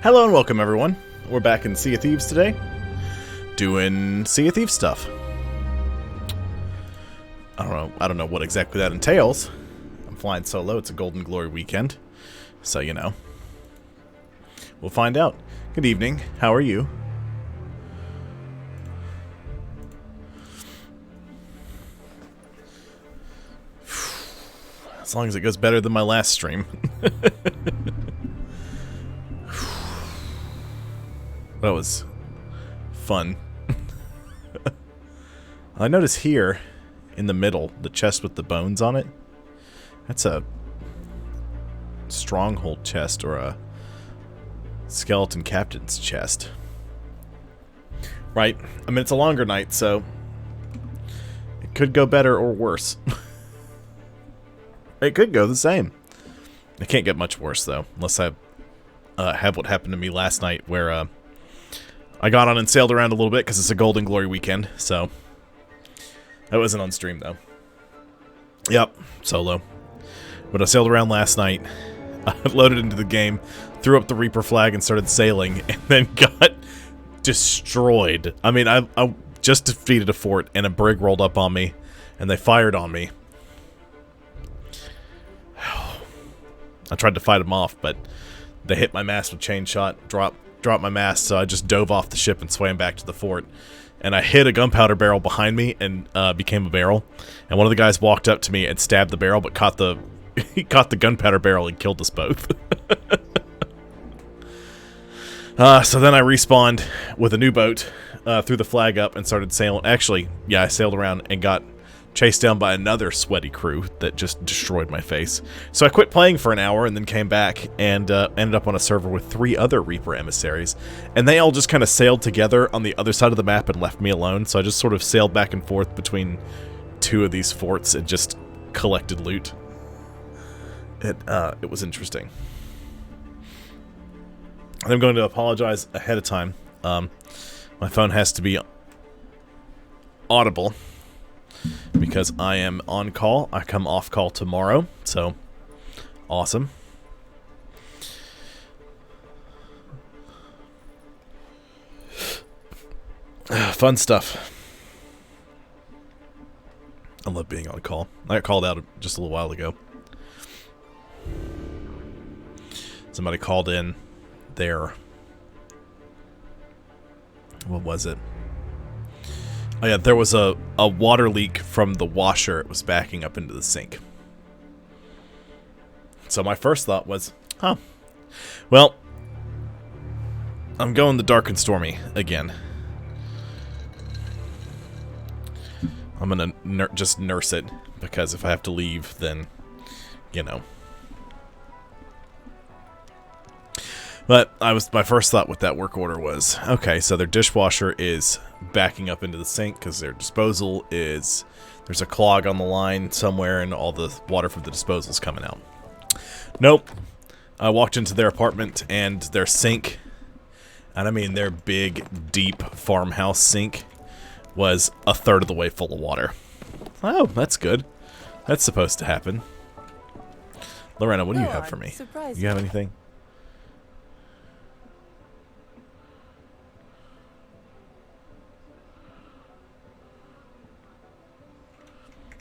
Hello and welcome, everyone. We're back in Sea of Thieves today, doing Sea of Thieves stuff. I don't know what exactly that entails. I'm flying solo. It's a Golden Glory weekend, so you know. We'll find out. Good evening. How are you? As long as it goes better than my last stream. That was fun. I notice here in the middle, the chest with the bones on it. That's a stronghold chest or a skeleton captain's chest. Right. I mean, it's a longer night, so it could go better or worse. It could go the same. It can't get much worse, though, unless I have what happened to me last night, where I got on and sailed around a little bit because it's a Golden Glory weekend, so that wasn't on stream, though. Yep, solo. But I sailed around last night, I loaded into the game, threw up the Reaper flag and started sailing, and then got destroyed. I mean, I just defeated a fort, and a brig rolled up on me, and they fired on me. I tried to fight them off, but they hit my mast with chain shot, dropped my mast, so I just dove off the ship and swam back to the fort. And I hit a gunpowder barrel behind me and became a barrel. And one of the guys walked up to me and stabbed the barrel, but caught the he caught the gunpowder barrel and killed us both. So then I respawned with a new boat, threw the flag up and started sailing. Actually, yeah, I sailed around and got chased down by another sweaty crew that just destroyed my face. So I quit playing for an hour and then came back and ended up on a server with 3 other Reaper emissaries. And they all just kind of sailed together on the other side of the map and left me alone. So I just sort of sailed back and forth between 2 of these forts and just collected loot. It was interesting. I'm going to apologize ahead of time. My phone has to be audible because I am on call. I come off call tomorrow, so awesome. Fun stuff. I love being on call. I got called out just a little while ago. Somebody called in their... What was it? Oh yeah, there was a water leak from the washer. It was backing up into the sink. So my first thought was, huh, well, I'm going the dark and stormy again. I'm gonna just nurse it, because if I have to leave, then, you know. But my first thought with that work order was, okay, so their dishwasher is backing up into the sink because their disposal is, there's a clog on the line somewhere and all the water from the disposal is coming out. Nope. I walked into their apartment and their sink, and I mean their big, deep farmhouse sink, was a third of the way full of water. Oh, that's good. That's supposed to happen. Lorena, what do you have for me? You have anything?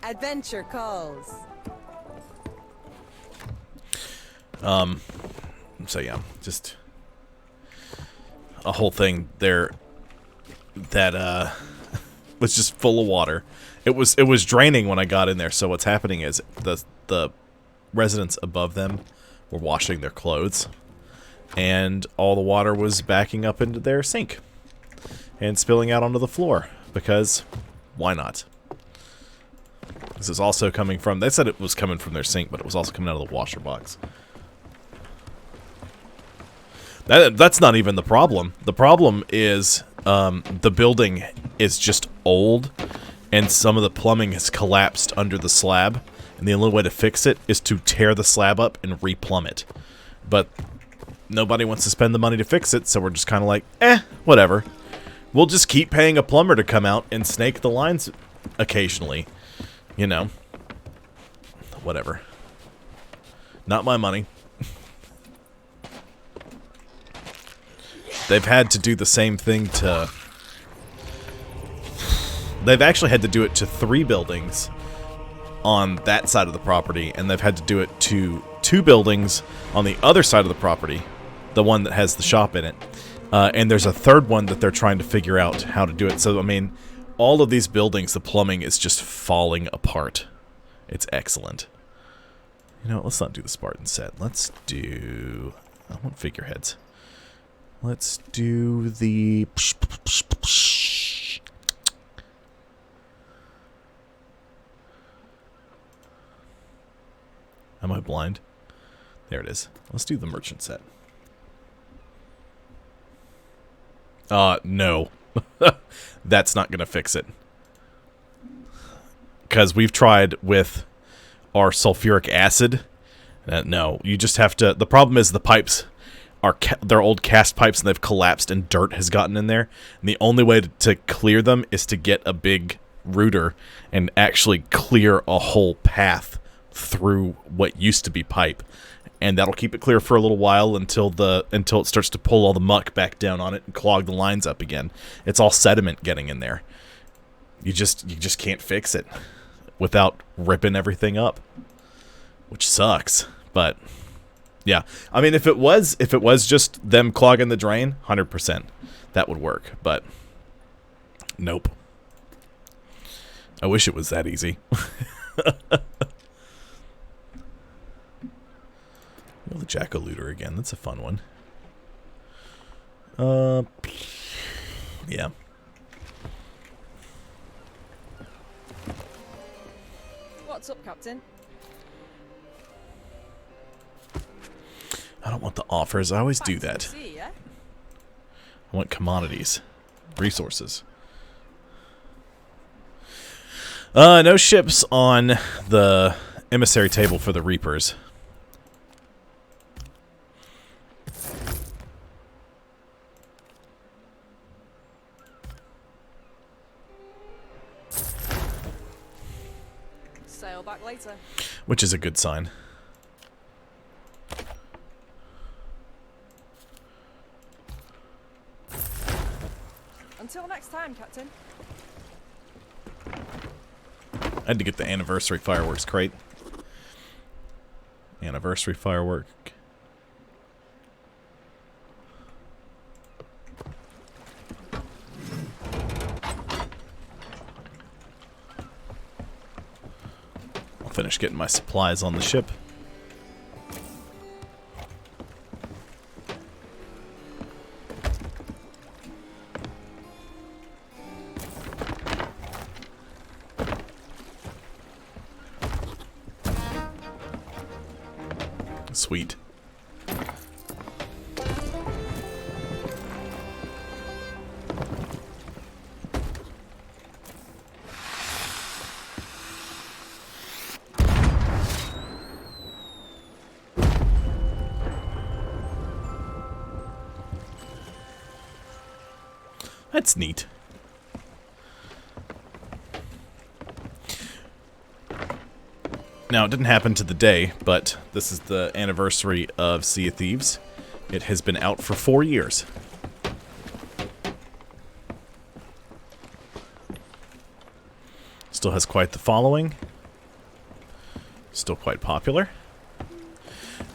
Adventure calls. So yeah, just a whole thing there that was just full of water. It was draining when I got in there. So what's happening is the residents above them were washing their clothes, and all the water was backing up into their sink and spilling out onto the floor, because why not? This is also coming from... They said it was coming from their sink, but it was also coming out of the washer box. That's not even the problem. The problem is the building is just old, and some of the plumbing has collapsed under the slab, and the only way to fix it is to tear the slab up and re-plumb it. But nobody wants to spend the money to fix it, so we're just kind of like, whatever. We'll just keep paying a plumber to come out and snake the lines occasionally. You know, whatever. Not my money. they've had to do the same thing to... They've actually had to do it to 3 buildings on that side of the property, and they've had to do it to 2 buildings on the other side of the property, the one that has the shop in it. And there's a 3rd one that they're trying to figure out how to do it. So, I mean, all of these buildings, the plumbing is just falling apart. It's excellent. You know, let's not do the Spartan set. Let's do... I want figureheads. Let's do the... Am I blind? There it is. Let's do the merchant set. No. That's not going to fix it. Because we've tried with our sulfuric acid. No, you just have to... The problem is the pipes are... They're old cast pipes and they've collapsed and dirt has gotten in there. And the only way to clear them is to get a big rooter and actually clear a whole path through what used to be pipe, and that'll keep it clear for a little while until it starts to pull all the muck back down on it and clog the lines up again. It's all sediment getting in there. You just can't fix it without ripping everything up, which sucks. But yeah, I mean, if it was just them clogging the drain, 100% that would work. But nope. I wish it was that easy. The Jack-O-Looter again. That's a fun one. Yeah. What's up, Captain? I don't want the offers. I always do that. See, yeah? I want commodities. Resources. No ships on the emissary table for the Reapers. Sail back later. Which is a good sign. Until next time, Captain. I had to get the anniversary fireworks crate. Anniversary firework. I'll finish getting my supplies on the ship. Sweet. That's neat. Now, it didn't happen to the day, but this is the anniversary of Sea of Thieves. It has been out for 4 years. Still has quite the following. Still quite popular.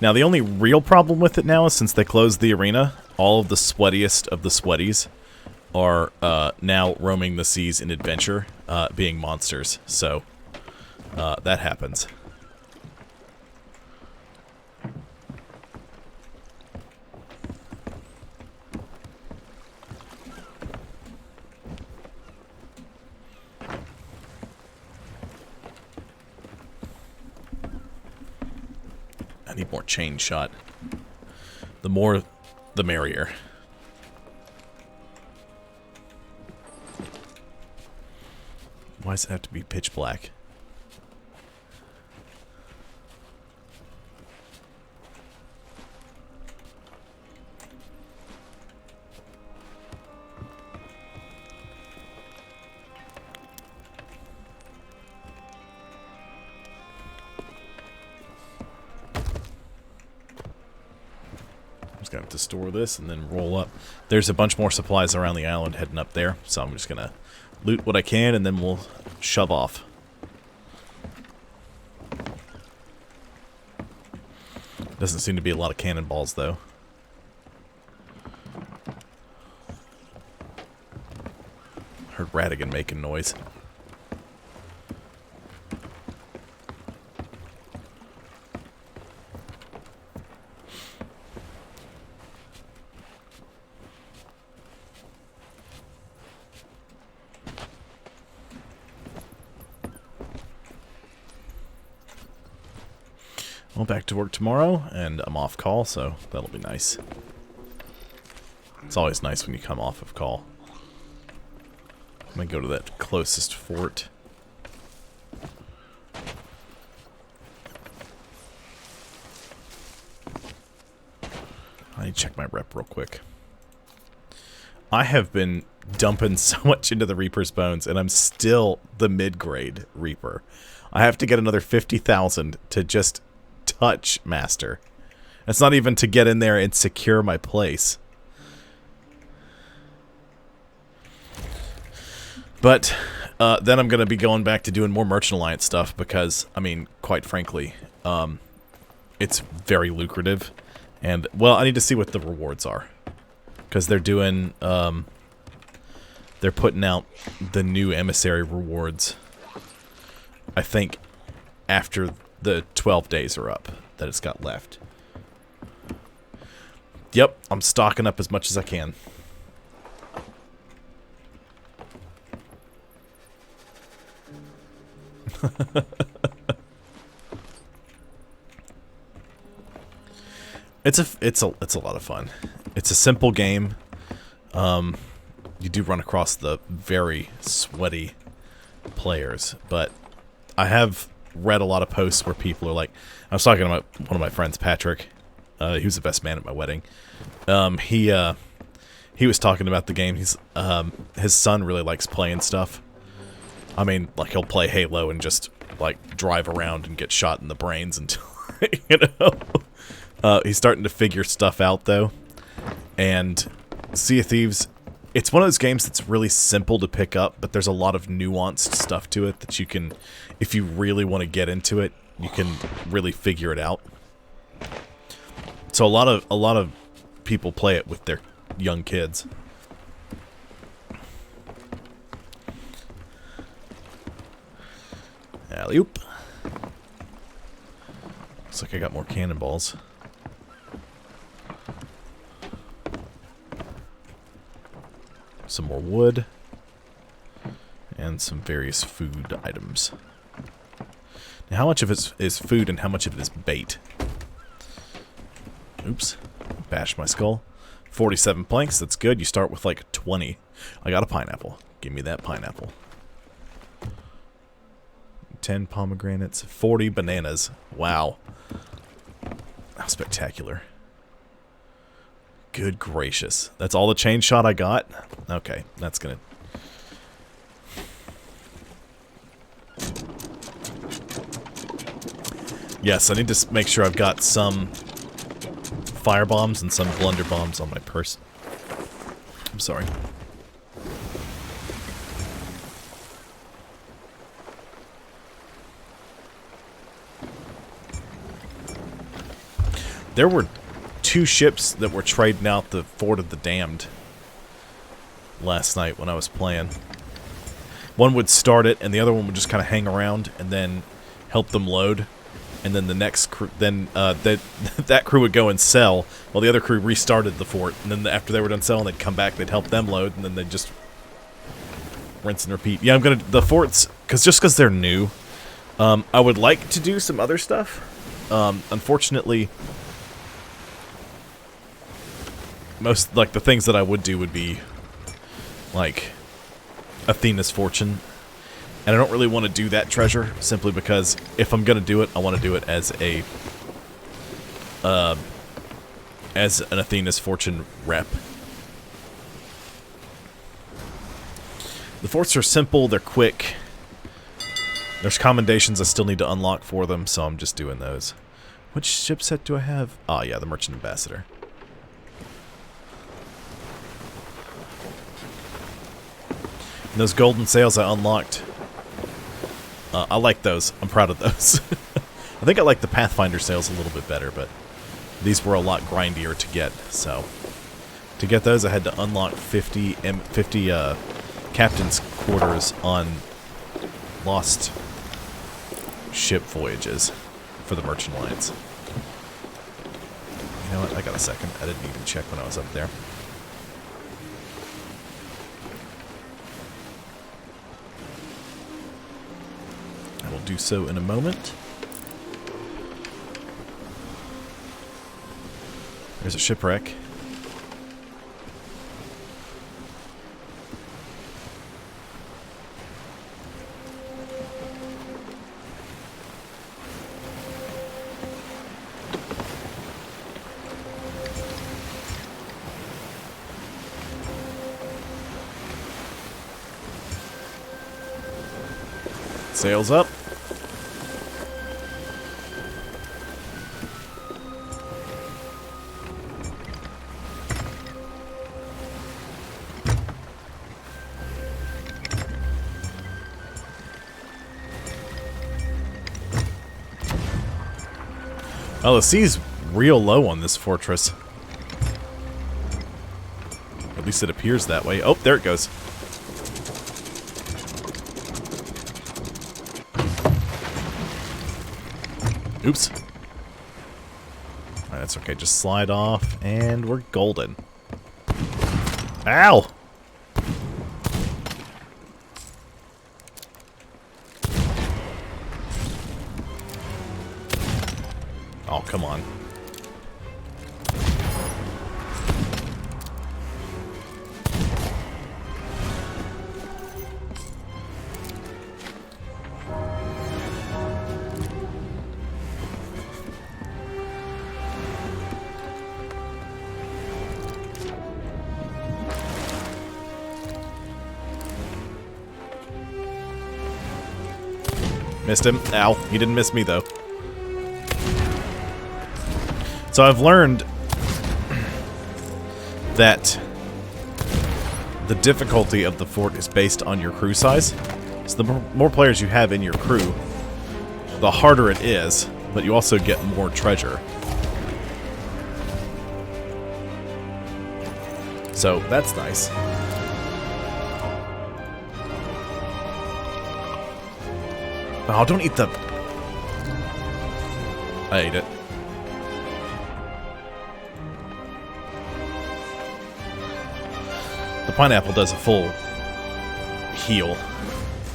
Now, the only real problem with it now is since they closed the arena, all of the sweatiest of the sweaties are now roaming the seas in adventure, being monsters. So, that happens. I need more chain shot. The more, the merrier. Why does it have to be pitch black? gonna have to store this and then roll up. There's a bunch more supplies around the island heading up there, so I'm just gonna loot what I can and then we'll shove off. Doesn't seem to be a lot of cannonballs though. Heard Radigan making noise. Well, back to work tomorrow, and I'm off call, so that'll be nice. It's always nice when you come off of call. I'm gonna go to that closest fort. I need to check my rep real quick. I have been dumping so much into the Reaper's Bones, and I'm still the mid-grade Reaper. I have to get another 50,000 to just touch Master. It's not even to get in there and secure my place. But then I'm going to be going back to doing more Merchant Alliance stuff because, I mean, quite frankly, it's very lucrative. And, well, I need to see what the rewards are. Because they're doing, they're putting out the new emissary rewards, I think, after the 12 days are up that it's got left. Yep, I'm stocking up as much as I can. It's a lot of fun. It's a simple game. You do run across the very sweaty players, but I have read a lot of posts where people are like, I was talking to one of my friends, Patrick. He was the best man at my wedding. He was talking about the game. His son really likes playing stuff. I mean, like, he'll play Halo and just, like, drive around and get shot in the brains until, you know. He's starting to figure stuff out, though. And Sea of Thieves, it's one of those games that's really simple to pick up, but there's a lot of nuanced stuff to it that you can, if you really want to get into it, you can really figure it out. So a lot of people play it with their young kids. Alley-oop. Looks like I got more cannonballs. Some more wood. And some various food items. Now, how much of it is food and how much of it is bait? Oops. Bash my skull. 47 planks, that's good. You start with like 20. I got a pineapple. Give me that pineapple. 10 pomegranates, 40 bananas. Wow. How spectacular. Good gracious. That's all the chain shot I got? Okay, that's gonna... Yes, I need to make sure I've got some fire bombs and some blunder bombs on my person. I'm sorry. There were 2 ships that were trading out the Fort of the Damned last night when I was playing. One would start it, and the other one would just kind of hang around and then help them load. And then the next crew, that crew would go and sell, while the other crew restarted the fort. And then after they were done selling, they'd come back, they'd help them load, and then they'd just rinse and repeat. Yeah, the forts, because they're new, I would like to do some other stuff. Unfortunately, most, like, the things that I would do would be, like, Athena's Fortune. And I don't really want to do that treasure, simply because if I'm going to do it, I want to do it as an Athena's Fortune rep. The forts are simple, they're quick. There's commendations I still need to unlock for them, so I'm just doing those. Which ship set do I have? Oh yeah, the Merchant Ambassador. And those golden sails I unlocked, I like those. I'm proud of those. I think I like the Pathfinder sails a little bit better, but these were a lot grindier to get. So to get those, I had to unlock 50 captain's quarters on lost ship voyages for the Merchant Alliance. You know what? I got a second. I didn't even check when I was up there. I will do so in a moment. There's a shipwreck. Sails up. Oh, the sea's real low on this fortress. At least it appears that way. Oh, there it goes. Oops. Alright, that's okay. Just slide off, and we're golden. Ow! Oh, come on. Missed him. Ow. He didn't miss me, though. So I've learned that the difficulty of the fort is based on your crew size. So the more players you have in your crew, the harder it is, but you also get more treasure. So that's nice. Oh, don't eat the... I ate it. The pineapple does a full heal.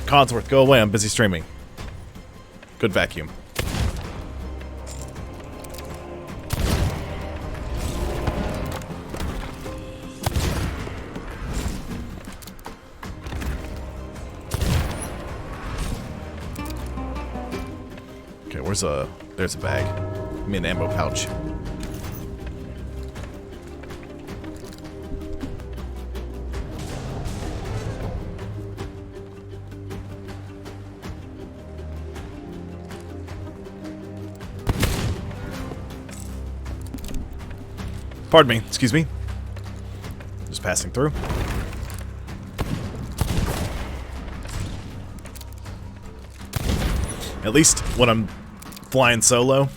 Codsworth, go away. I'm busy streaming. Good vacuum. Okay, where's a... There's a bag. Give me an ammo pouch. Pardon me, excuse me. Just passing through. At least when I'm flying solo,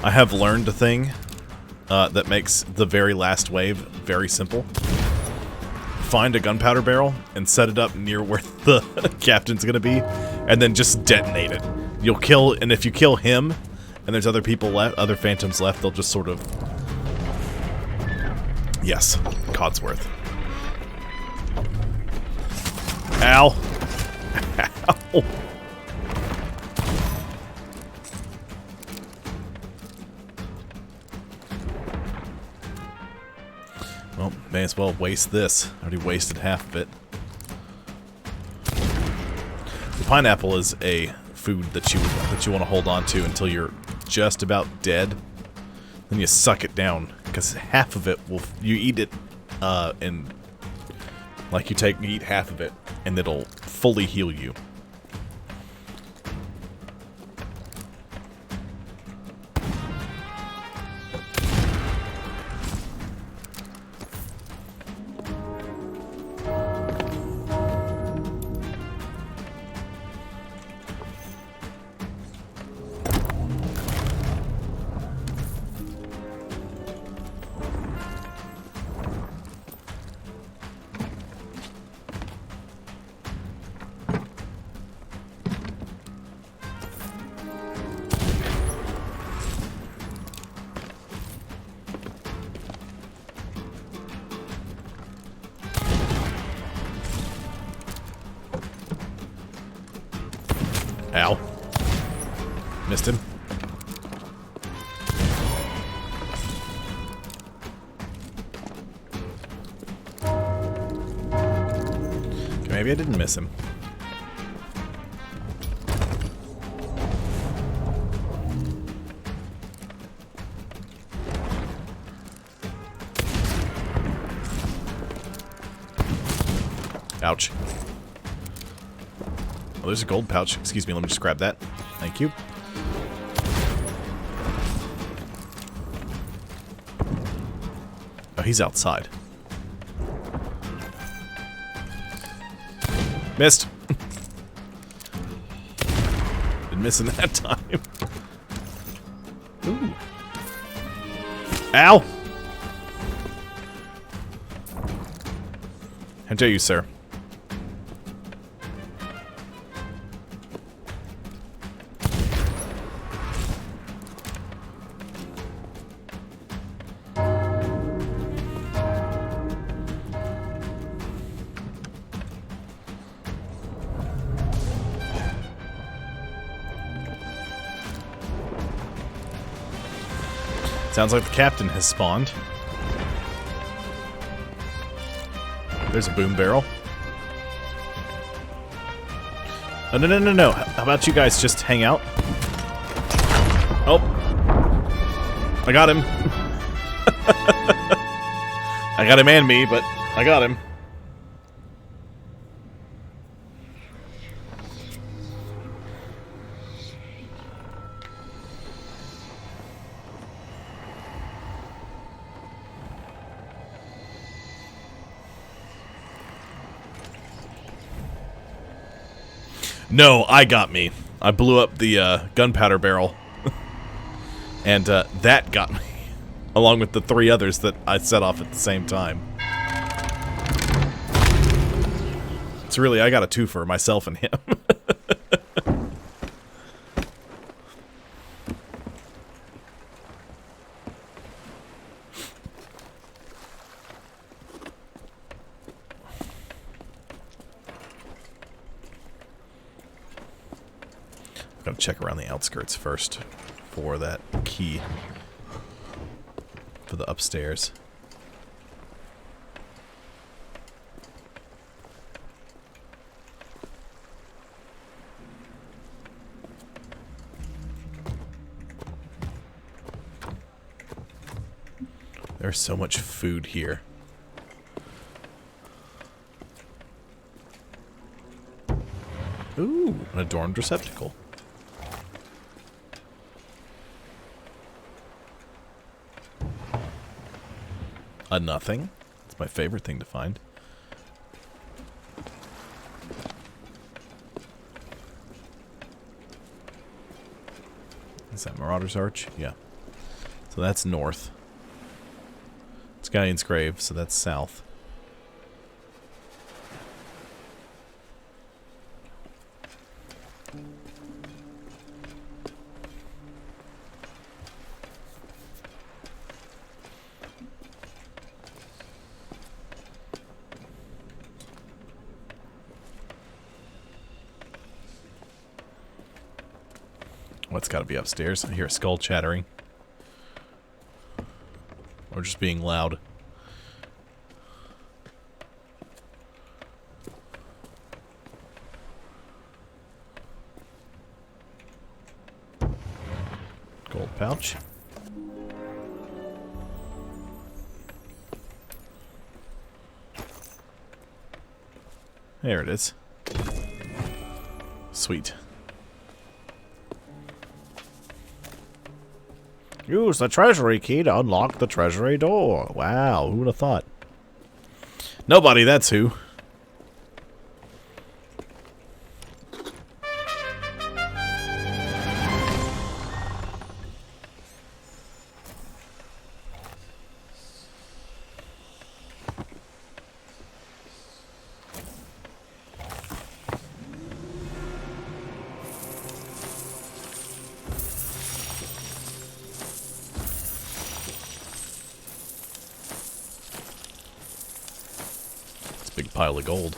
I have learned a thing that makes the very last wave very simple. Find a gunpowder barrel and set it up near where the captain's gonna be, and then just detonate it. You'll kill, and if you kill him, and there's other people left, other phantoms left, they'll just sort of... Yes, Codsworth. Ow. Ow. Well, may as well waste this. Already wasted half of it. The pineapple is a food that you want to hold on to until you're just about dead. Then you suck it down, because half of it will... You eat it, and... Like, you eat half of it, and it'll fully heal you. Ow. Missed him. Okay, maybe I didn't miss him. Ouch. Oh, there's a gold pouch. Excuse me, let me just grab that. Thank you. Oh, he's outside. Missed. Didn't miss him that time. Ooh. Ow! How dare you, sir? Sounds like the captain has spawned. There's a boom barrel. Oh, no, no, no, no. How about you guys just hang out? Oh. I got him. I got him and me, but I got him. No, I got me. I blew up the gunpowder barrel. And that got me. Along with the 3 others that I set off at the same time. So really, I got a twofer, myself and him. Gotta check around the outskirts first for that key for the upstairs. There's so much food here. Ooh, an adorned receptacle. A nothing. It's my favorite thing to find. Is that Marauder's Arch? Yeah. So that's north. It's Galleon's Grave, so that's south. What's got to be upstairs? I hear a skull chattering. Or just being loud. Gold pouch. There it is. Sweet. Use the treasury key to unlock the treasury door. Wow, who would have thought? Nobody, that's who. Big pile of gold.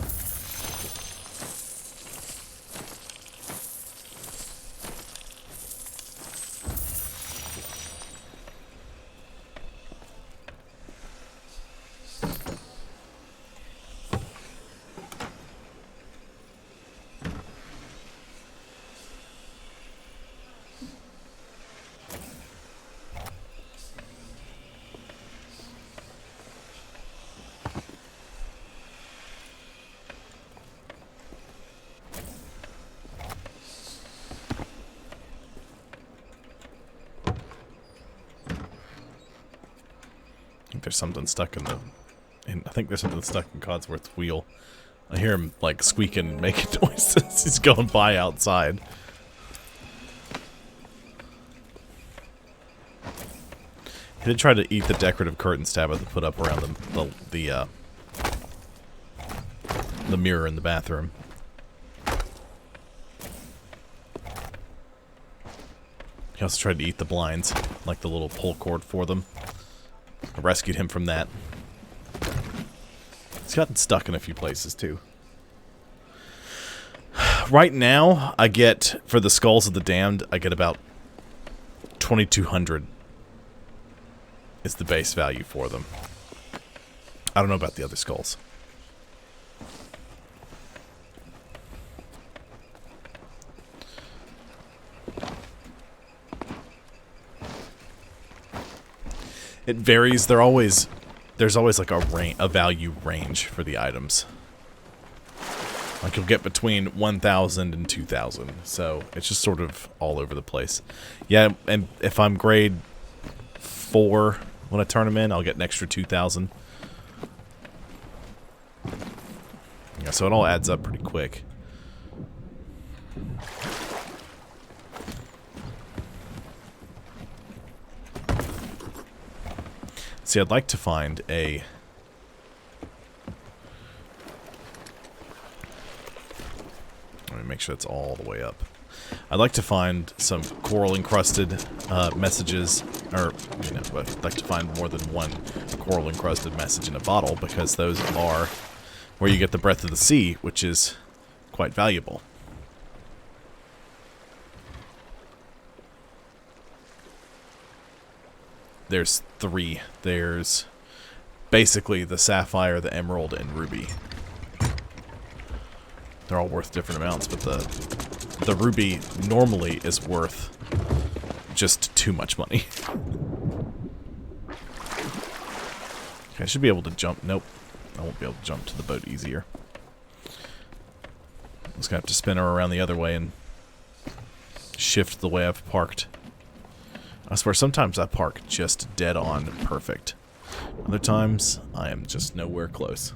think there's something stuck in the... I think there's something stuck in Codsworth's wheel. I hear him, like, squeaking and making noises. He's going by outside. He did try to eat the decorative curtains Tabitha put up around the mirror in the bathroom. He also tried to eat the blinds, like the little pull cord for them. I rescued him from that. He's gotten stuck in a few places, too. Right now, I get, for the Skulls of the Damned, I get about 2,200 is the base value for them. I don't know about the other skulls. It varies. There's always like a value range for the items. Like you'll get between 1,000 and 2,000. So it's just sort of all over the place. Yeah, and if I'm grade 4 when I turn them in, I'll get an extra 2,000. Yeah, so it all adds up pretty quick. See, I'd like to find a... Let me make sure it's all the way up. I'd like to find some coral-encrusted messages, or, you know, I'd like to find more than one coral-encrusted message in a bottle, because those are where you get the Breath of the Sea, which is quite valuable. There's 3. There's basically the sapphire, the emerald, and ruby. They're all worth different amounts, but the ruby normally is worth just too much money. Okay, I should be able to jump. Nope. I won't be able to jump to the boat easier. I'm just going to have to spin her around the other way and shift the way I've parked. I swear, sometimes I park just dead on perfect. Other times, I am just nowhere close.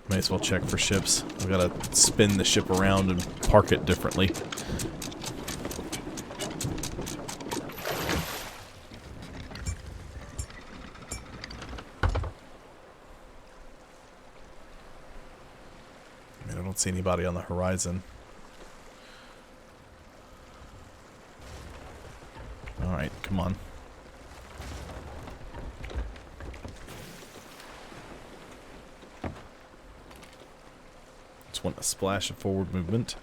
May as well check for ships. I've got to spin the ship around and park it differently. I don't see anybody on the horizon. Alright, come on. Just want a splash of forward movement.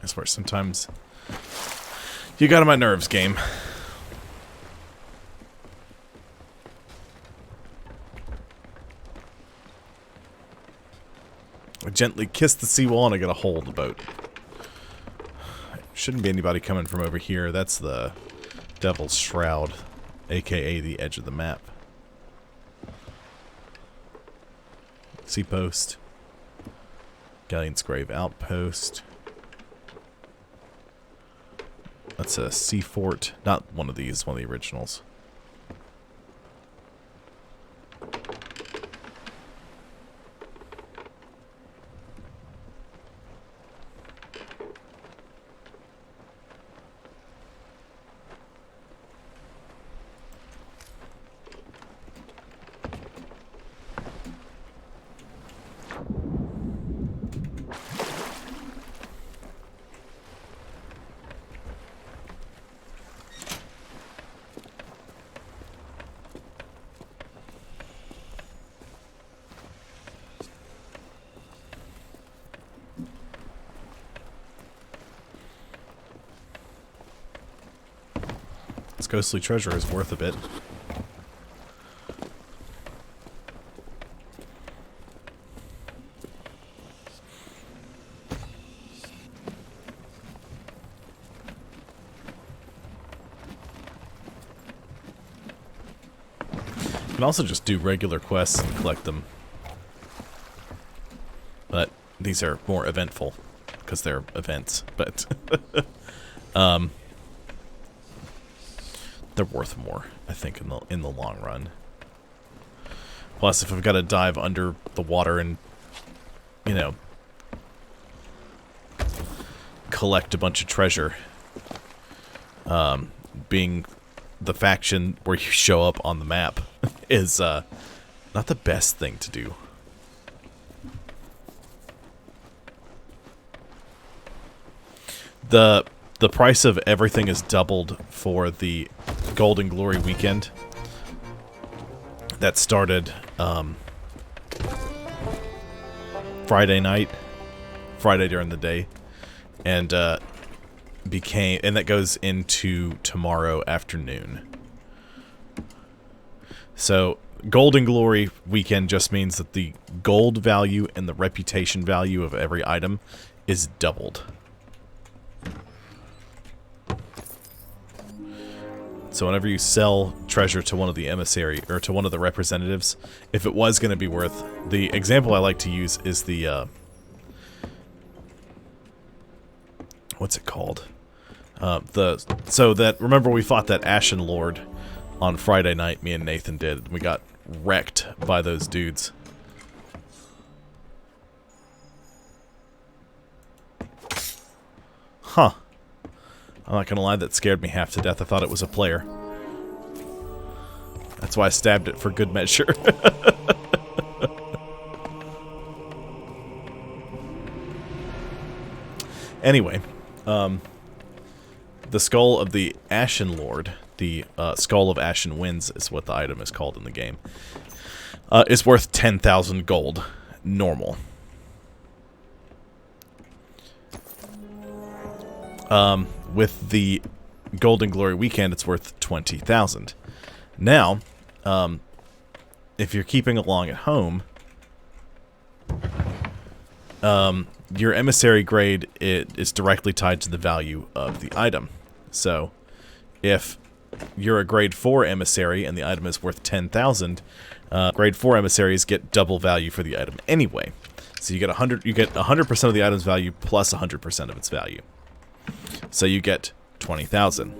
I swear, sometimes you got on my nerves, game. I gently kiss the seawall and I get a hold of the boat. Shouldn't be anybody coming from over here. That's the Devil's Shroud, aka the edge of the map. Seapost. Galleon's Grave Outpost. That's a sea fort. Not one of these, one of the originals. This ghostly treasure is worth a bit. You can also just do regular quests and collect them. But these are more eventful because they're events. But they're worth more, I think, in the long run. Plus, if I've got to dive under the water and, you know, collect a bunch of treasure, being the faction where you show up on the map is not the best thing to do. The price of everything is doubled for the Golden Glory weekend that started Friday night, Friday during the day, and that goes into tomorrow afternoon. So Golden Glory weekend just means that the gold value and the reputation value of every item is doubled. So whenever you sell treasure to one of the emissary, or to one of the representatives, if it was going to be worth... The example I like to use is the... what's it called? Remember we fought that Ashen Lord on Friday night, me and Nathan did. We got wrecked by those dudes. Huh. I'm not gonna lie, that scared me half to death. I thought it was a player. That's why I stabbed it for good measure. Anyway, the skull of the Ashen Lord, the Skull of Ashen Winds is what the item is called in the game, is worth 10,000 gold, normal. With the Golden Glory weekend, it's worth 20,000. Now, if you're keeping along at home, your emissary grade is directly tied to the value of the item. So, if you're a grade 4 emissary and the item is worth 10,000, grade 4 emissaries get double value for the item anyway. So you get 100% of the item's value plus 100% of its value. So you get 20,000.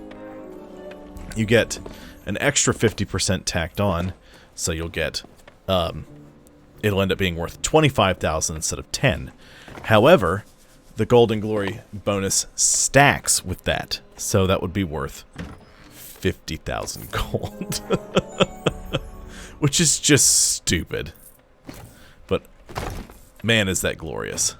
You get an extra 50% tacked on, so you'll get, it'll end up being worth 25,000 instead of 10. However, the Golden Glory bonus stacks with that, so that would be worth 50,000 gold. Which is just stupid. But, man, is that glorious.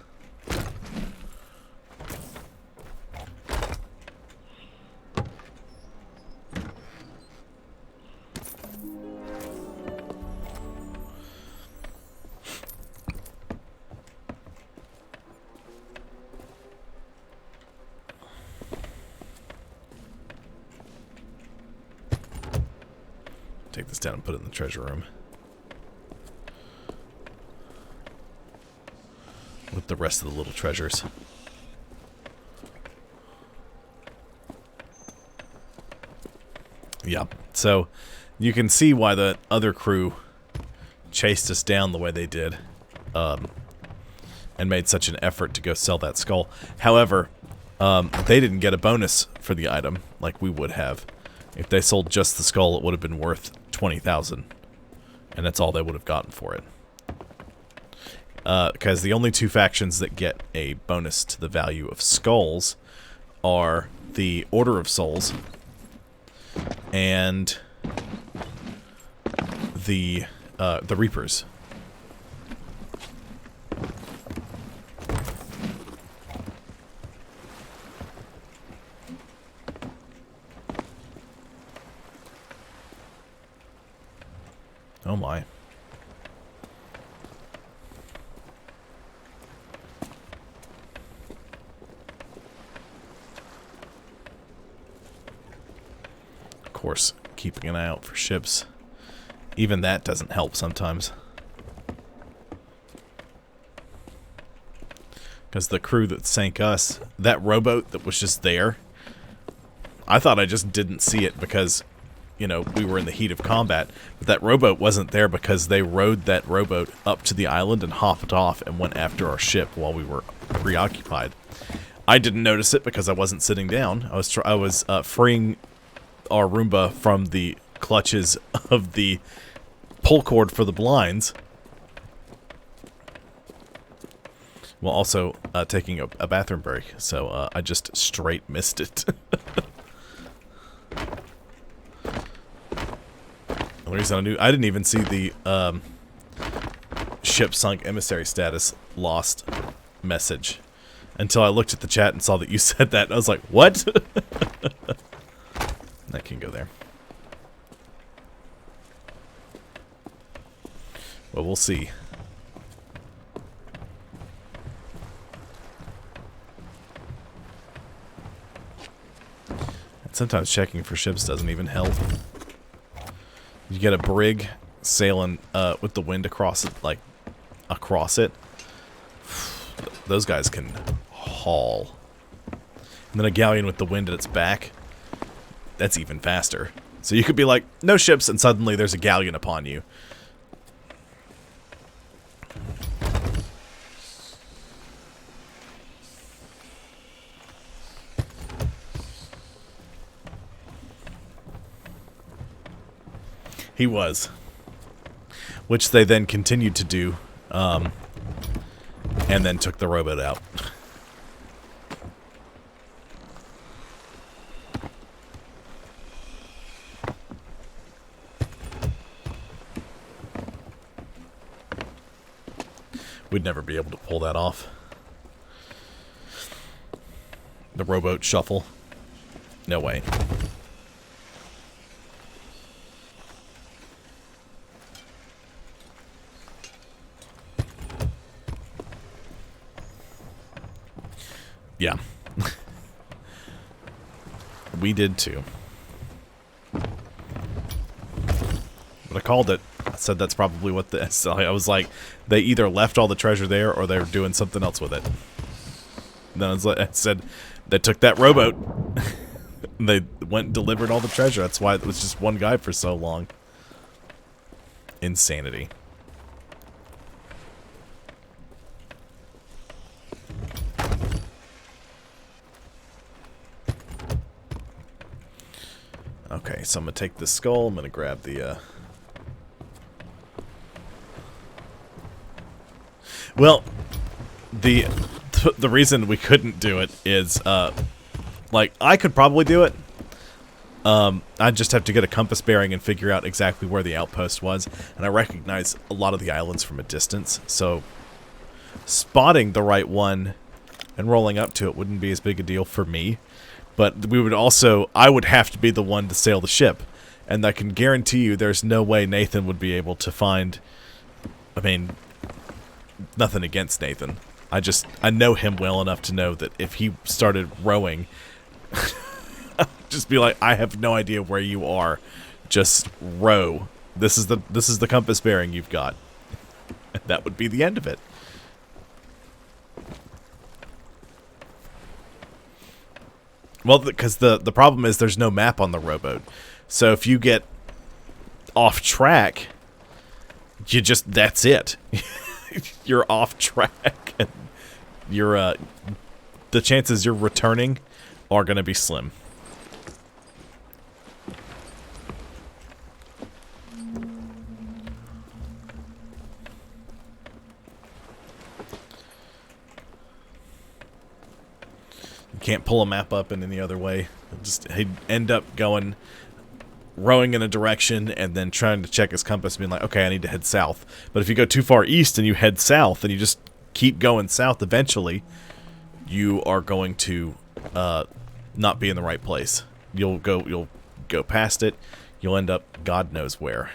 Take this down and put it in the treasure room. With the rest of the little treasures. Yeah, so you can see why the other crew chased us down the way they did. And made such an effort to go sell that skull. However, they didn't get a bonus for the item like we would have. If they sold just the skull, it would have been worth 20,000. And that's all they would have gotten for it. Because the only two factions that get a bonus to the value of skulls are the Order of Souls and the Reapers. Oh my. course, keeping an eye out for ships. Even that doesn't help sometimes. Because the crew that sank us, that rowboat that was just there, I thought I just didn't see it because, you know, we were in the heat of combat. But that rowboat wasn't there because they rowed that rowboat up to the island and hopped off and went after our ship while we were preoccupied. I didn't notice it because I wasn't sitting down. I was freeing our Roomba from the clutches of the pull cord for the blinds, while also taking a bathroom break. So I just straight missed it. The reason I knew, I didn't even see the ship sunk emissary status lost message until I looked at the chat and saw that you said that. I was like, what? That can go there. Well, we'll see. And sometimes checking for ships doesn't even help. You get a brig sailing with the wind across it, like across it. Those guys can haul. And then a galleon with the wind at its back. That's even faster. So you could be like, no ships, and suddenly there's a galleon upon you. He was. Which they then continued to do, and then took the rowboat out. We'd never be able to pull that off. The rowboat shuffle. No way. Yeah. We did too. But I called it. I said that's probably what the... So I was like, they either left all the treasure there or they were doing something else with it. And then I said, they took that rowboat. They went and delivered all the treasure. That's why it was just one guy for so long. Insanity. Okay, so I'm going to take this skull. I'm going to grab the... Well, the reason we couldn't do it is, like, I could probably do it. I'd just have to get a compass bearing and figure out exactly where the outpost was. And I recognize a lot of the islands from a distance, so spotting the right one and rolling up to it wouldn't be as big a deal for me. But we would also, I would have to be the one to sail the ship. And I can guarantee you there's no way Nathan would be able to find, I mean, nothing against Nathan. I know him well enough to know that if he started rowing, just be like, I have no idea where you are. Just row. This is the compass bearing you've got. And that would be the end of it. Well, because the problem is there's no map on the rowboat. So if you get off track, you just, that's it. You're off track. And you're, the chances you're returning are going to be slim. Can't pull a map up in any other way. He'd end up going, rowing in a direction and then trying to check his compass, being like, okay, I need to head south. But if you go too far east and you head south and you just keep going south, eventually you are going to not be in the right place. You'll go past it. You'll end up God knows where.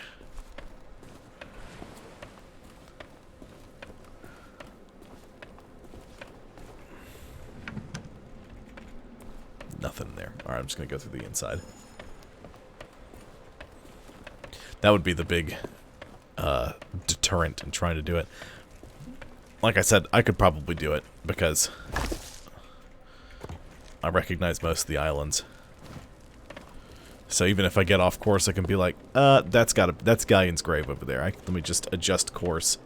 Nothing there. Alright, I'm just going to go through the inside. That would be the big deterrent in trying to do it. Like I said, I could probably do it because I recognize most of the islands. So even if I get off course, I can be like, that's Galleon's grave over there. Let me just adjust course.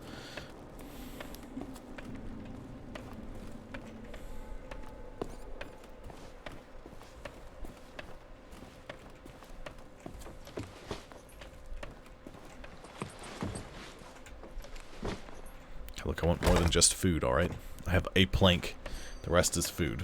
Look, I want more than just food, alright? I have a plank. The rest is food.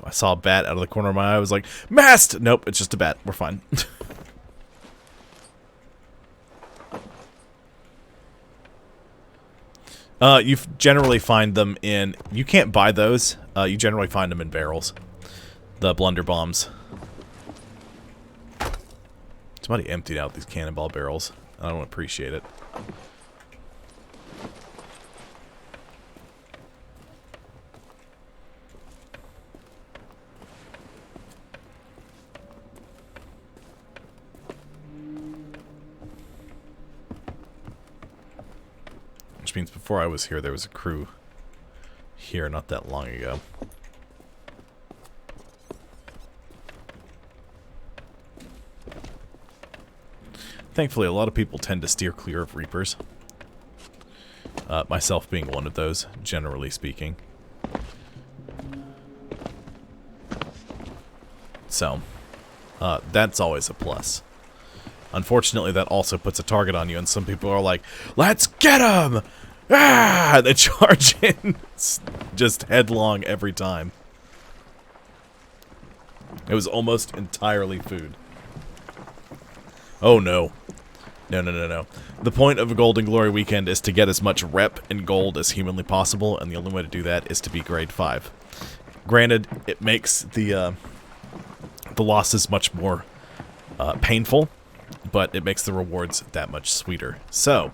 I saw a bat out of the corner of my eye. I was like, mast! Nope, it's just a bat. We're fine. You generally find them in... You can't buy those. You generally find them in barrels. The blunder bombs. Somebody emptied out these cannonball barrels. I don't appreciate it. Which means before I was here, there was a crew here not that long ago. Thankfully, a lot of people tend to steer clear of Reapers. Myself being one of those, generally speaking. So, that's always a plus. Unfortunately, that also puts a target on you, and some people are like, let's get him! Ah! They charge in just headlong every time. It was almost entirely food. Oh no. No. The point of a Golden Glory weekend is to get as much rep in gold as humanly possible, and the only way to do that is to be grade 5. Granted, it makes the losses much more painful, but it makes the rewards that much sweeter. So,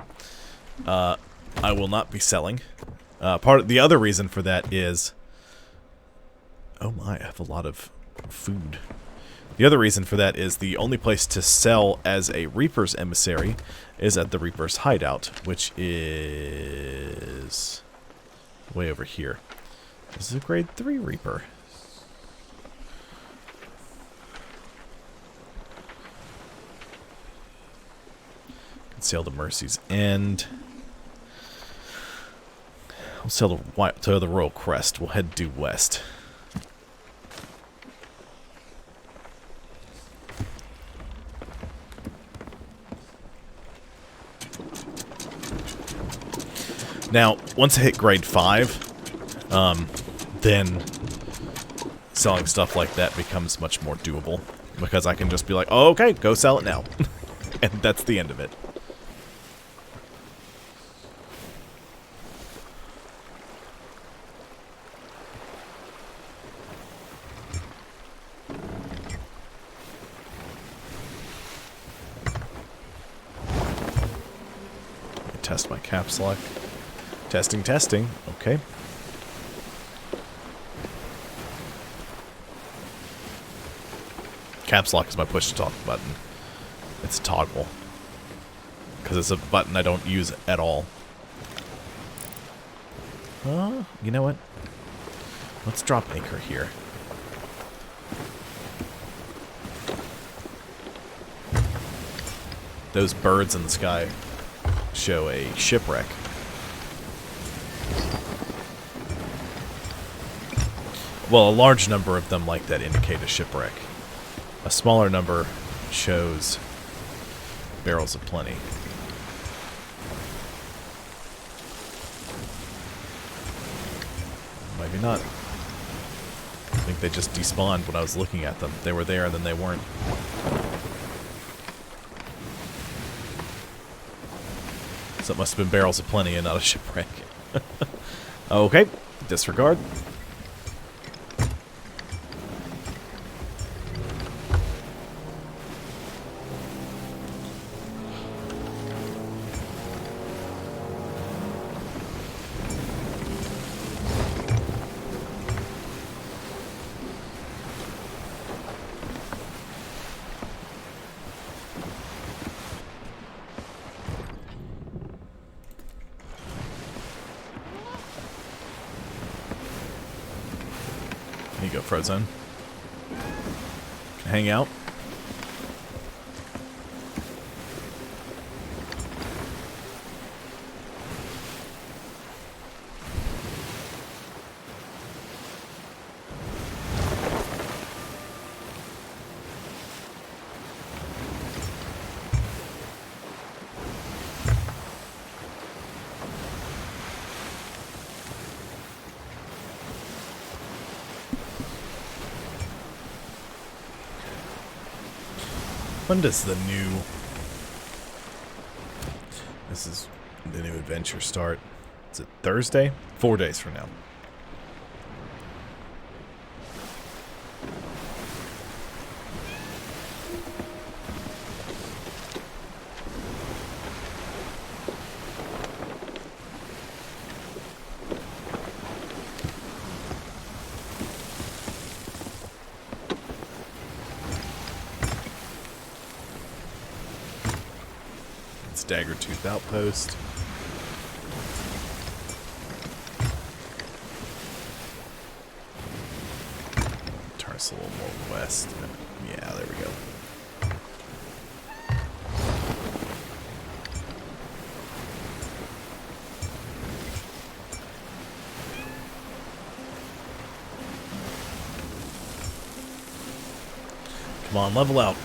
I will not be selling. The other reason for that is... Oh my, I have a lot of food. The other reason for that is the only place to sell as a Reaper's emissary is at the Reaper's Hideout, which is way over here. This is a grade 3 Reaper. Sail to Mercy's End. We'll sail to the Royal Crest. We'll head due west. Now, once I hit grade 5, then selling stuff like that becomes much more doable. Because I can just be like, oh, okay, go sell it now. And that's the end of it. Test my caps lock. Testing. Okay. Caps lock is my push to talk button. It's a toggle. Because it's a button I don't use at all. You know what? Let's drop anchor here. Those birds in the sky show a shipwreck. Well, a large number of them like that indicate a shipwreck. A smaller number shows barrels of plenty. Maybe not. I think they just despawned when I was looking at them. They were there and then they weren't. So it must have been barrels of plenty and not a shipwreck. Okay, disregard. There you go, Frozone. Can hang out. When does the new... This is the new adventure start. Is it Thursday? 4 days from now. Daggertooth Outpost. Turn us a little more west. Yeah, there we go. Come on, level out.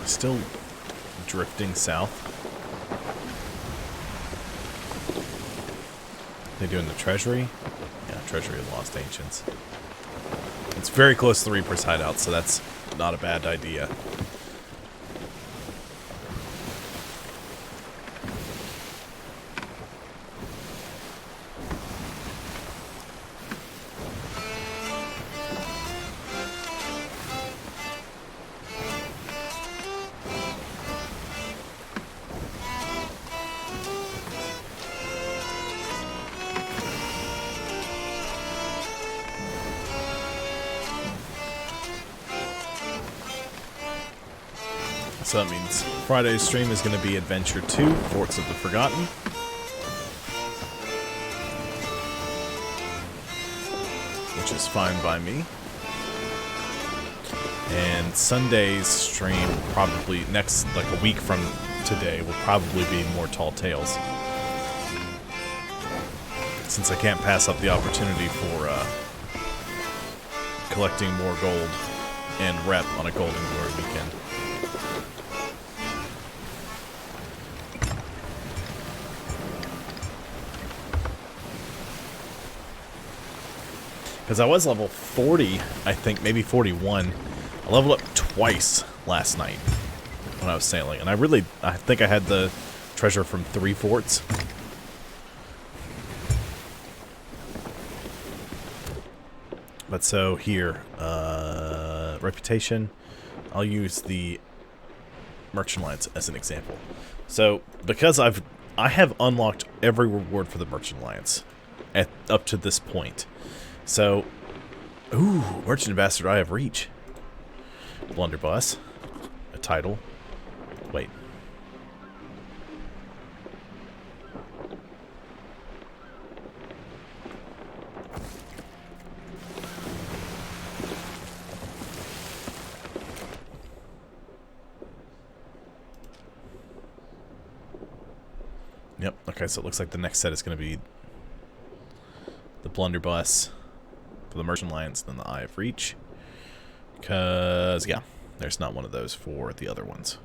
Still drifting south. They doing the treasury? Yeah, treasury of lost ancients. It's very close to the Reaper's hideout, so that's not a bad idea. So that means Friday's stream is going to be Adventure 2, Forts of the Forgotten. Which is fine by me. And Sunday's stream, probably next, like a week from today, will probably be more Tall Tales. Since I can't pass up the opportunity for collecting more gold and rep on a Golden Glory weekend. Because I was level 40, I think, maybe 41. I leveled up twice last night when I was sailing. And I think I had the treasure from 3 forts. But so here, reputation, I'll use the Merchant Alliance as an example. So because I have unlocked every reward for the Merchant Alliance up to this point. So, ooh, Merchant Ambassador, I have reach. Blunderbuss, a title. Wait. Yep, okay, so it looks like the next set is going to be the Blunderbuss for the Merchant Alliance, then the Eye of Reach. Because, yeah, there's not one of those for the other ones.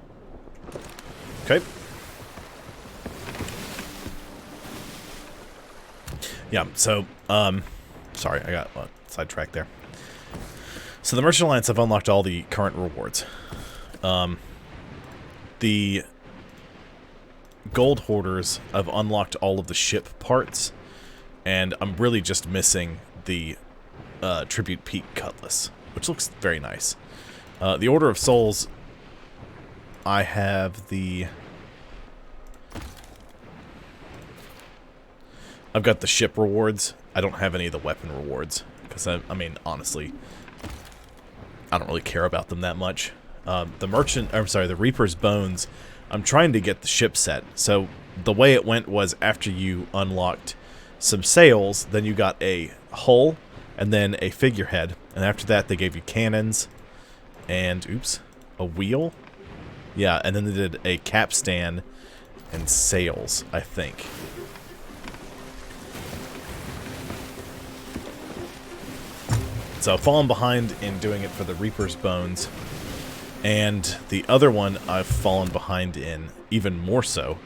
Okay. Yeah, so, sorry, I got sidetracked there. So the Merchant Alliance have unlocked all the current rewards. The Gold Hoarders have unlocked all of the ship parts, and I'm really just missing the Tribute Peak Cutlass, which looks very nice. The Order of Souls, I have the... I've got the ship rewards. I don't have any of the weapon rewards, because, I mean, honestly, I don't really care about them that much. The Reaper's Bones, I'm trying to get the ship set. So the way it went was after you unlocked some sails, then you got a hull, and then a figurehead. And after that, they gave you cannons and, oops, a wheel? Yeah, and then they did a capstan and sails, I think. So I've fallen behind in doing it for the Reaper's Bones. And the other one I've fallen behind in, even more so,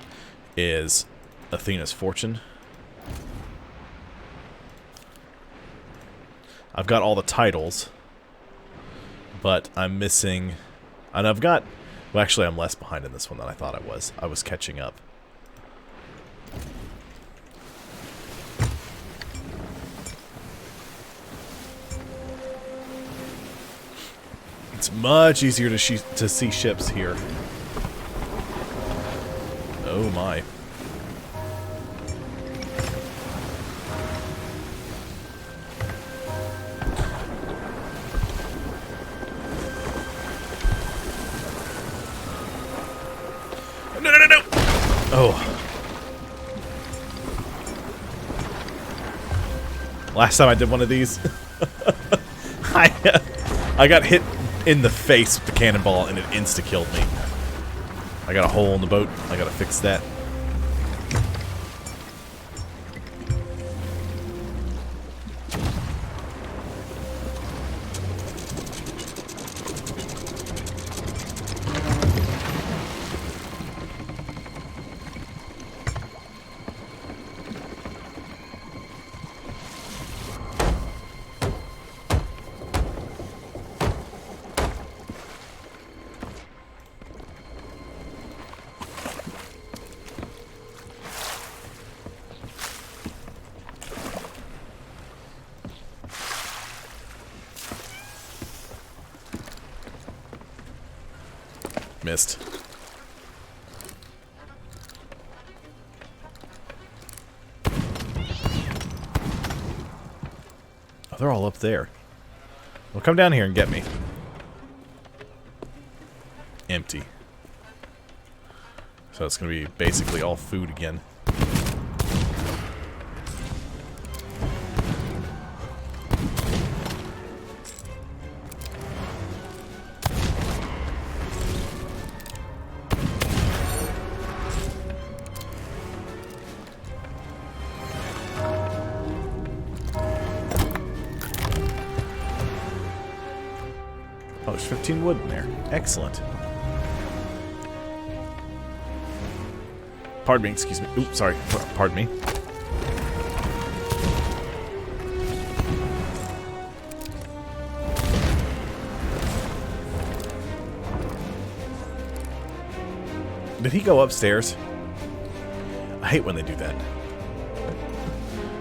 is Athena's Fortune. I've got all the titles, but I'm missing... And I've got... Well, actually, I'm less behind in this one than I thought I was. I was catching up. It's much easier to see ships here. Oh my. No, no, no, no! Oh. Last time I did one of these, I got hit in the face with the cannonball and it insta-killed me. I got a hole in the boat. I gotta fix that. Missed. Oh, they're all up there. Well, come down here and get me. Empty. So it's going to be basically all food again. Oh, there's 15 wood in there. Excellent. Pardon me, excuse me. Oops, sorry. Pardon me. Did he go upstairs? I hate when they do that.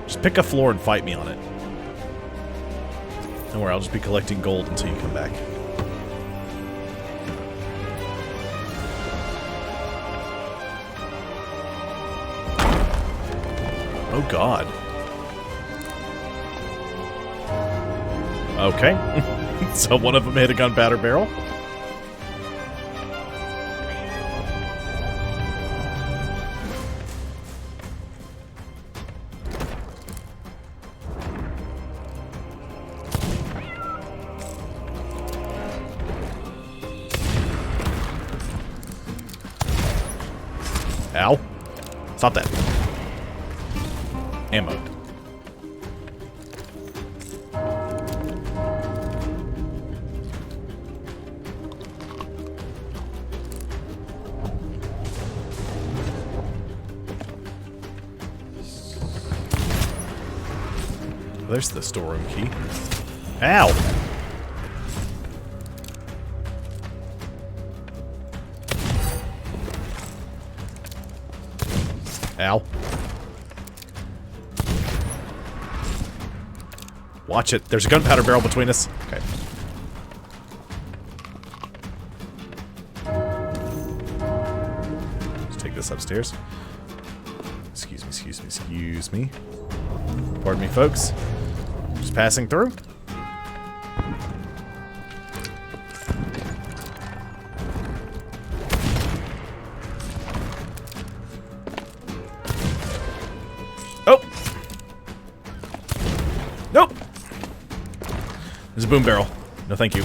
Just pick a floor and fight me on it. Don't worry, I'll just be collecting gold until you come back. Oh god. Okay. So one of them hit a gunpowder barrel. Ow. Stop that. Ammo. There's the storeroom key. Ow! Ow. Watch it. There's a gunpowder barrel between us. Okay. Let's take this upstairs. Excuse me, excuse me, excuse me. Pardon me, folks. Just passing through. Oh! Nope! There's a boom barrel. No, thank you.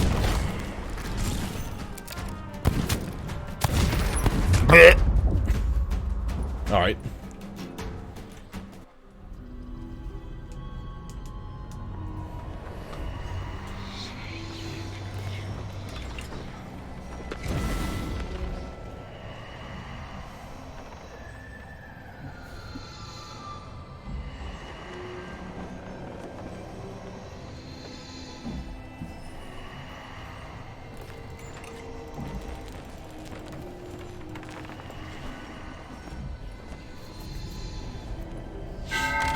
Alright.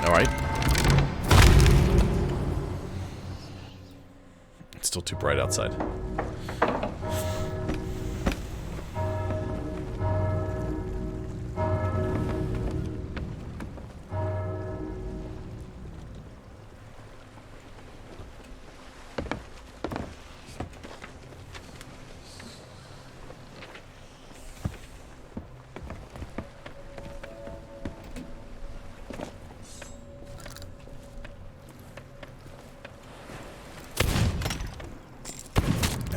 Alright. It's still too bright outside.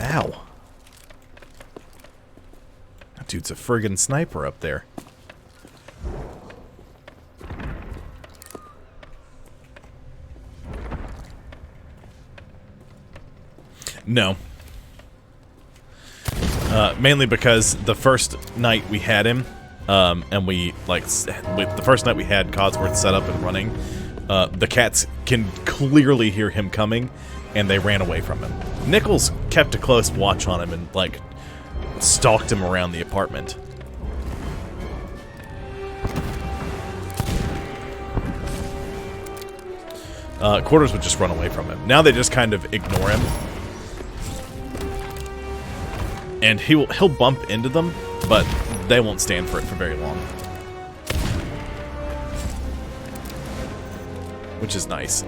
Ow. That dude's a friggin' sniper up there. No. Mainly because the first night we had him, and we, like, with the first night we had Codsworth set up and running, the cats can clearly hear him coming, and they ran away from him. Nichols kept a close watch on him and, like, stalked him around the apartment. Quarters would just run away from him. Now they just kind of ignore him. And he'll bump into them, but they won't stand for it for very long. Which is nice.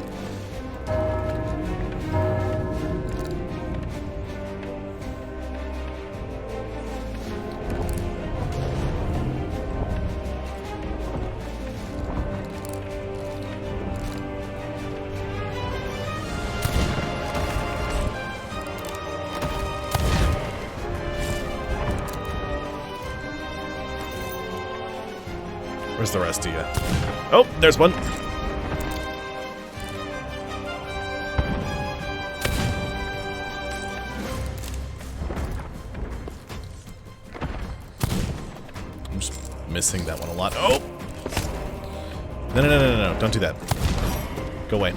Where's the rest of you? Oh, there's one. I'm just missing that one a lot. Oh! No. Don't do that. Go away.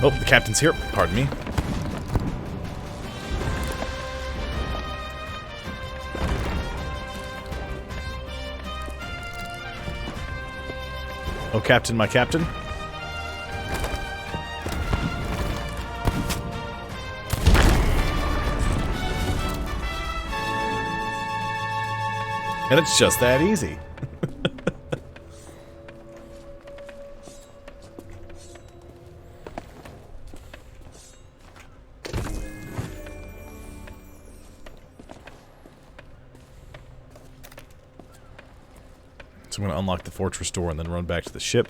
Oh, the captain's here. Pardon me. Oh, Captain, my captain. And it's just that easy. So I'm going to unlock the fortress door and then run back to the ship.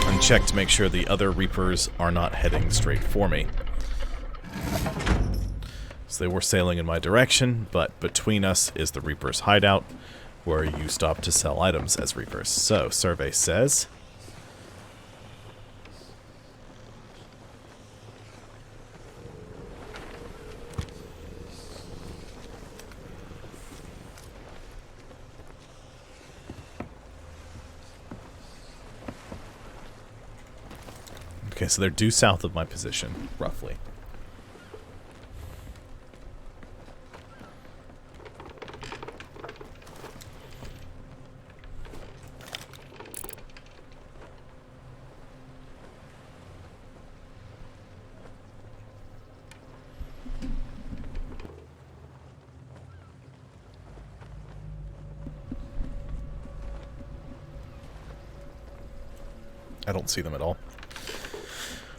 And check to make sure the other Reapers are not heading straight for me. So they were sailing in my direction, but between us is the Reaper's hideout, where you stop to sell items as Reapers. So, survey says... Okay, so they're due south of my position, roughly. I don't see them at all.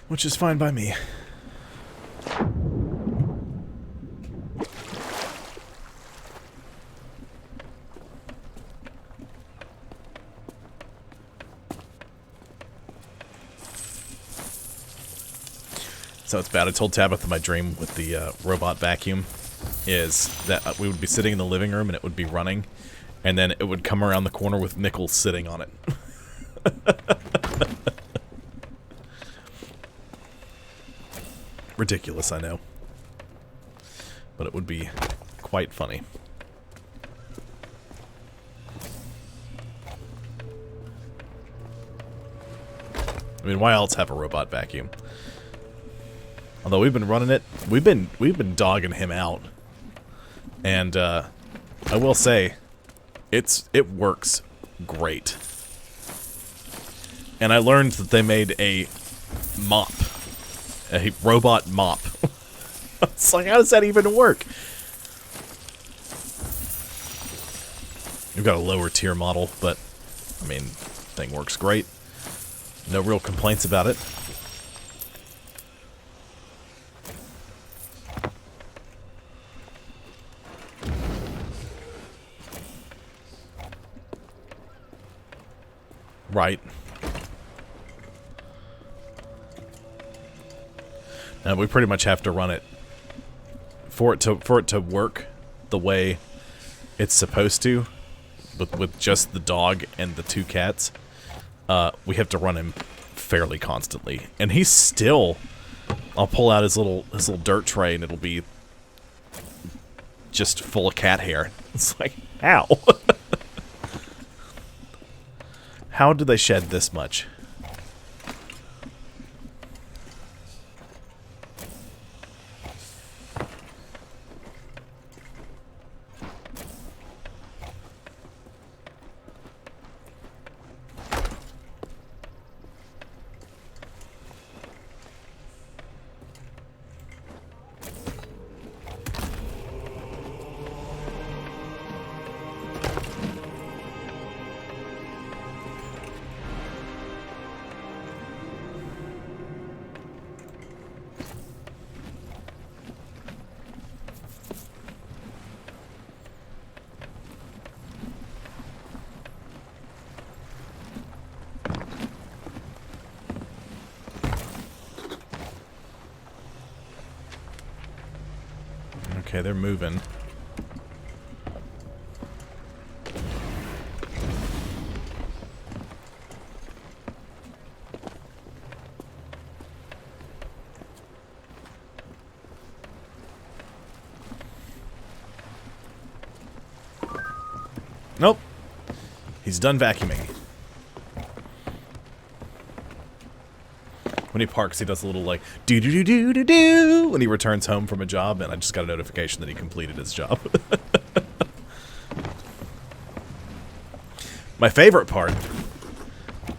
Which is fine by me. So it's bad. I told Tabitha my dream with the robot vacuum is that we would be sitting in the living room and it would be running, and then it would come around the corner with Mickles sitting on it. Ridiculous, I know. But it would be quite funny. I mean, why else have a robot vacuum? Although we've been running it, we've been dogging him out. And I will say it works great. And I learned that they made a mop. A robot mop. It's like, how does that even work? We've got a lower tier model, but, I mean, thing works great. No real complaints about it. Right. And we pretty much have to run it for it to work the way it's supposed to, with just the dog and the two cats. We have to run him fairly constantly, and he's still. I'll pull out his little dirt tray, and it'll be just full of cat hair. It's like, how? How do they shed this much? Okay, they're moving. Nope. He's done vacuuming. When he parks, he does a little, like, do-do-do-do-do-do when he returns home from a job, and I just got a notification that he completed his job. My favorite part,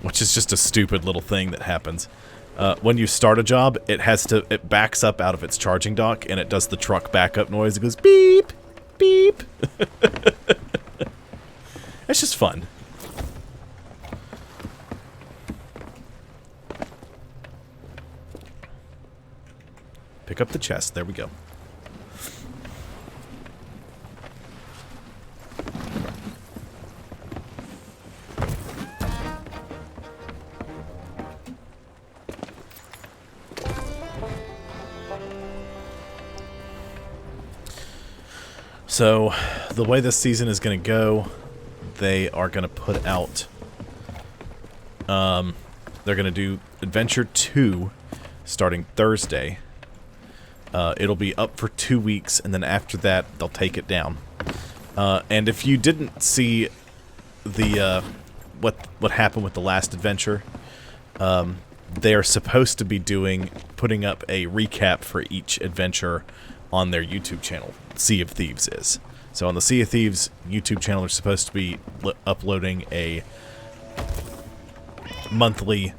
which is just a stupid little thing that happens, when you start a job, it backs up out of its charging dock, and it does the truck backup noise. It goes beep, beep. It's just fun. Pick up the chest. There we go. So, the way this season is going to go, they are going to put out... they're going to do Adventure 2 starting Thursday. It'll be up for 2 weeks, and then after that, they'll take it down. And if you didn't see the what happened with the last adventure, they are supposed to be putting up a recap for each adventure on their YouTube channel. Sea of Thieves is. So on the Sea of Thieves YouTube channel, they're supposed to be uploading a monthly,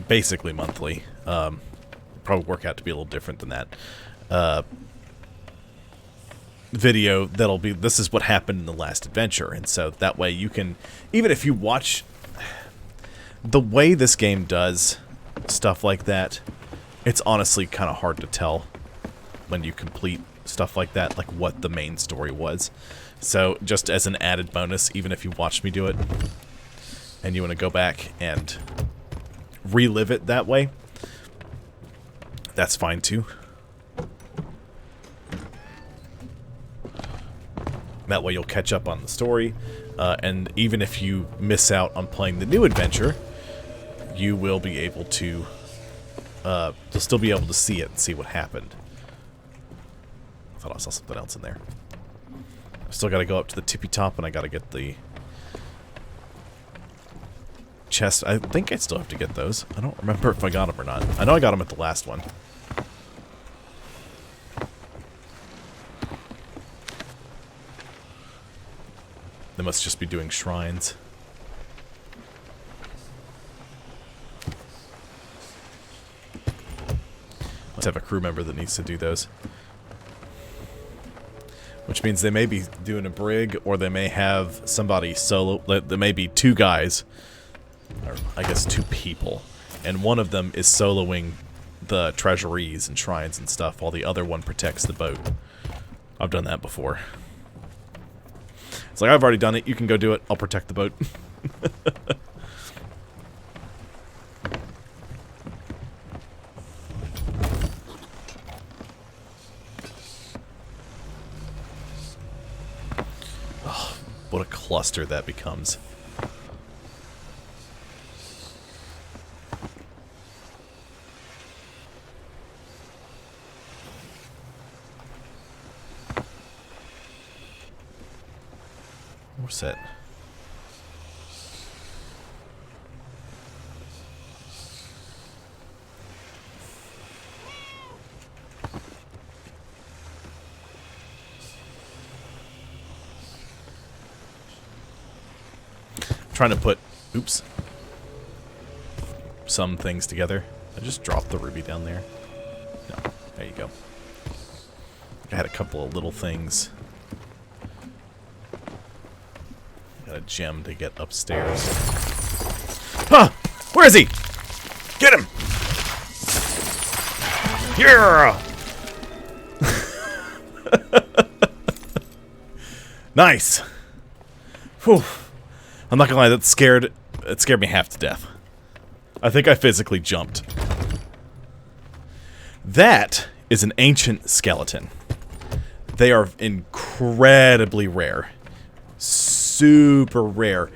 basically monthly, probably work out to be a little different than that, video that'll be, this is what happened in the last adventure. And so that way you can, even if you watch the way this game does stuff like that, it's honestly kind of hard to tell when you complete stuff like that, like what the main story was. So just as an added bonus, even if you watch me do it and you want to go back and relive it that way, that's fine too. That way you'll catch up on the story, and even if you miss out on playing the new adventure, you will be able to, you'll still be able to see it and see what happened. I thought I saw something else in there. I still got to go up to the tippy top, and I got to get the chest. I think I still have to get those. I don't remember if I got them or not. I know I got them at the last one. They must just be doing shrines. Let's have a crew member that needs to do those. Which means they may be doing a brig, or they may have somebody solo. There may be two guys, or I guess two people, and one of them is soloing the treasuries and shrines and stuff, while the other one protects the boat. I've done that before. It's like, I've already done it, you can go do it, I'll protect the boat. Oh, what a cluster that becomes. What's that? I'm trying to put, oops, some things together. I just dropped the ruby down there. No, there you go. I had a couple of little things. Got a gem to get upstairs. Huh! Where is he? Get him! Yeah! Nice! Whew. I'm not gonna lie, it scared me half to death. I think I physically jumped. That is an ancient skeleton. They are incredibly rare. Super rare.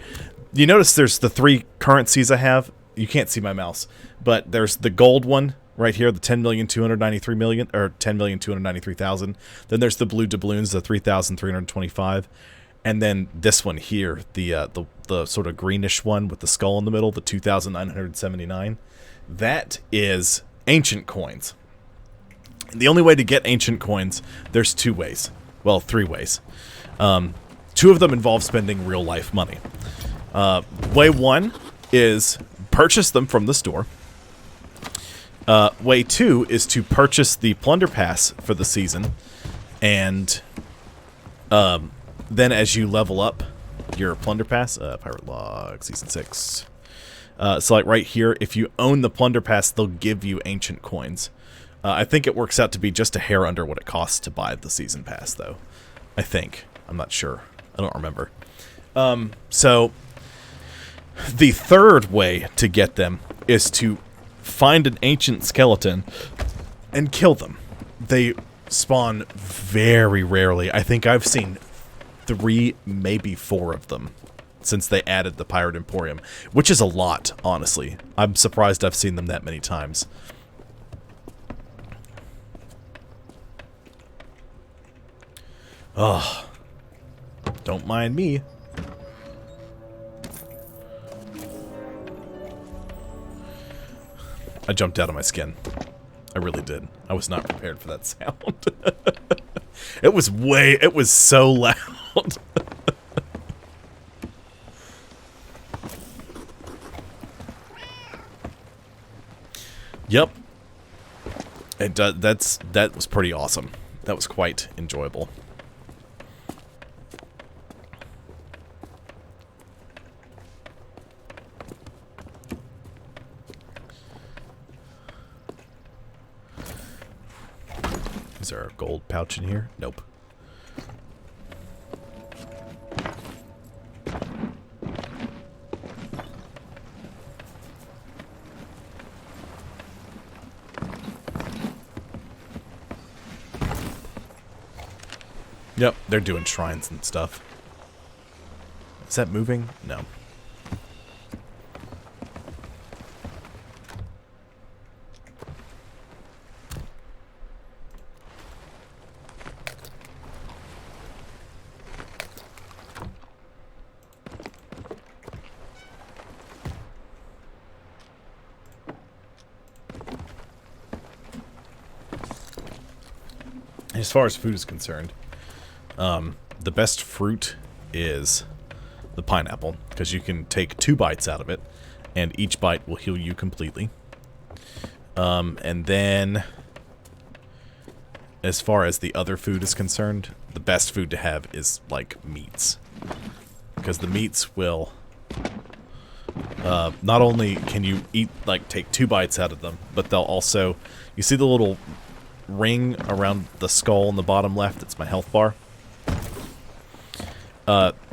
You notice there's the three currencies I have. You can't see my mouse, but there's the gold one right here, the 10,293,000, or 10,293,000. Then there's the blue doubloons, the 3,325, and then this one here, the sort of greenish one with the skull in the middle, the 2,979. That is ancient coins. The only way to get ancient coins, there's two ways. Well, three ways. Two of them involve spending real-life money. Way one is purchase them from the store. Way two is to purchase the plunder pass for the season. And then as you level up your plunder pass, Pirate Log, Season 6. So like right here, if you own the plunder pass, they'll give you ancient coins. I think it works out to be just a hair under what it costs to buy the season pass, though. I think. I'm not sure. I don't remember. So, the third way to get them is to find an ancient skeleton and kill them. They spawn very rarely. I think I've seen 3, maybe 4 of them since they added the Pirate Emporium, which is a lot, honestly. I'm surprised I've seen them that many times. Oh, don't mind me. I jumped out of my skin. I really did. I was not prepared for that sound. It was so loud. Yep. That was pretty awesome. That was quite enjoyable. Is there a gold pouch in here? Nope. Yep, they're doing shrines and stuff. Is that moving? No. As far as food is concerned, the best fruit is the pineapple, because you can take 2 bites out of it, and each bite will heal you completely. And then, as far as the other food is concerned, the best food to have is, like, meats. Because the meats will... not only can you eat, like, take 2 bites out of them, but they'll also... You see the little ring around the skull in the bottom left? It's my health bar.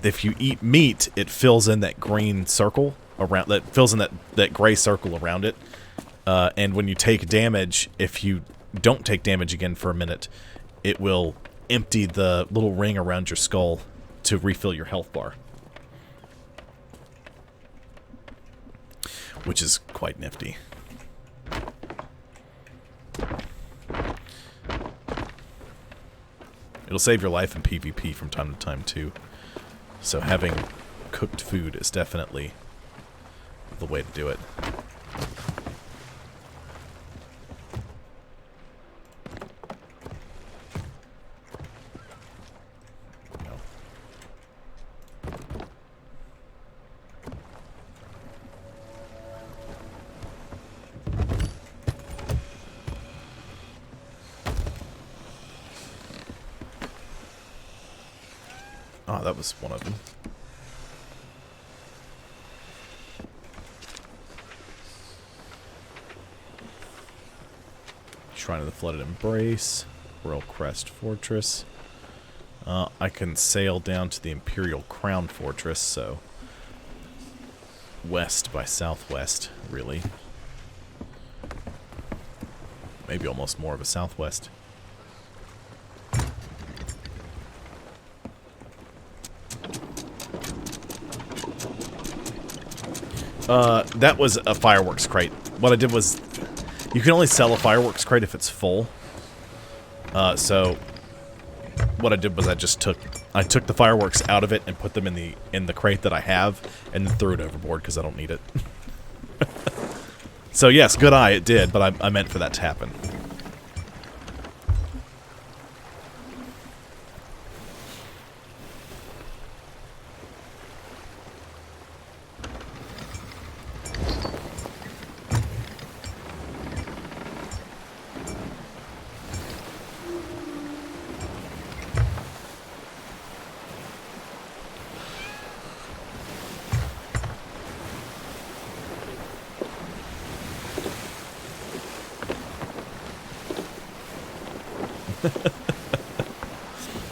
If you eat meat, it fills in that green circle around... That fills in that gray circle around it. And when you take damage, if you don't take damage again for a minute, it will empty the little ring around your skull to refill your health bar. Which is quite nifty. It'll save your life in PvP from time to time, too. So having cooked food is definitely the way to do it. Oh, that was one of them. Shrine of the Flooded Embrace. Royal Crest Fortress. I can sail down to the Imperial Crown Fortress, so... west by southwest, really. Maybe almost more of a southwest. That was a fireworks crate. What I did was, you can only sell a fireworks crate if it's full. So what I did was I took the fireworks out of it and put them in the crate that I have, and then threw it overboard because I don't need it. So yes, good eye, it did, but I meant for that to happen.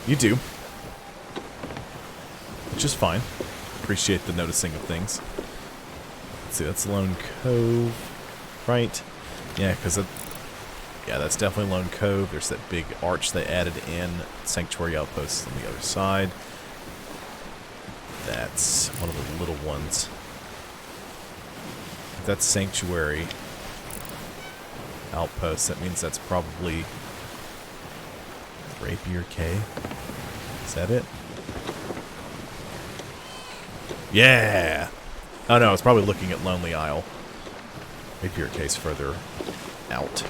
You do. Which is fine. Appreciate the noticing of things. Let's see, that's Lone Cove. Right? Yeah, because Yeah, that's definitely Lone Cove. There's that big arch they added in. Sanctuary outposts on the other side. That's one of the little ones. If that's Sanctuary outpost, that means that's probably Rapier Cay. Is that it? Yeah! Oh no, I was probably looking at Lonely Isle. Rapier Cay's further out.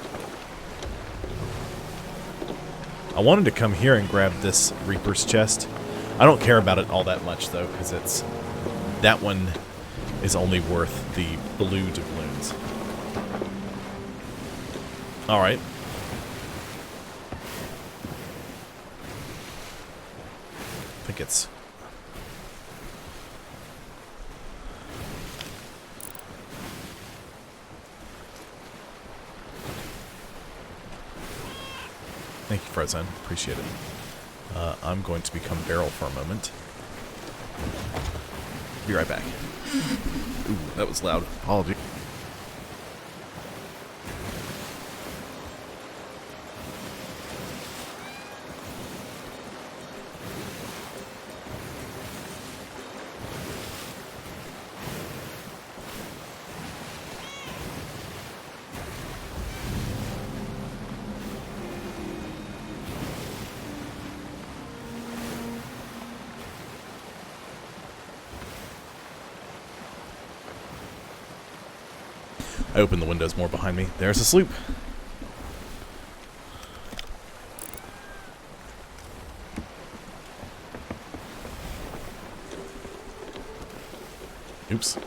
I wanted to come here and grab this Reaper's chest. I don't care about it all that much though, because it's that one is only worth the blue doubloons. Alright. I think it's... Thank you, Frozone. Appreciate it. I'm going to become Barrel for a moment. Be right back. Ooh, that was loud. Apologies. I opened the windows more behind me. There's a sloop. Oops.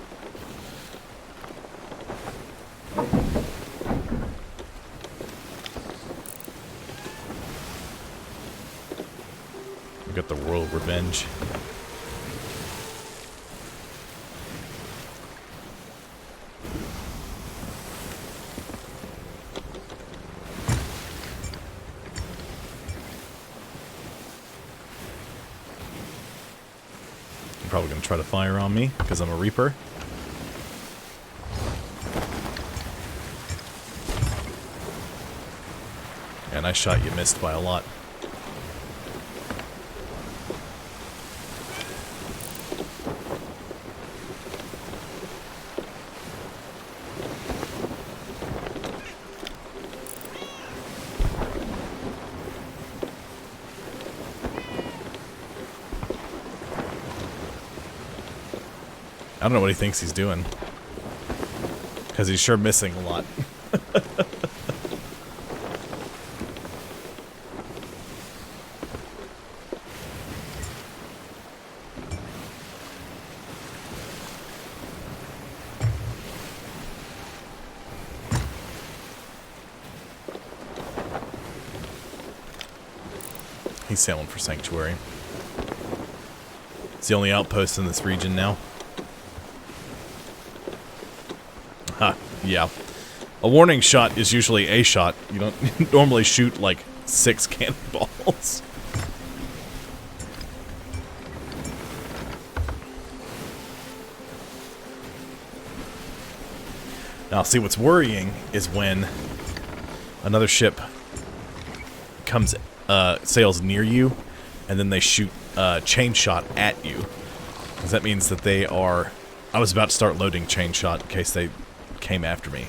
We got the Royal Revenge. Probably going to try to fire on me because I'm a Reaper. Yeah, nice shot. You missed by a lot. I don't know what he thinks he's doing. Because he's sure missing a lot. He's sailing for Sanctuary. It's the only outpost in this region now. Huh, yeah. A warning shot is usually a shot. You don't normally shoot like 6 cannonballs. Now, see, what's worrying is when another ship comes, sails near you, and then they shoot chain shot at you. Because that means that they are... I was about to start loading chain shot in case they came after me.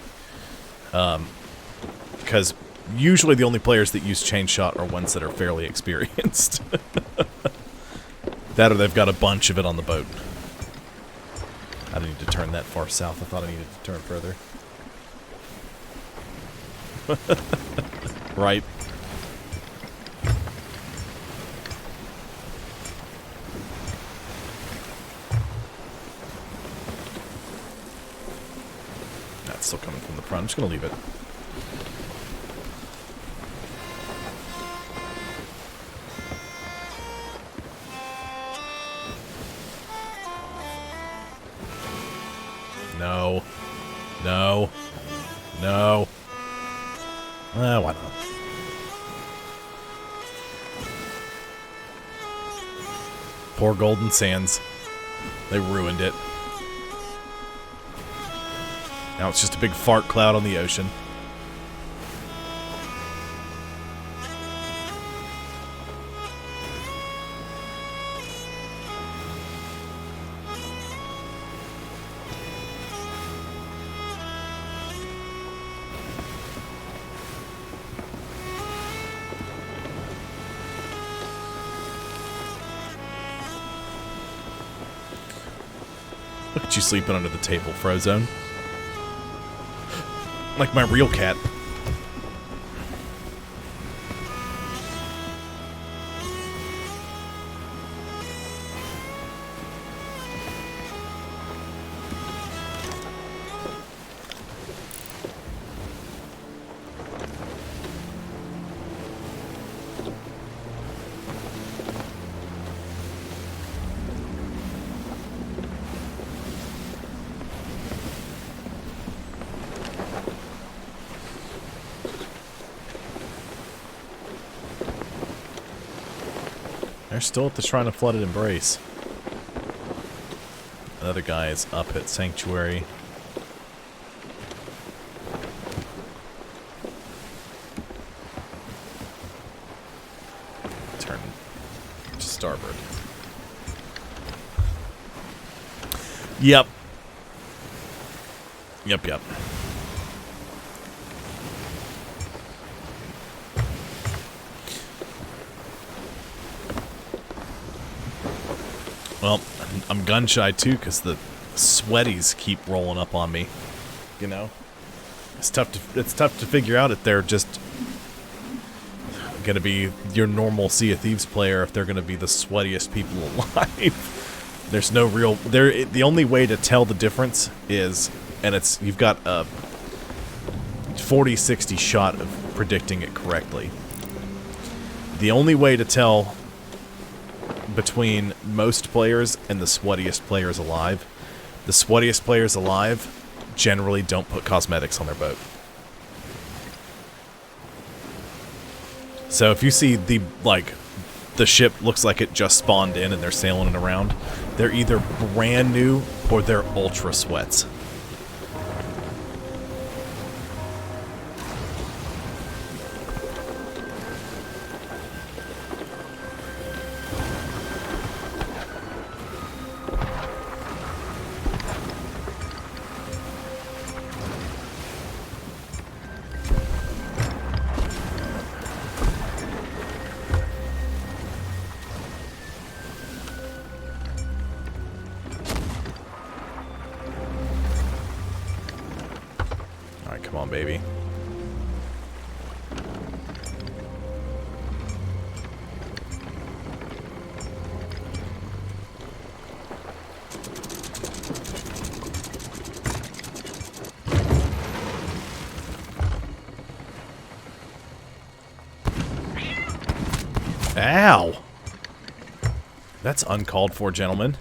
Because usually the only players that use chain shot are ones that are fairly experienced. That or they've got a bunch of it on the boat. I didn't need to turn that far south. I thought I needed to turn further. Right. That's still coming from the front. I'm just going to leave it. No. No. No. Why not? Poor Golden Sands. They ruined it. Now it's just a big fart cloud on the ocean. Look at you sleeping under the table, Frozone. Like my real cat. They're still at the Shrine of Flooded Embrace. Another guy is up at Sanctuary. Turn to starboard. Yep. Yep. Well, I'm gun shy too because the sweaties keep rolling up on me. You know, it's tough to figure out if they're just gonna be your normal Sea of Thieves player, if they're gonna be the sweatiest people alive. There's no real the only way to tell the difference is, and you've got a 40-60 shot of predicting it correctly. The only way to tell between most players and the sweatiest players alive, the sweatiest players alive generally don't put cosmetics on their boat. So if you see the ship looks like it just spawned in and they're sailing around, they're either brand new or they're ultra sweats. Come on, baby. Ow! That's uncalled for, gentlemen.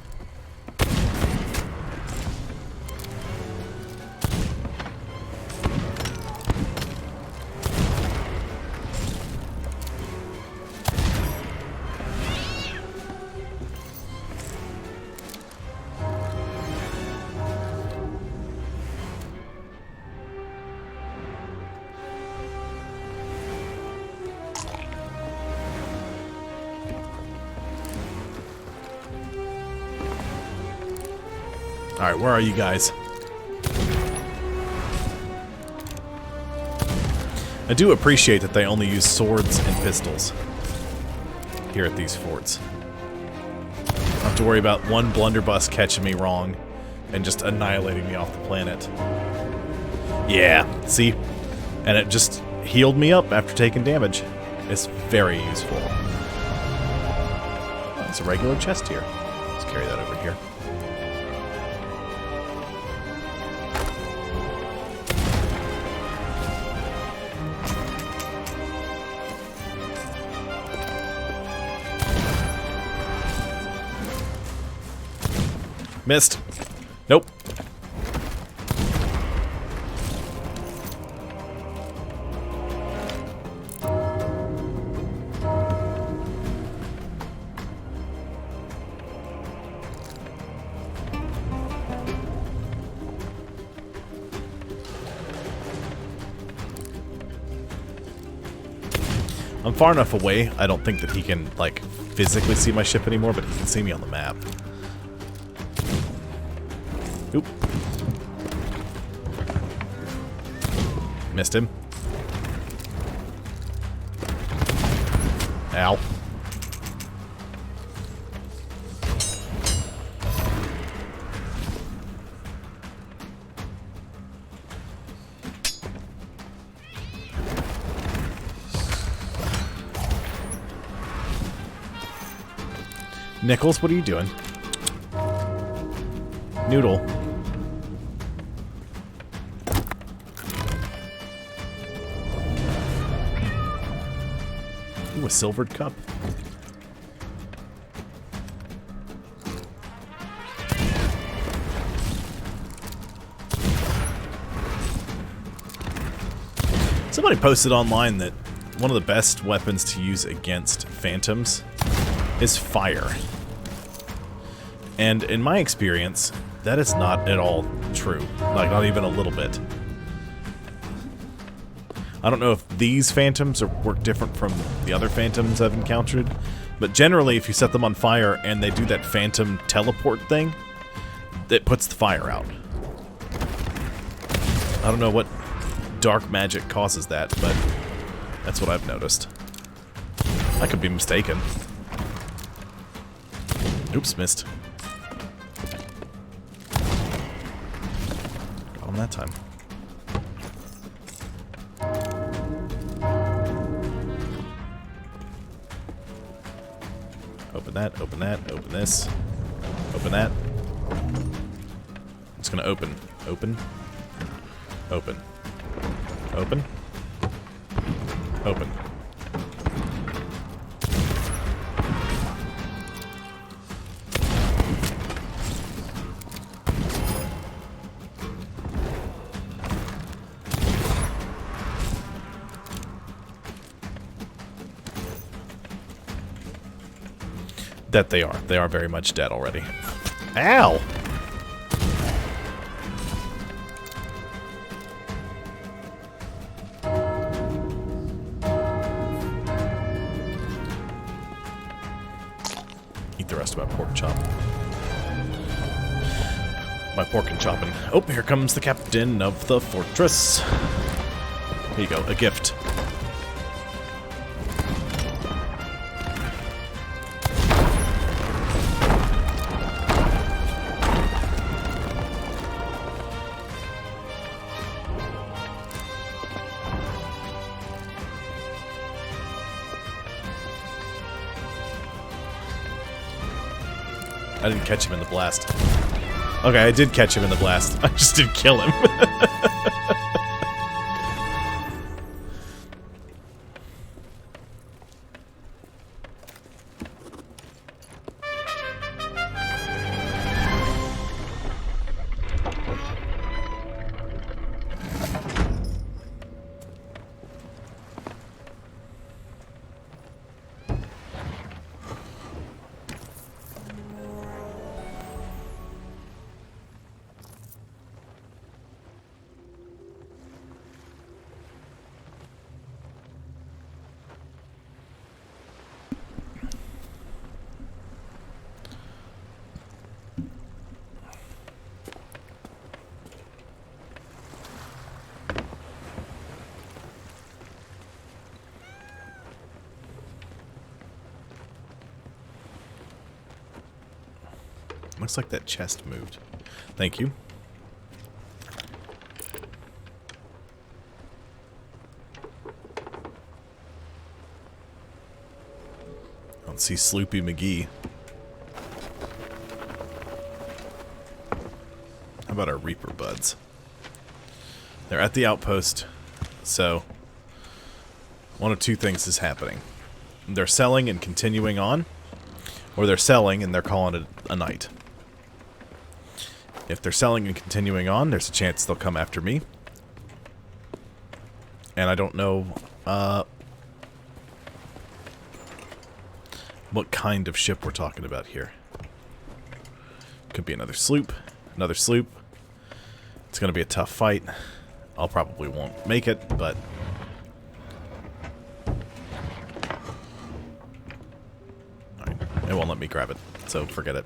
Alright, where are you guys? I do appreciate that they only use swords and pistols here at these forts. I don't have to worry about one blunderbuss catching me wrong and just annihilating me off the planet. Yeah, see? And it just healed me up after taking damage. It's very useful. Oh, it's a regular chest here. Let's carry that over here. Missed. Nope. I'm far enough away, I don't think that he can, like, physically see my ship anymore, but he can see me on the map. Oop. Missed him. Ow. Nichols, what are you doing? Noodle. Ooh, a silvered cup. Somebody posted online that one of the best weapons to use against phantoms is fire. And in my experience, that is not at all true. Like, not even a little bit. I don't know if these phantoms work different from the other phantoms I've encountered, but generally if you set them on fire and they do that phantom teleport thing, it puts the fire out. I don't know what dark magic causes that, but that's what I've noticed. I could be mistaken. Oops, missed. Got him that time. Open that, open that, open this. Open that. It's gonna open. Open. Open. Open. Open. That they are. They are very much dead already. Ow! Eat the rest of my pork chop. My pork and chopping. Oh, here comes the captain of the fortress. Here you go, a gift. I didn't catch him in the blast. Okay, I did catch him in the blast. I just didn't kill him. Looks like that chest moved. Thank you. I don't see Sloopy McGee. How about our Reaper buds? They're at the outpost, so one of two things is happening. They're selling and continuing on, or they're selling and they're calling it a night. If they're selling and continuing on, there's a chance they'll come after me. And I don't know what kind of ship we're talking about here. Could be another sloop. Another sloop. It's going to be a tough fight. I'll probably won't make it, but... Alright, it won't let me grab it, so forget it.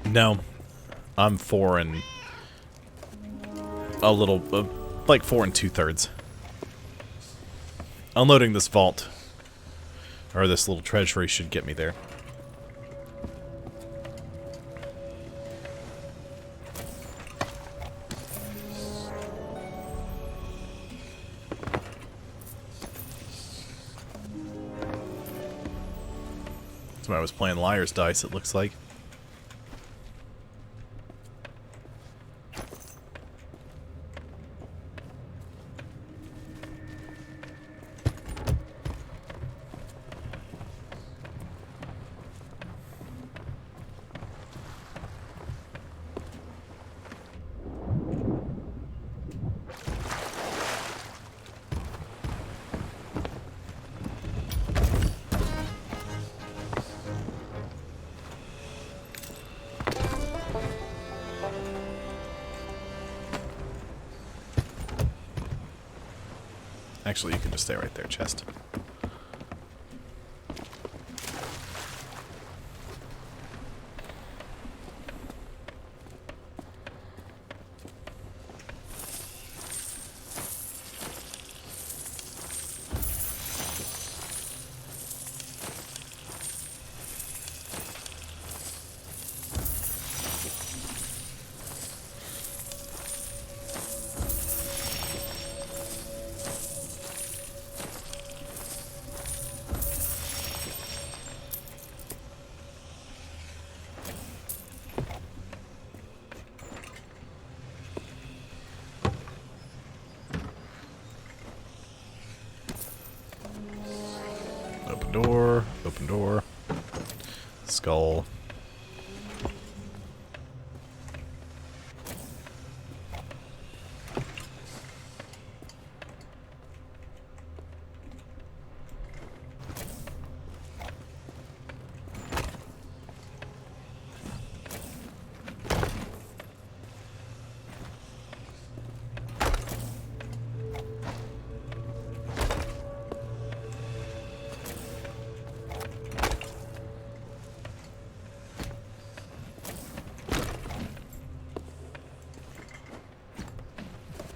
No. I'm 4 and a little, like 4 2/3. Unloading this vault, or this little treasury, should get me there. That's why I was playing Liar's Dice, it looks like. Actually, you can just stay right there, chest. Open door. Skull.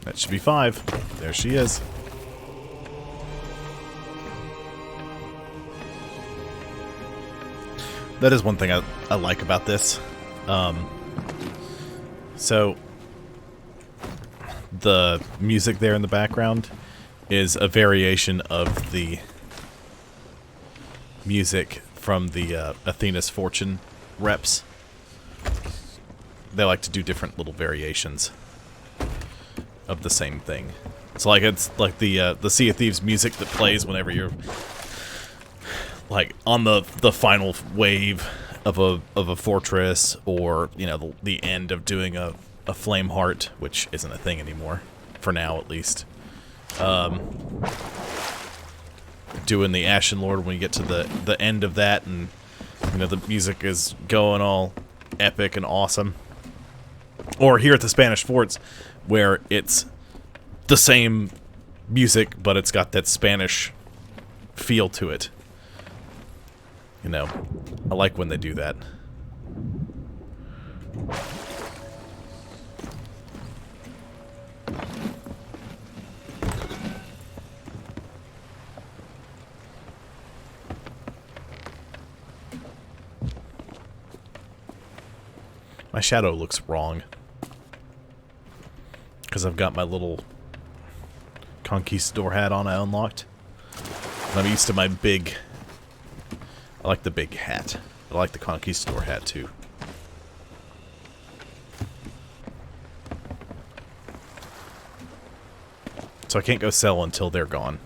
That should be 5. There she is. That is one thing I like about this. So, the music there in the background is a variation of the music from the Athena's Fortune reps. They like to do different little variations of the same thing. So like it's like the Sea of Thieves music that plays whenever you're like on the final wave of a fortress, or you know the end of doing a flame heart, which isn't a thing anymore for now at least. Doing the Ashen Lord when you get to the end of that, and you know the music is going all epic and awesome. Or here at the Spanish Forts, where it's the same music, but it's got that Spanish feel to it. You know, I like when they do that. My shadow looks wrong. Because I've got my little conquistador hat on I unlocked. And I'm used to my big... I like the big hat. I like the conquistador hat too. So I can't go sell until they're gone.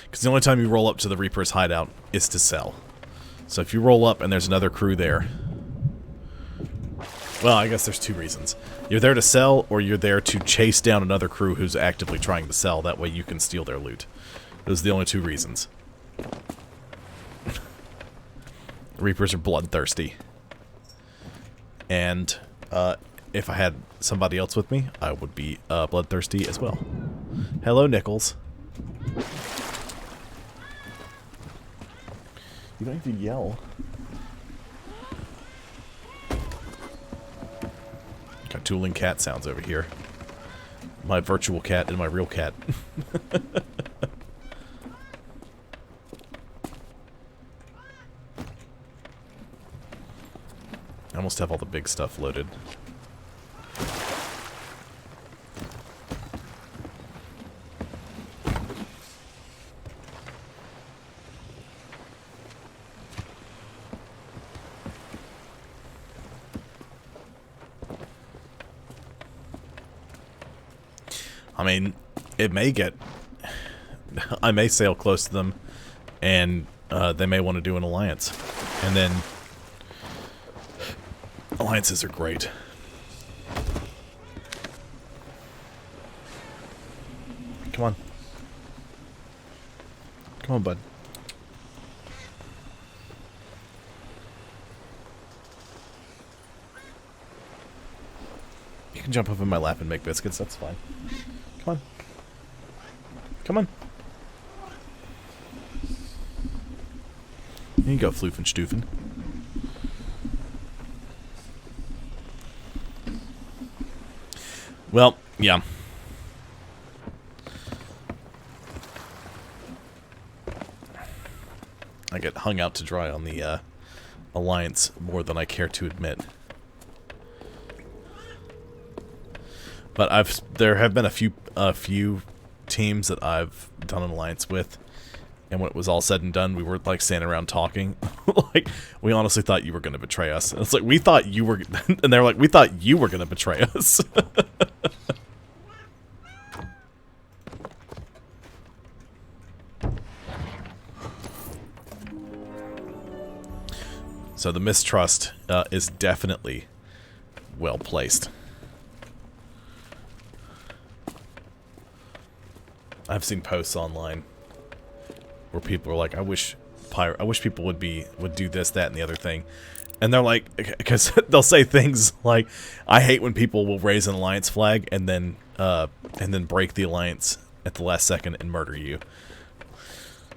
Because the only time you roll up to the Reaper's hideout is to sell. So if you roll up and there's another crew there... Well, I guess there's 2 reasons. You're there to sell, or you're there to chase down another crew who's actively trying to sell. That way you can steal their loot. Those are the only 2 reasons. Reapers are bloodthirsty. And if I had somebody else with me, I would be bloodthirsty as well. Hello, Nichols. You don't have to yell. dueling cat sounds over here. My virtual cat and my real cat. I almost have all the big stuff loaded. I mean, it may get... I may sail close to them, and they may want to do an alliance. And then... alliances are great. Come on. Come on, bud. You can jump up in my lap and make biscuits, that's fine. Come on. Come on. There you go, floofing stoofen. Well, yeah. I get hung out to dry on the alliance more than I care to admit. But there have been a few teams that I've done an alliance with, and when it was all said and done, we were like standing around talking, like we honestly thought you were going to betray us. And it's like we thought you were, and they're like we thought you were going to betray us. So the mistrust is definitely well placed. I've seen posts online where people are like, I wish people would do this, that, and the other thing. And they're like, because they'll say things like, I hate when people will raise an alliance flag and then break the alliance at the last second and murder you.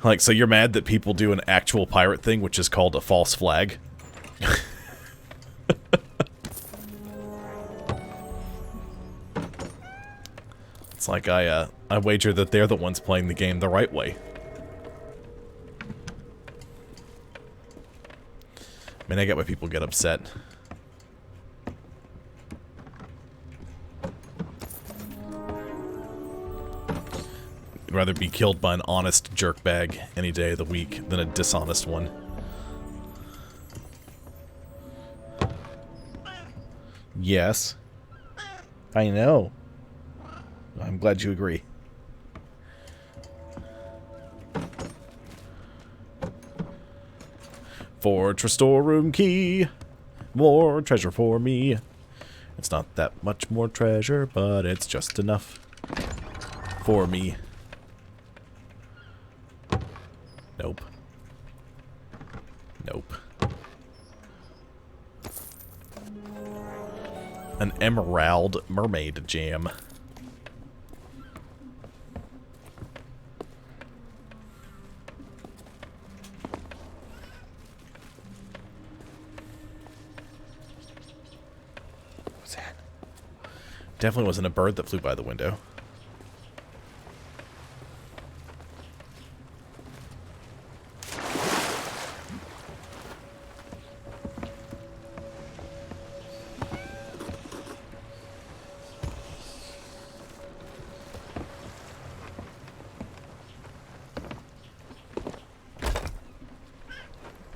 Like, so you're mad that people do an actual pirate thing, which is called a false flag? It's like I wager that they're the ones playing the game the right way. I mean, I get why people get upset. I'd rather be killed by an honest jerkbag any day of the week than a dishonest one. Yes. I know. I'm glad you agree. Fortress storeroom key. More treasure for me. It's not that much more treasure, but it's just enough for me. Nope. Nope. An emerald mermaid jam. What's that? Definitely wasn't a bird that flew by the window.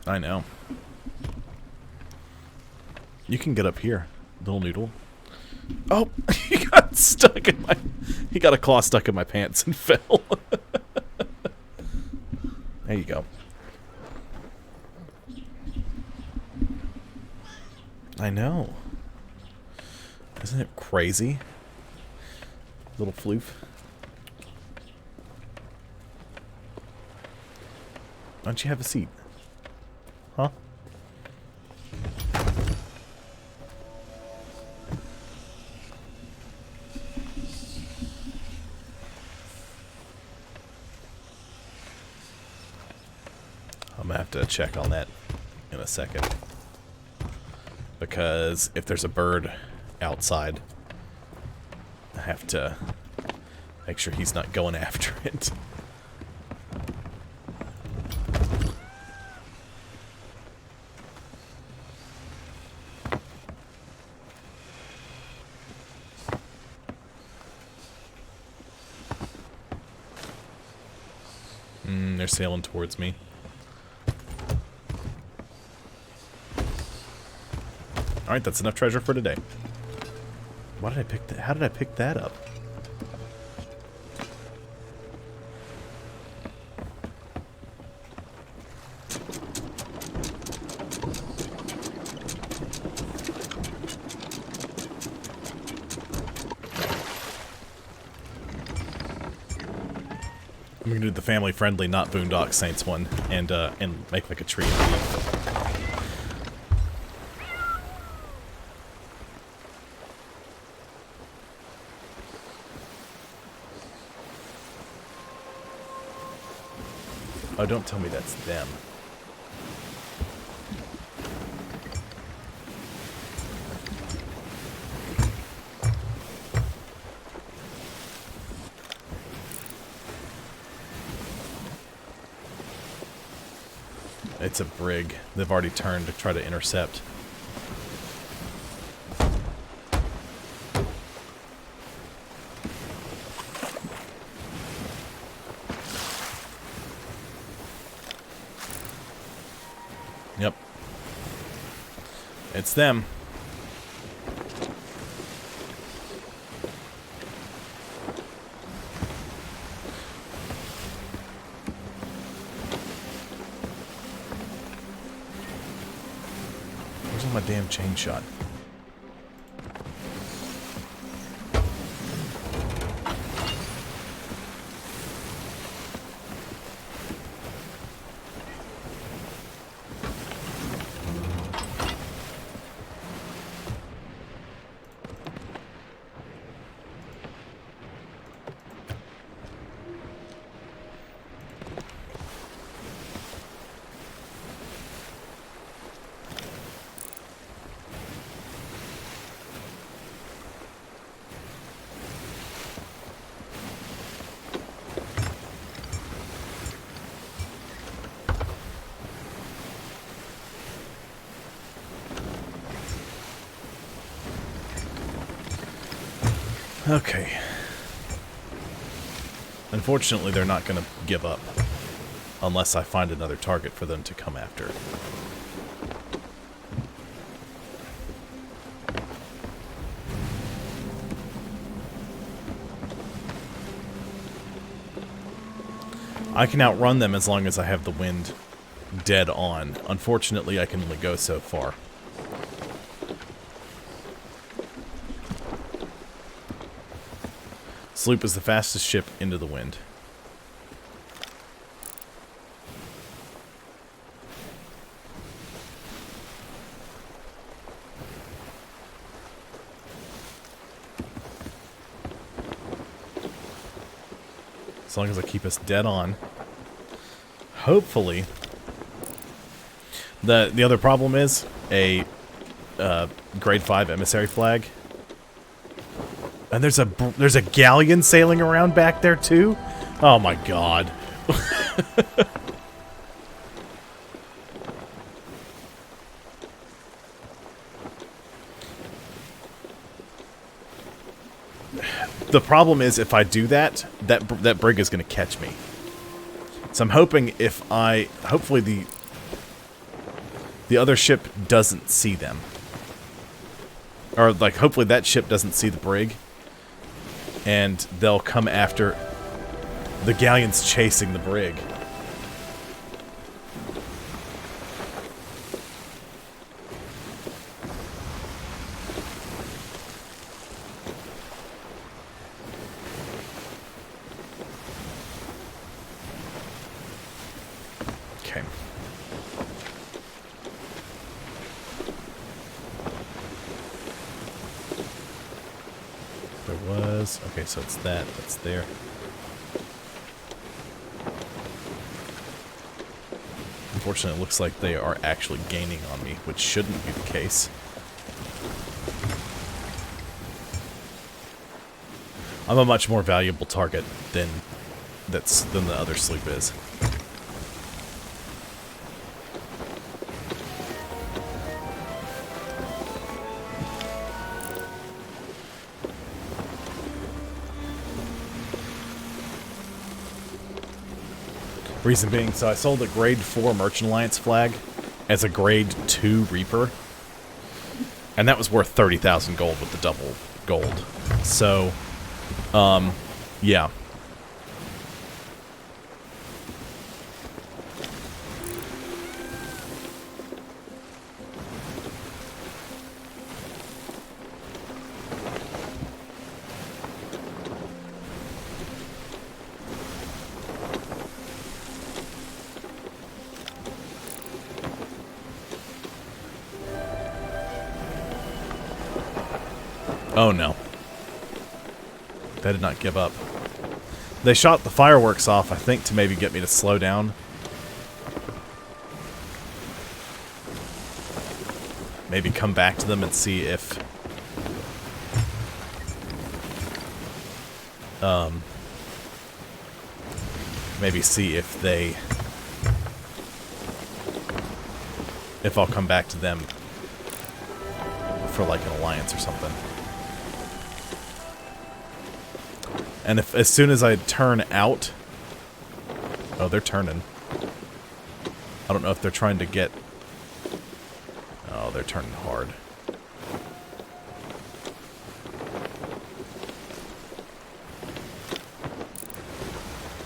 I know. You can get up here, little noodle. Oh, he got stuck in my... He got a claw stuck in my pants and fell. There you go. I know. Isn't it crazy? Little floof. Why don't you have a seat? Huh? I'm gonna have to check on that in a second. Because if there's a bird outside, have to make sure he's not going after it. They're sailing towards me. Alright, that's enough treasure for today. Why did I pick that? How did I pick that up? I'm gonna do the family-friendly, not Boondock Saints one, and make like a tree. Oh, don't tell me that's them. It's a brig. They've already turned to try to intercept. Yep. It's them. Where's all my damn chain shot? Okay. Unfortunately, they're not going to give up unless I find another target for them to come after. I can outrun them as long as I have the wind dead on. Unfortunately, I can only go so far. Sloop is the fastest ship into the wind. As long as I keep us dead on. Hopefully. The other problem is a grade 5 emissary flag. And there's a galleon sailing around back there too? Oh my god. The problem is if I do that, that brig is going to catch me. So I'm hoping hopefully the other ship doesn't see them. Or like hopefully that ship doesn't see the brig. And they'll come after the galleons chasing the brig. Okay. There was... Okay, so it's that's there. Unfortunately, it looks like they are actually gaining on me, which shouldn't be the case. I'm a much more valuable target than the other sloop is. Reason being, so I sold a grade 4 Merchant Alliance flag as a grade 2 Reaper. And that was worth 30,000 gold with the double gold. So, yeah. Oh no. They did not give up. They shot the fireworks off, I think, to maybe get me to slow down. Maybe come back to them and see if... maybe see if they... if I'll come back to them for like an alliance or something. And if as soon as I turn out... Oh, they're turning. I don't know if they're trying to get... Oh, they're turning hard.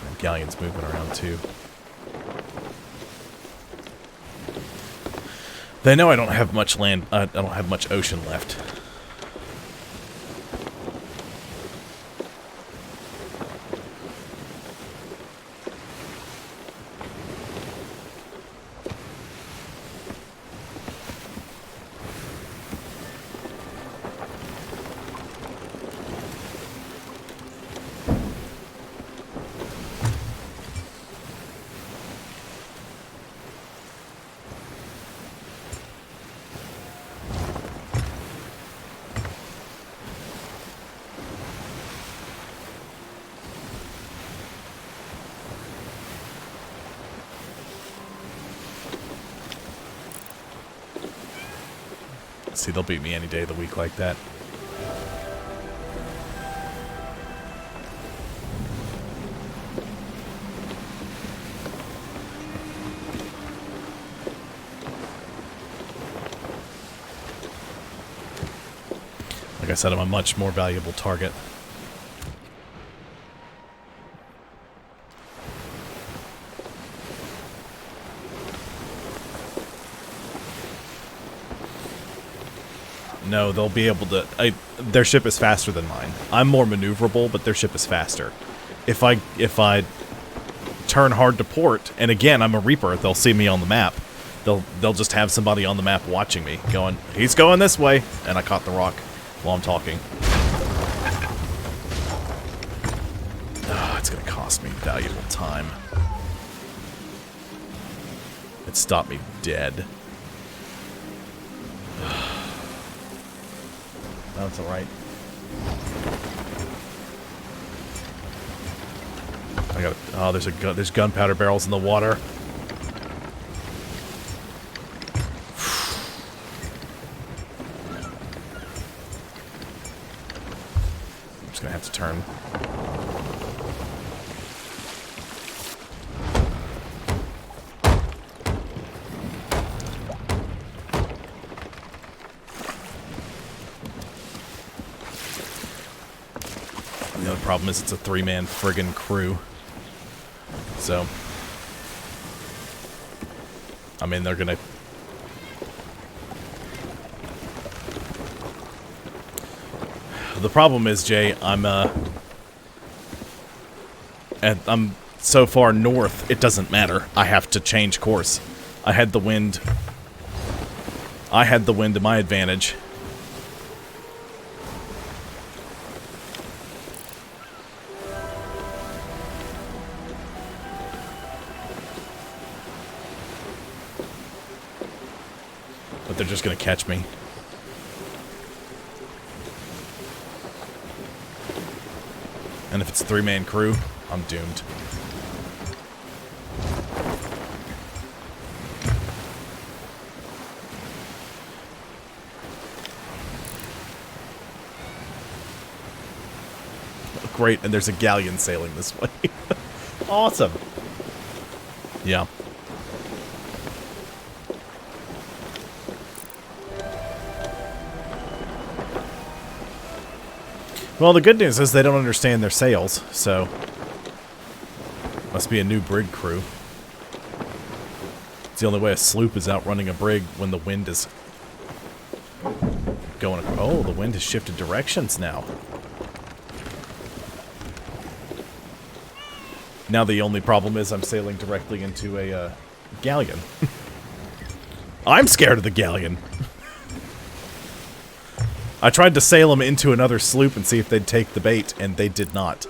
And galleon's moving around too. They know I don't have much land... I don't have much ocean left. See, they'll beat me any day of the week like that. Like I said, I'm a much more valuable target. No, they'll be able to... their ship is faster than mine. I'm more maneuverable, but their ship is faster. If I turn hard to port, and again, I'm a Reaper, they'll see me on the map. They'll just have somebody on the map watching me, going, he's going this way, and I caught the rock while I'm talking. Oh, it's gonna cost me valuable time. It stopped me dead. That's alright. I got. Oh, there's gunpowder barrels in the water. I'm just gonna have to turn. The other problem is it's a 3-man friggin' crew. So, I mean, they're gonna... The problem is, Jay, I'm so far north, it doesn't matter. I have to change course. I had the wind to my advantage. But they're just gonna catch me. And if it's a 3-man crew, I'm doomed. Oh, great, and there's a galleon sailing this way. Awesome. Yeah. Well, the good news is they don't understand their sails, so must be a new brig crew. It's the only way a sloop is outrunning a brig when the wind is going. Oh, the wind has shifted directions now. Now the only problem is I'm sailing directly into a galleon. I'm scared of the galleon. I tried to sail them into another sloop and see if they'd take the bait, and they did not.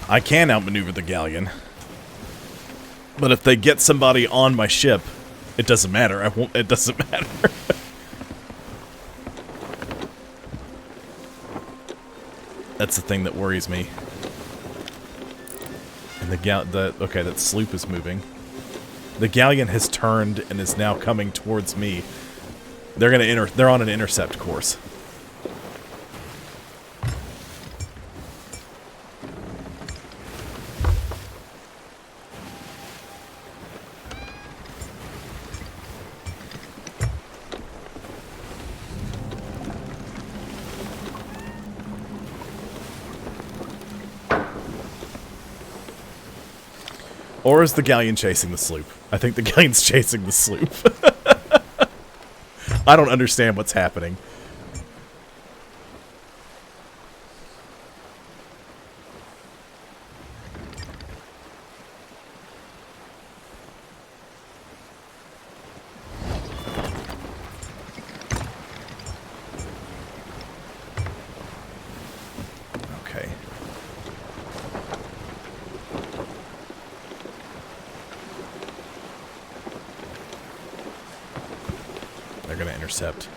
I can outmaneuver the galleon. But if they get somebody on my ship, it doesn't matter. It doesn't matter. That's the thing that worries me. And okay, that sloop is moving. The galleon has turned and is now coming towards me. They're on an intercept course. Or is the galleon chasing the sloop? I think the galleon's chasing the sloop. I don't understand what's happening. Okay. They're going to intercept.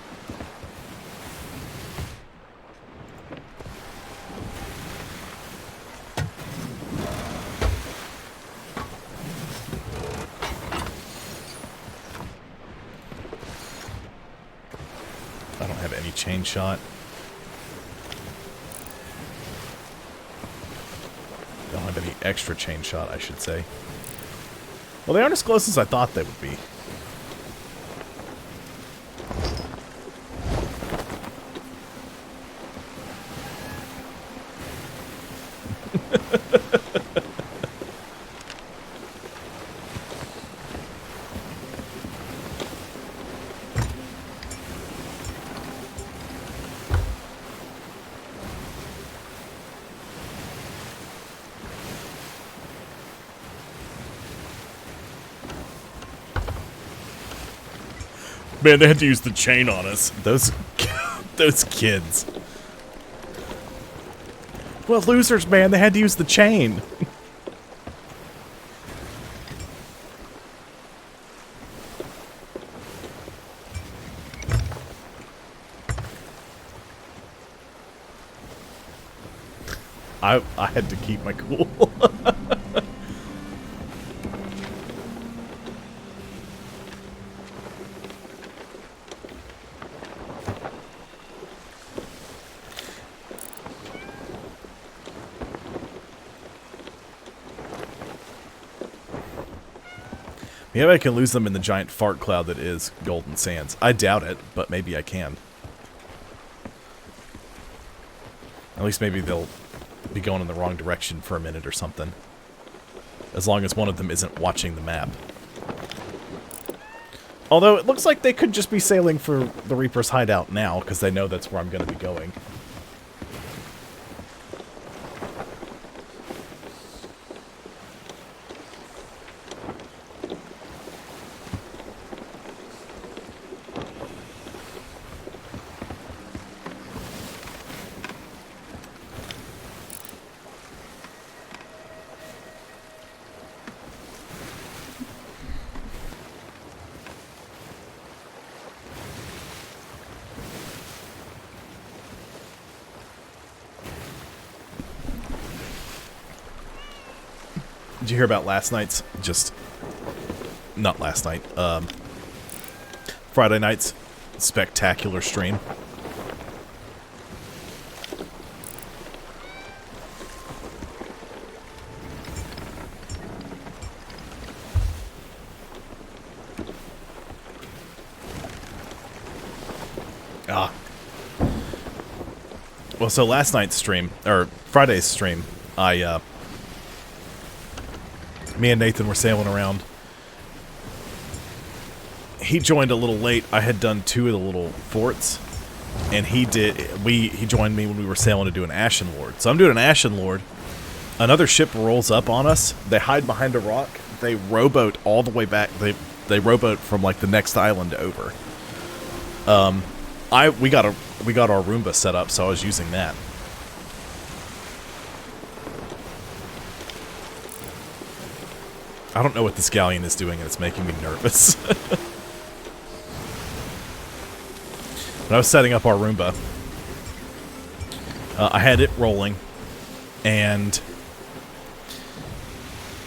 I don't have any chain shot. Don't have any extra chain shot, I should say. Well, they aren't as close as I thought they would be. Man, they had to use the chain on us. Those kids. Well, losers, man, they had to use the chain. I had to keep my cool. Maybe I can lose them in the giant fart cloud that is Golden Sands. I doubt it, but maybe I can. At least maybe they'll be going in the wrong direction for a minute or something. As long as one of them isn't watching the map. Although it looks like they could just be sailing for the Reaper's hideout now, because they know that's where I'm going to be going. Did you hear about last night's, not last night, Friday night's spectacular stream? Well, so last night's stream, or Friday's stream, me and Nathan were sailing around. He joined a little late. I had done 2 of the little forts, and he joined me when we were sailing to do an Ashen Lord. So I'm doing an Ashen Lord. Another ship rolls up on us. They hide behind a rock. They rowboat all the way back. They rowboat from like the next island over. We got our Roomba set up, so I was using that. I don't know what this galleon is doing, and it's making me nervous. When I was setting up our Roomba, I had it rolling, and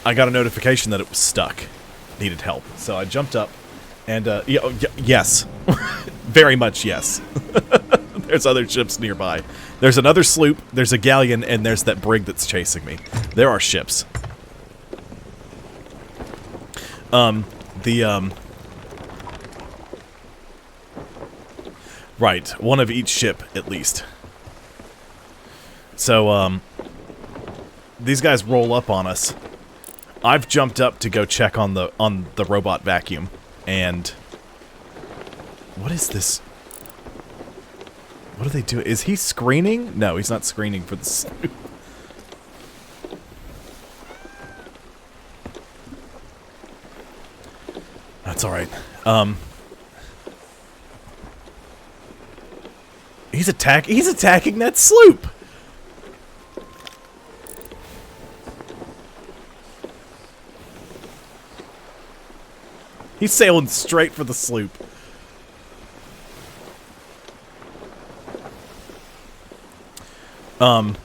I got a notification that it was stuck. Needed help. So I jumped up, and yes. Very much yes. There's other ships nearby. There's another sloop, there's a galleon, and there's that brig that's chasing me. There are ships. Right, one of each ship, at least. So, these guys roll up on us. I've jumped up to go check on the robot vacuum, and... What is this? What are they doing? Is he screening? No, he's not screening for the sloop. That's alright. He's attacking that sloop! He's sailing straight for the sloop. I'm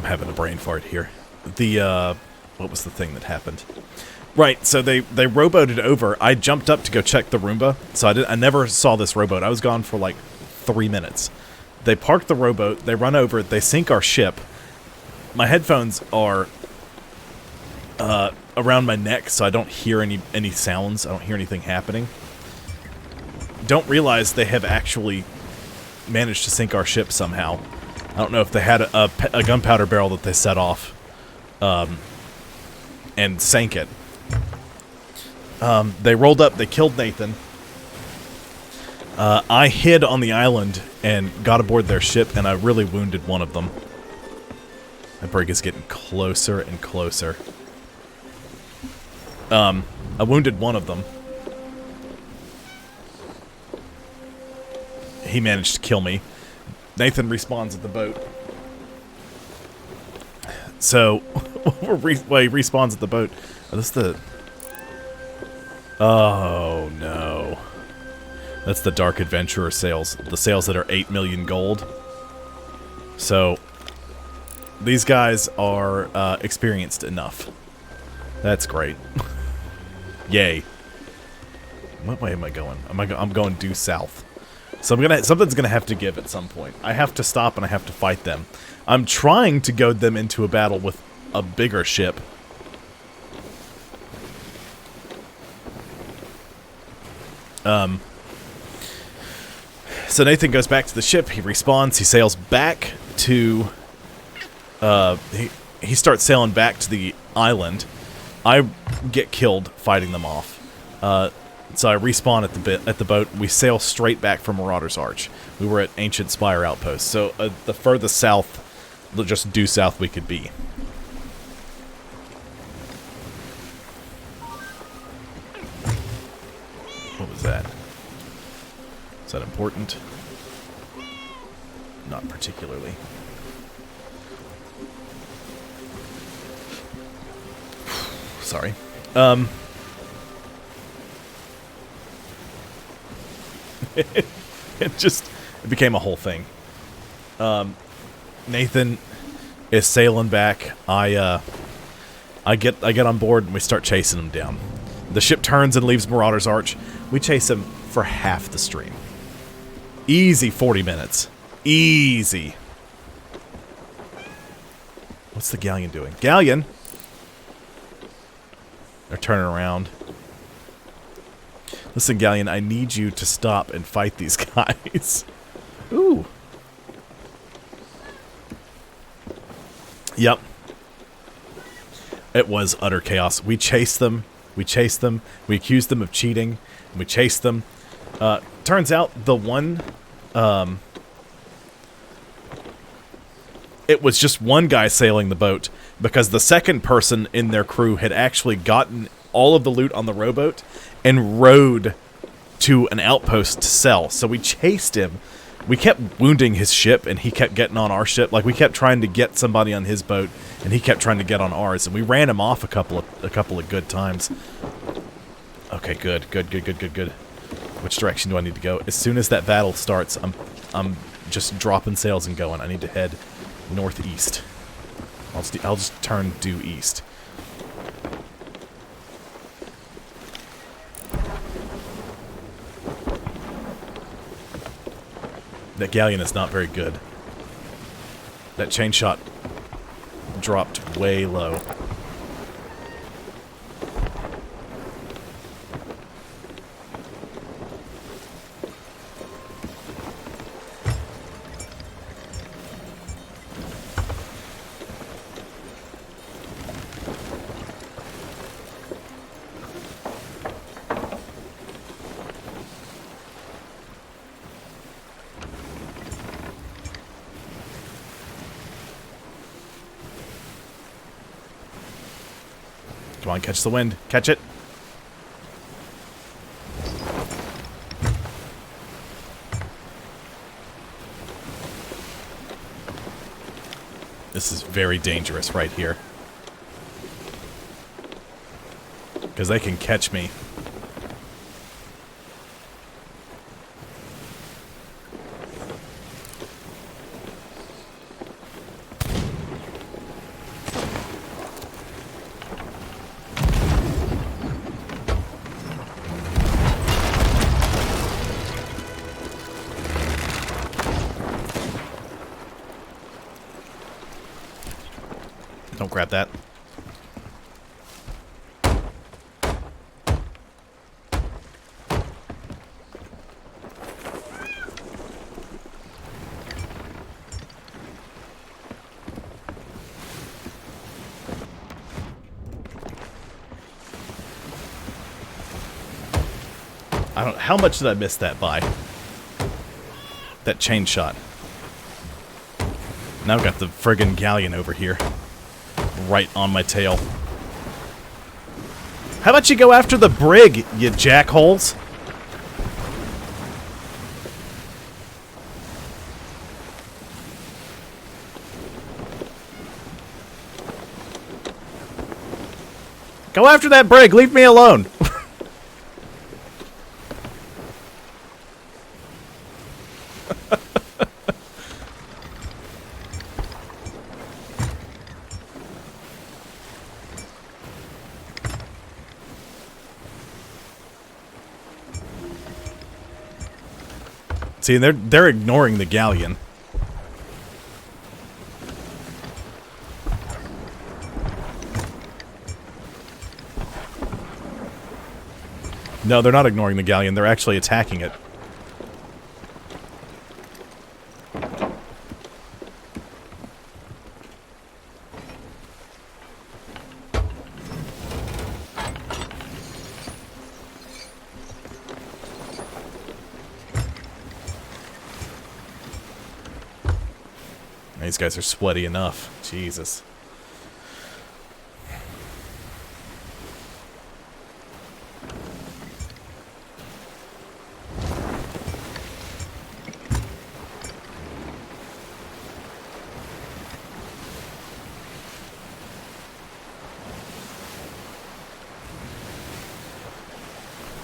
having a brain fart here. What was the thing that happened? Right, so they rowboated over. I jumped up to go check the Roomba, so I never saw this rowboat. I was gone for like 3 minutes. They park the rowboat, they run over, they sink our ship. My headphones are around my neck, so I don't hear any sounds. I don't hear anything happening. Don't realize they have actually managed to sink our ship somehow. I don't know if they had a gunpowder barrel that they set off and sank it. They rolled up, they killed Nathan. I hid on the island and got aboard their ship, and I really wounded one of them. The brig is getting closer and closer. I wounded one of them. He managed to kill me. Nathan respawns at the boat. So, he respawns at the boat. Oh, that's the... Oh, no. That's the Dark Adventurer sales. The sales that are 8 million gold. So, these guys are experienced enough. That's great. Yay. What way am I going? I'm going due south. So something's gonna have to give at some point. I have to stop and I have to fight them. I'm trying to goad them into a battle with a bigger ship. So Nathan goes back to the ship. He respawns. He sails back to. He starts sailing back to the island. I get killed fighting them off. So I respawn at the boat. We sail straight back from Marauder's Arch. We were at Ancient Spire Outpost. So the furthest south, just due south we could be. What was that? Is that important? Not particularly. Sorry. It became a whole thing. Nathan is sailing back. I get on board and we start chasing him down. The ship turns and leaves Marauder's Arch. We chase him for half the stream. Easy 40 minutes. Easy. What's the galleon doing? Galleon! They're turning around. Listen, galleon, I need you to stop and fight these guys. Ooh. Yep. It was utter chaos. We chased them. We chased them. We accused them of cheating. We chased them. Turns out the one... it was just one guy sailing the boat because the second person in their crew had actually gotten all of the loot on the rowboat and rowed to an outpost to sell. So we chased him. We kept wounding his ship, and he kept getting on our ship. Like, we kept trying to get somebody on his boat, and he kept trying to get on ours. And we ran him off a couple of good times. Okay, good. Which direction do I need to go? As soon as that battle starts, I'm just dropping sails and going. I need to head northeast. I'll just turn due east. That galleon is not very good. That chain shot dropped way low. Come on, catch the wind. Catch it. This is very dangerous right here. Because they can catch me. Don't grab that. How much did I miss that by? That chain shot. Now I've got the friggin' galleon over here. Right on my tail. How about you go after the brig, you jackholes? Go after that brig, leave me alone. See, they're ignoring the galleon. No, they're not ignoring the galleon. They're actually attacking it. These guys are sweaty enough. Jesus.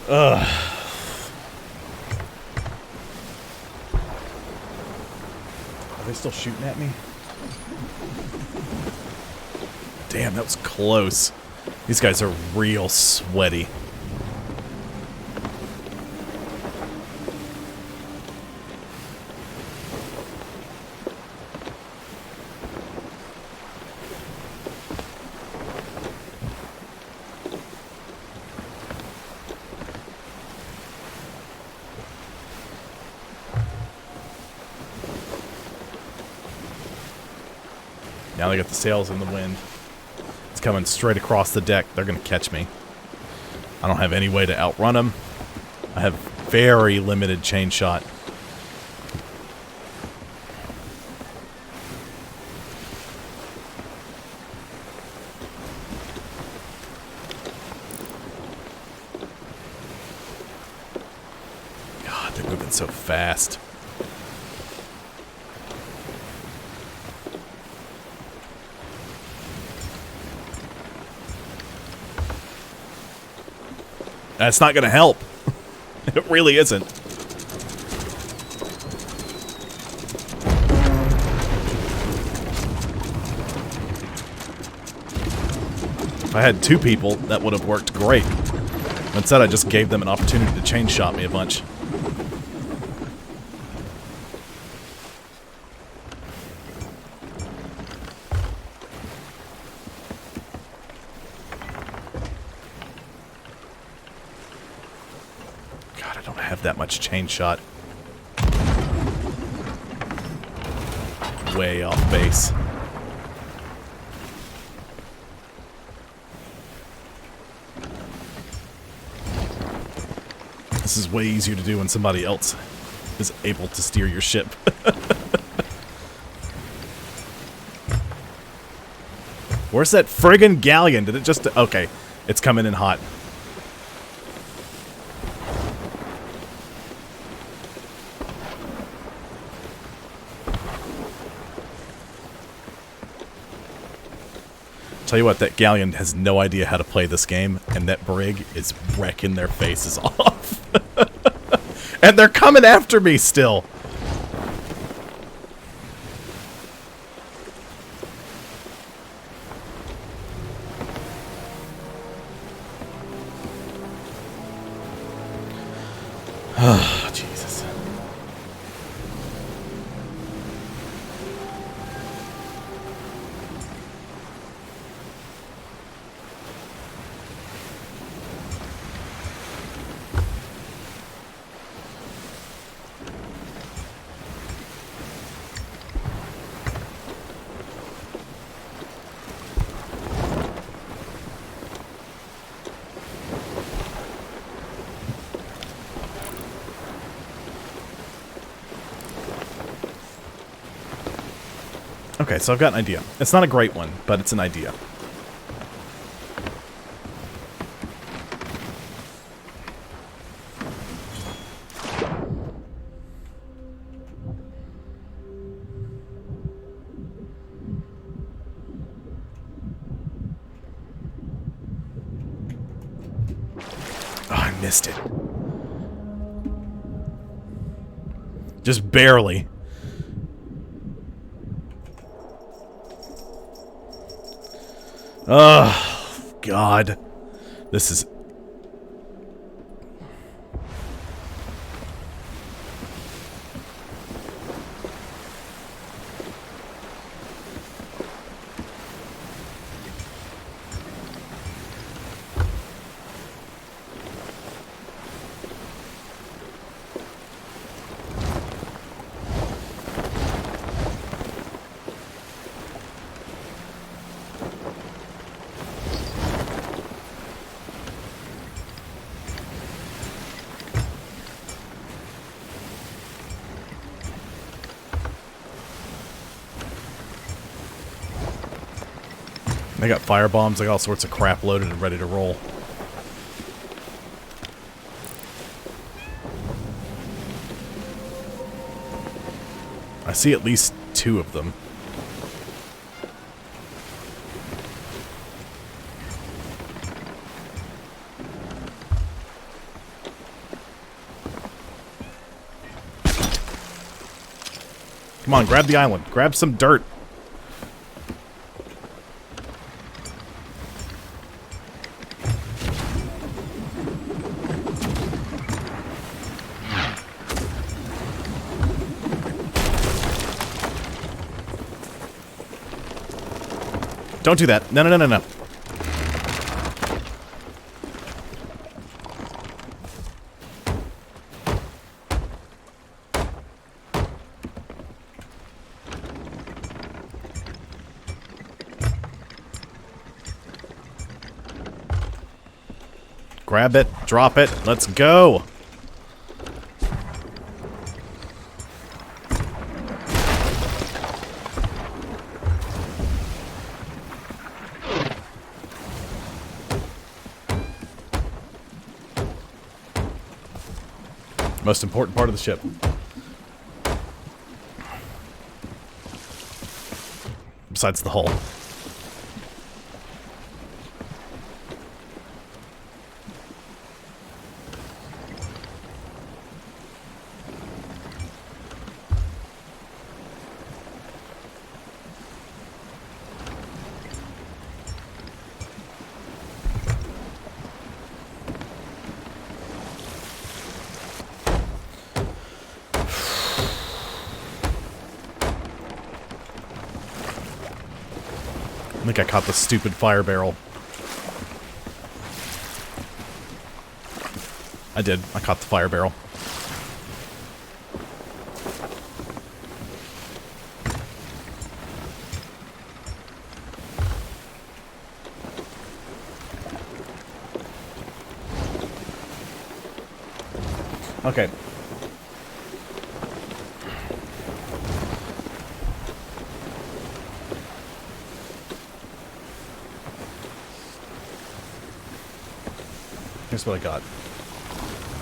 Ugh. Are they still shooting at me? Damn, that was close. These guys are real sweaty. Now they got the sails in the wind. It's coming straight across the deck. They're going to catch me. I don't have any way to outrun them. I have very limited chain shot. God, they're moving so fast. That's not going to help. It really isn't. If I had two people, that would have worked great. Instead, I just gave them an opportunity to chain shot me a bunch. That much chain shot. Way off base. This is way easier to do when somebody else is able to steer your ship. Where's that friggin' galleon? Did it just... Okay, it's coming in hot. Tell you what, that galleon has no idea how to play this game, and that brig is wrecking their faces off. And they're coming after me still. Oh, Jesus. Okay, so I've got an idea. It's not a great one, but it's an idea. Oh, I missed it. Just barely. Oh, God. This is... They got fire bombs, they got all sorts of crap loaded and ready to roll. I see at least 2 of them. Come on, grab the island. Grab some dirt. Don't do that. No, no, no, no, no. Grab it, drop it, let's go! Most important part of the ship. Besides the hull. I think I caught the stupid fire barrel. I did. I caught the fire barrel. Okay. Here's what I got.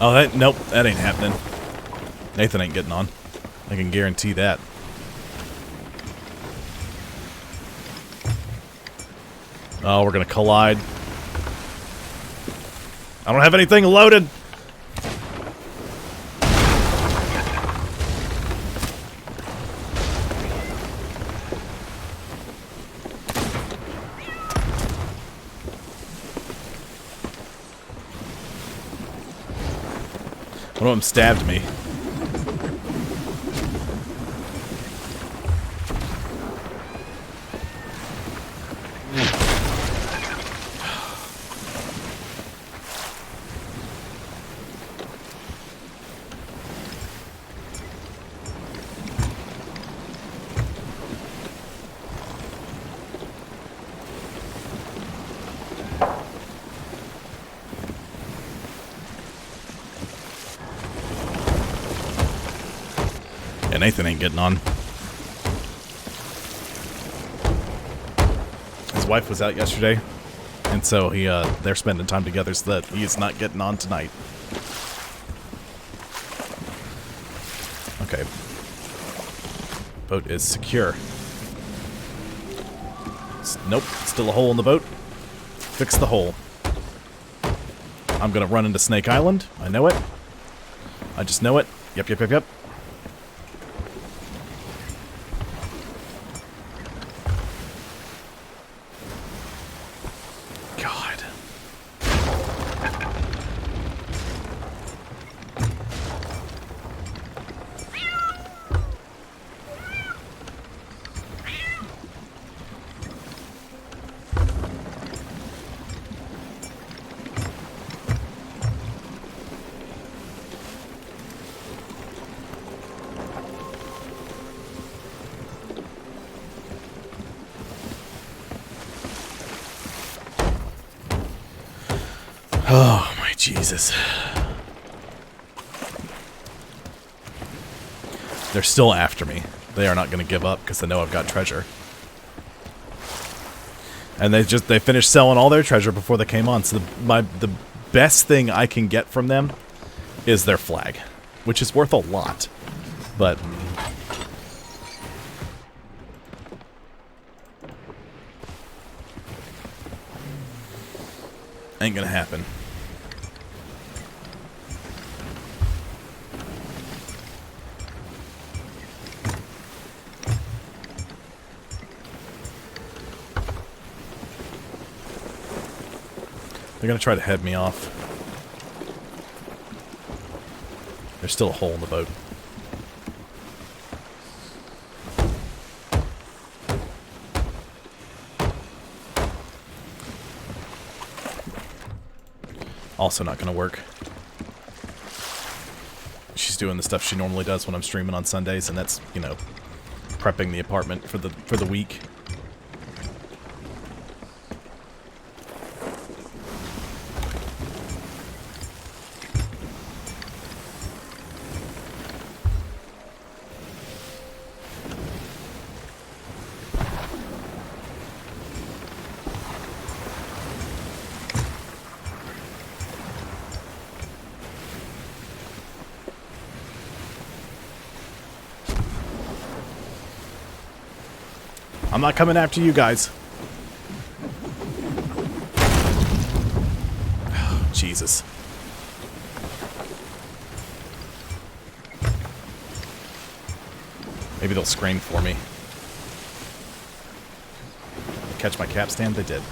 Oh, that, nope, that ain't happening. Nathan ain't getting on. I can guarantee that. Oh, we're gonna collide. I don't have anything loaded! One of them stabbed me. Yeah, Nathan ain't getting on. His wife was out yesterday, and so they're spending time together so that he's not getting on tonight. Okay. Boat is secure. Nope, still a hole in the boat. Fix the hole. I'm gonna run into Snake Island. I know it. I just know it. Yep, yep, yep, yep. God. Oh, my Jesus. They're still after me. They are not going to give up because they know I've got treasure. And they finished selling all their treasure before they came on. So the best thing I can get from them is their flag, which is worth a lot. But ain't gonna happen. They're gonna try to head me off. There's still a hole in the boat. Also not going to work. She's doing the stuff she normally does when I'm streaming on Sundays, and that's, you know, prepping the apartment for the week. I'm not coming after you guys. Oh, Jesus. Maybe they'll scream for me. Catch my capstan? They did.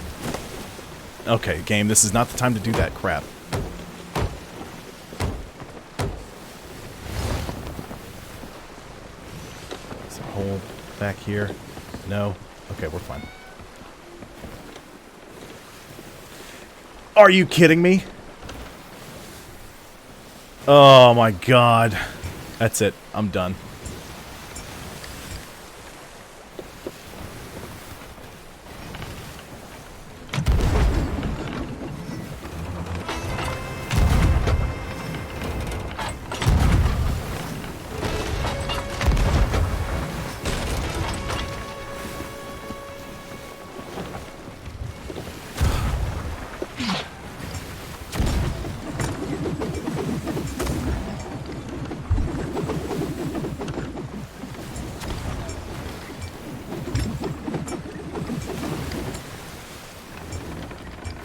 Okay, game, this is not the time to do that crap. There's a hole back here. No? Okay, we're fine. Are you kidding me? Oh my god. That's it. I'm done.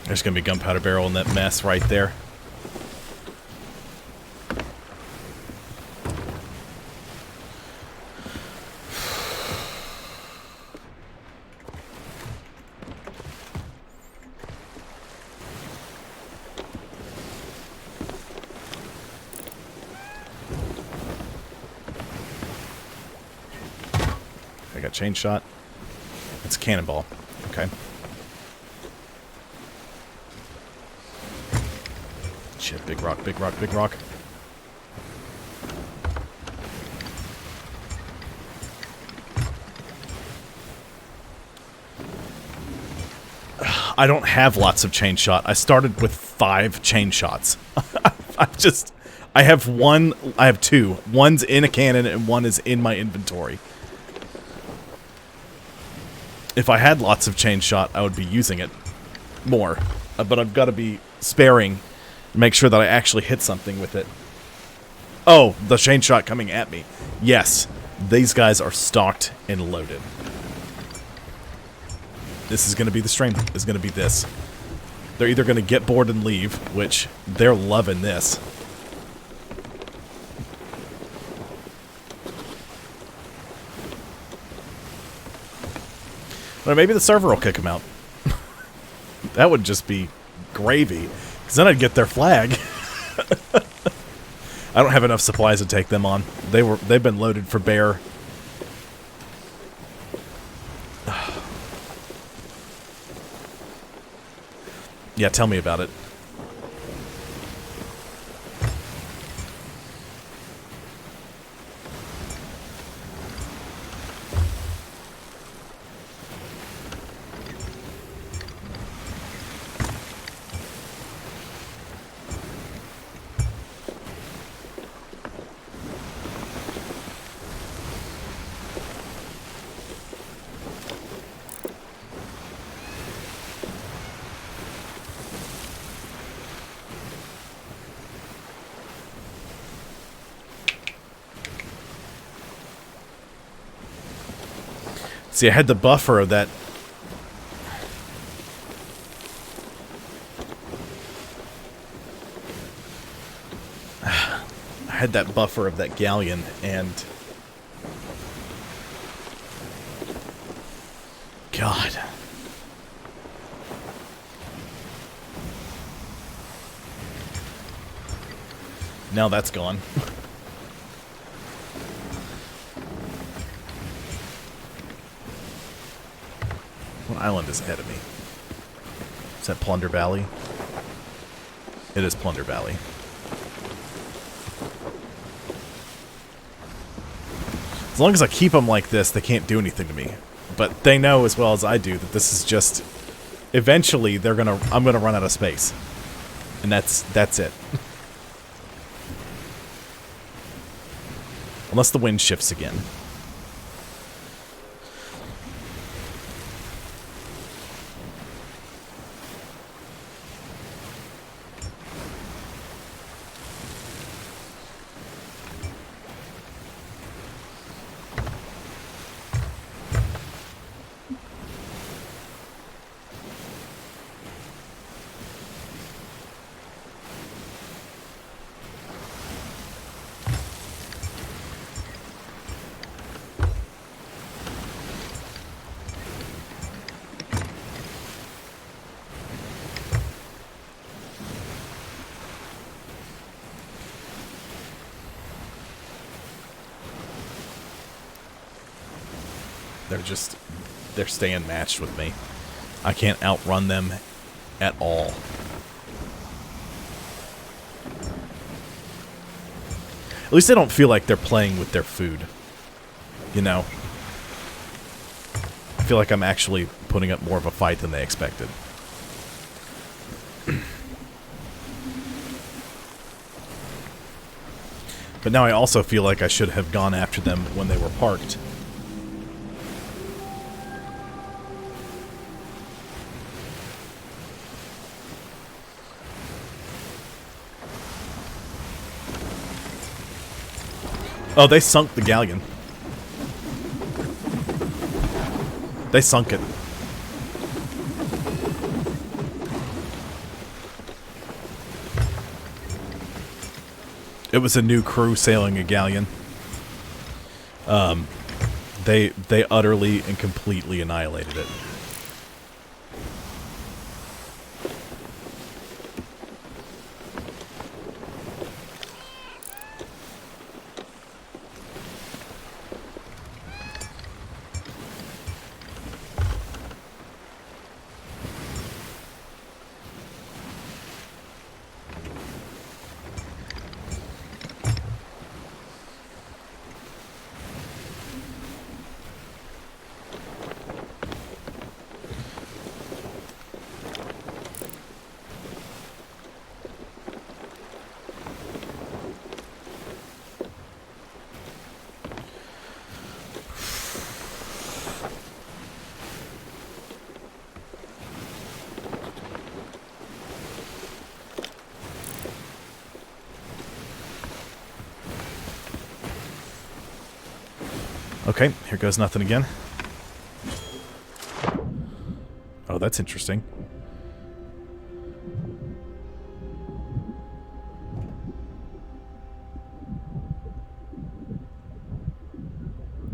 There's gonna be a gunpowder barrel in that mess right there. I got chain shot. It's a cannonball. Okay. Shit, big rock, big rock, big rock. I don't have lots of chain shot. I started with 5 chain shots. I have 2. One's in a cannon and one is in my inventory. If I had lots of chain shot, I would be using it more. But I've got to be sparing. Make sure that I actually hit something with it. Oh, the chain shot coming at me. Yes, these guys are stocked and loaded. This is going to be the stream. Is going to be this. They're either going to get bored and leave, which they're loving this. Or maybe the server will kick them out. That would just be gravy. Because then I'd get their flag. I don't have enough supplies to take them on. They've been loaded for bear. Yeah, tell me about it. See, I had the buffer of that. I had that buffer of that galleon, and God. Now that's gone. What island is ahead of me? Is that Plunder Valley? It is Plunder Valley. As long as I keep them like this, they can't do anything to me. But they know as well as I do that this is just... Eventually, I'm gonna run out of space. And that's it. Unless the wind shifts again. They're staying matched with me. I can't outrun them at all. At least I don't feel like they're playing with their food. You know? I feel like I'm actually putting up more of a fight than they expected. But now I also feel like I should have gone after them when they were parked. Oh, they sunk the galleon. They sunk it. It was a new crew sailing a galleon. They utterly and completely annihilated it. Okay, here goes nothing again. Oh, that's interesting.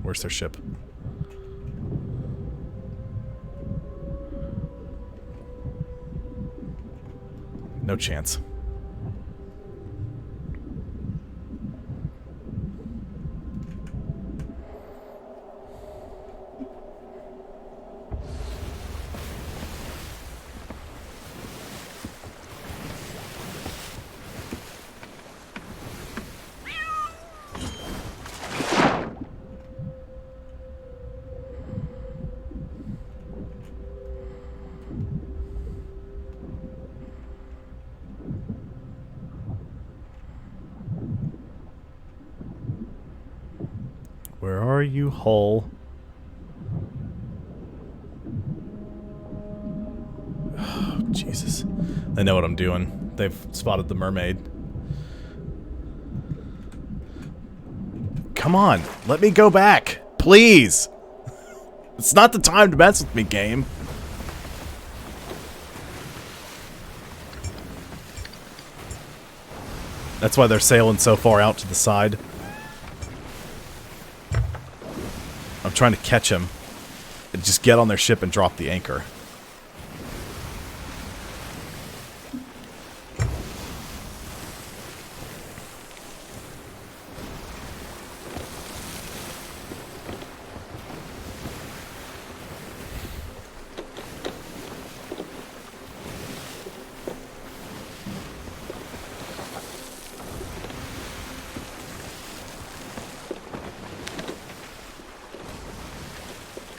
Where's their ship? No chance. Where are you, Hull? Oh, Jesus. They know what I'm doing. They've spotted the mermaid. Come on, let me go back. Please. It's not the time to mess with me, game. That's why they're sailing so far out to the side. I'm trying to catch him and just get on their ship and drop the anchor.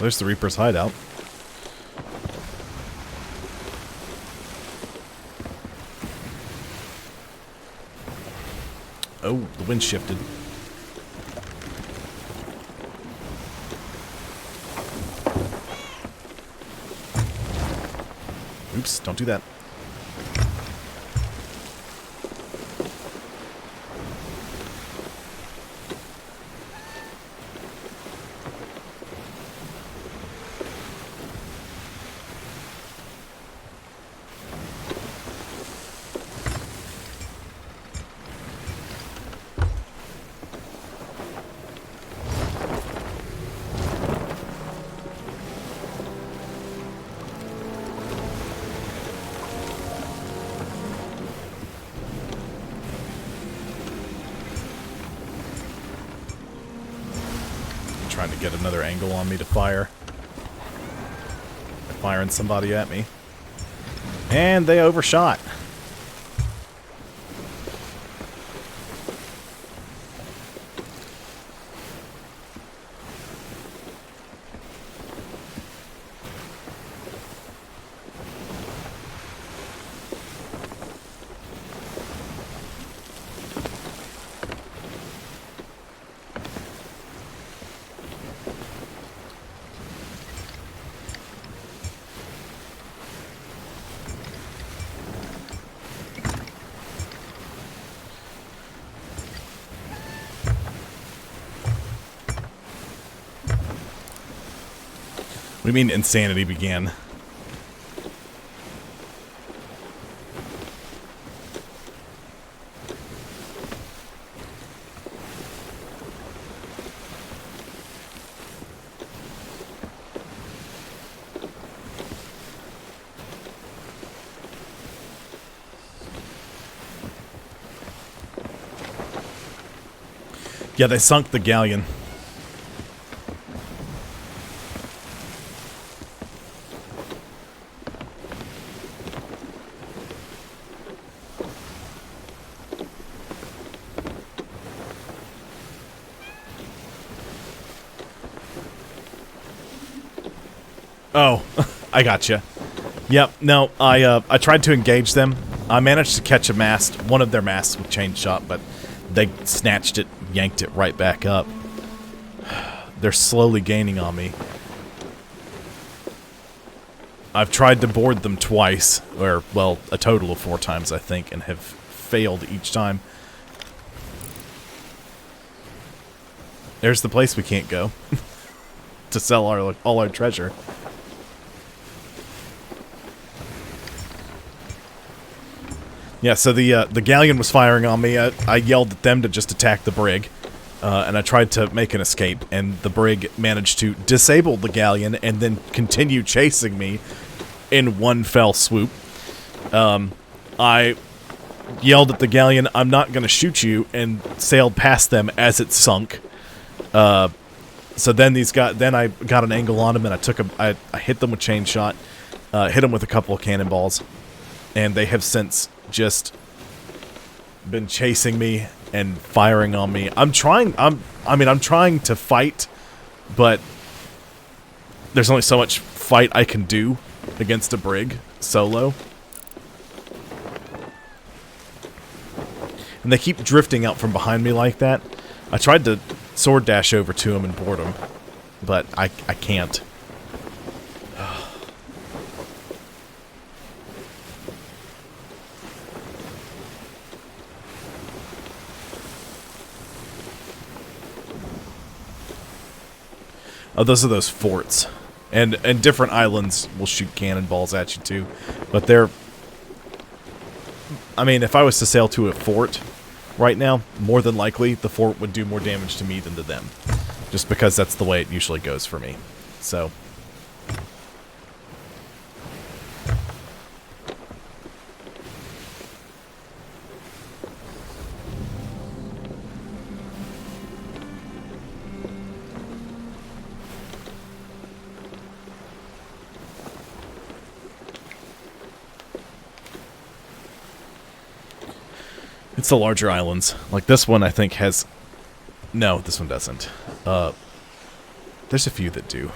There's the Reaper's hideout. Oh, the wind shifted. Oops, don't do that. Trying to get another angle on me to fire. They're firing somebody at me. And they overshot. We mean insanity began. Yeah, they sunk the galleon. Oh, I gotcha. Yep, no, I tried to engage them. I managed to catch a mast, one of their masts with chain shot, but they snatched it, yanked it right back up. They're slowly gaining on me. I've tried to board them twice, or, well, a total of 4 times, I think, and have failed each time. There's the place we can't go to sell all our treasure. Yeah, so the galleon was firing on me. I yelled at them to just attack the brig, and I tried to make an escape, and the brig managed to disable the galleon and then continue chasing me in one fell swoop. I yelled at the galleon, "I'm not going to shoot you," and sailed past them as it sunk. So then I got an angle on them, and I hit them with chain shot, hit them with a couple of cannonballs, and they have since just been chasing me and firing on me. I'm trying to fight, but there's only so much fight I can do against a brig solo. And they keep drifting out from behind me like that. I tried to sword dash over to them and board them, but I can't. Oh, those are those forts. And different islands will shoot cannonballs at you too. But they're... I mean, if I was to sail to a fort right now, more than likely the fort would do more damage to me than to them. Just because that's the way it usually goes for me. So... It's the larger islands. Like this one, I think has... No, this one doesn't. There's a few that do.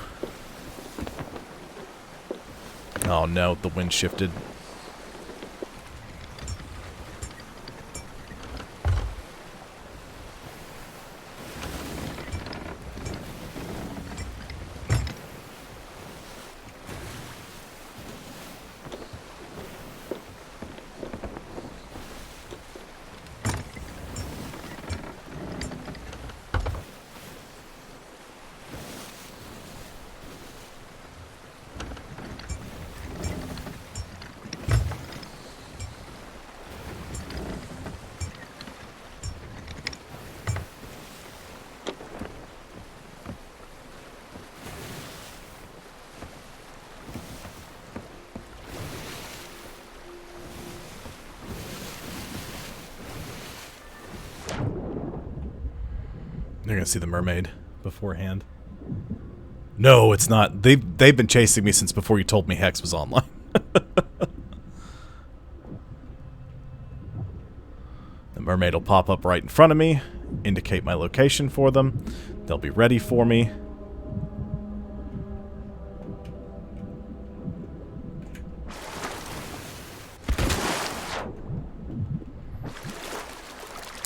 Oh no, the wind shifted. They're gonna see the mermaid beforehand. No, it's not. They've been chasing me since before you told me Hex was online. The mermaid will pop up right in front of me, indicate my location for them. They'll be ready for me.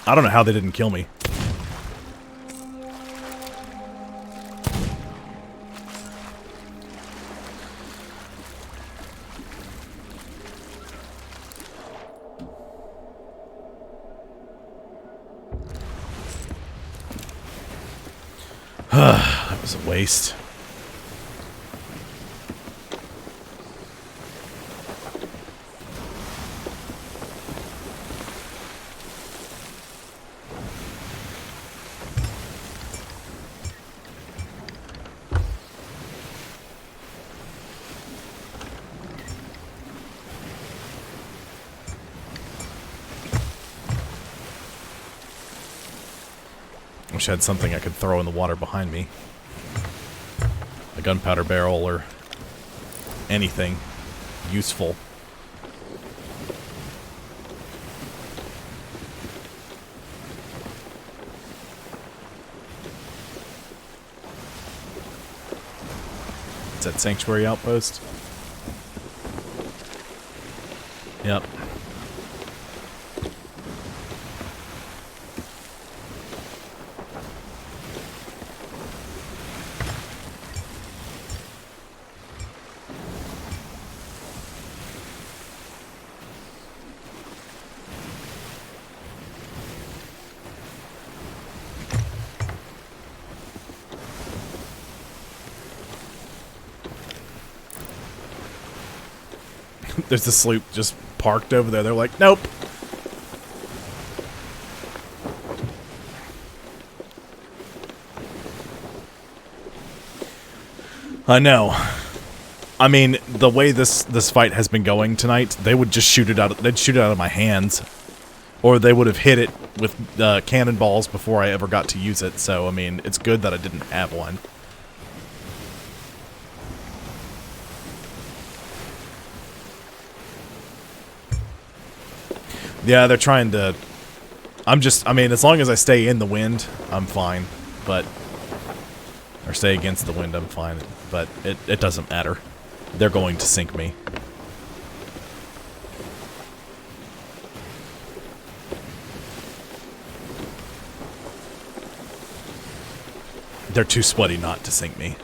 I don't know how they didn't kill me. That was a waste. Wish I had something I could throw in the water behind me. A gunpowder barrel or anything useful. Is that Sanctuary Outpost? Yep. There's the sloop just parked over there. They're like, nope. I know. I mean, the way this fight has been going tonight, they would just shoot it out. They'd shoot it out of my hands, or they would have hit it with cannonballs before I ever got to use it. So I mean, it's good that I didn't have one. Yeah, they're trying to... I mean, as long as I stay in the wind, I'm fine. But... Or stay against the wind, I'm fine. But it doesn't matter. They're going to sink me. They're too sweaty not to sink me.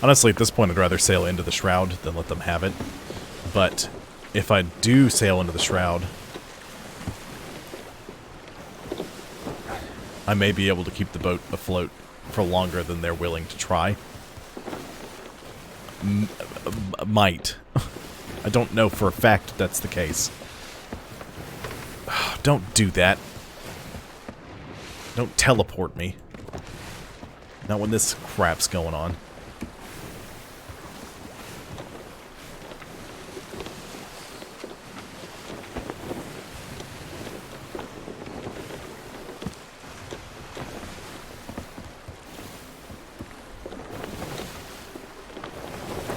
Honestly, at this point, I'd rather sail into the Shroud than let them have it. But if I do sail into the Shroud, I may be able to keep the boat afloat for longer than they're willing to try. Might. I don't know for a fact that's the case. Don't do that. Don't teleport me. Not when this crap's going on.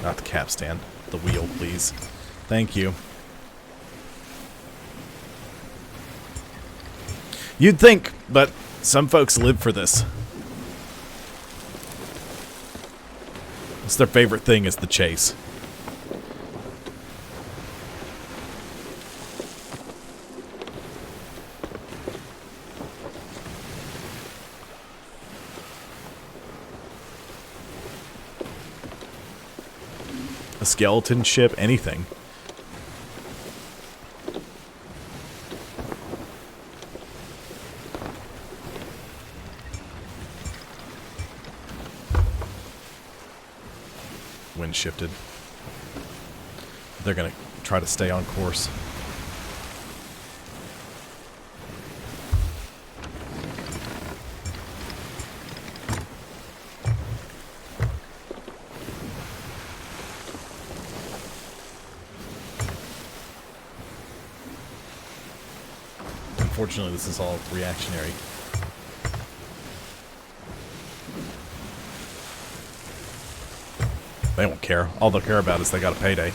Not the capstan. The wheel, please. Thank you. You'd think, but some folks live for this. It's their favorite thing is the chase. A skeleton ship, anything. Wind shifted. They're gonna try to stay on course. Unfortunately, this is all reactionary. They won't care. All they'll care about is they got a payday.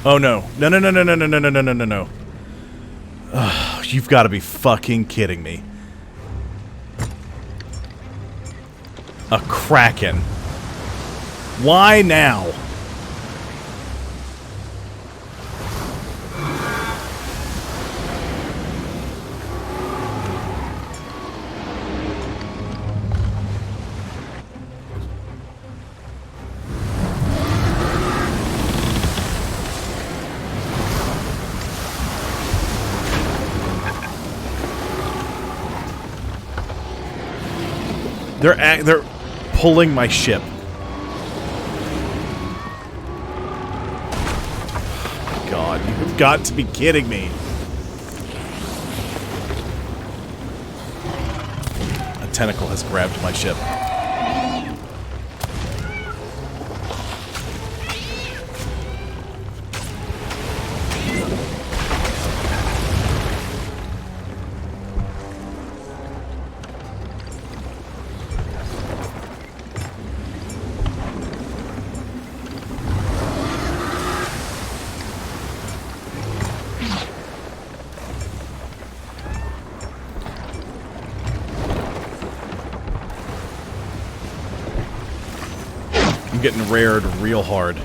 Oh no. No, no, no, no, no, no, no, no, no, no, no, no. Ugh, you've got to be fucking kidding me. A Kraken. Why now? They're pulling my ship. God, you've got to be kidding me. A tentacle has grabbed my ship. I'm getting rared real hard.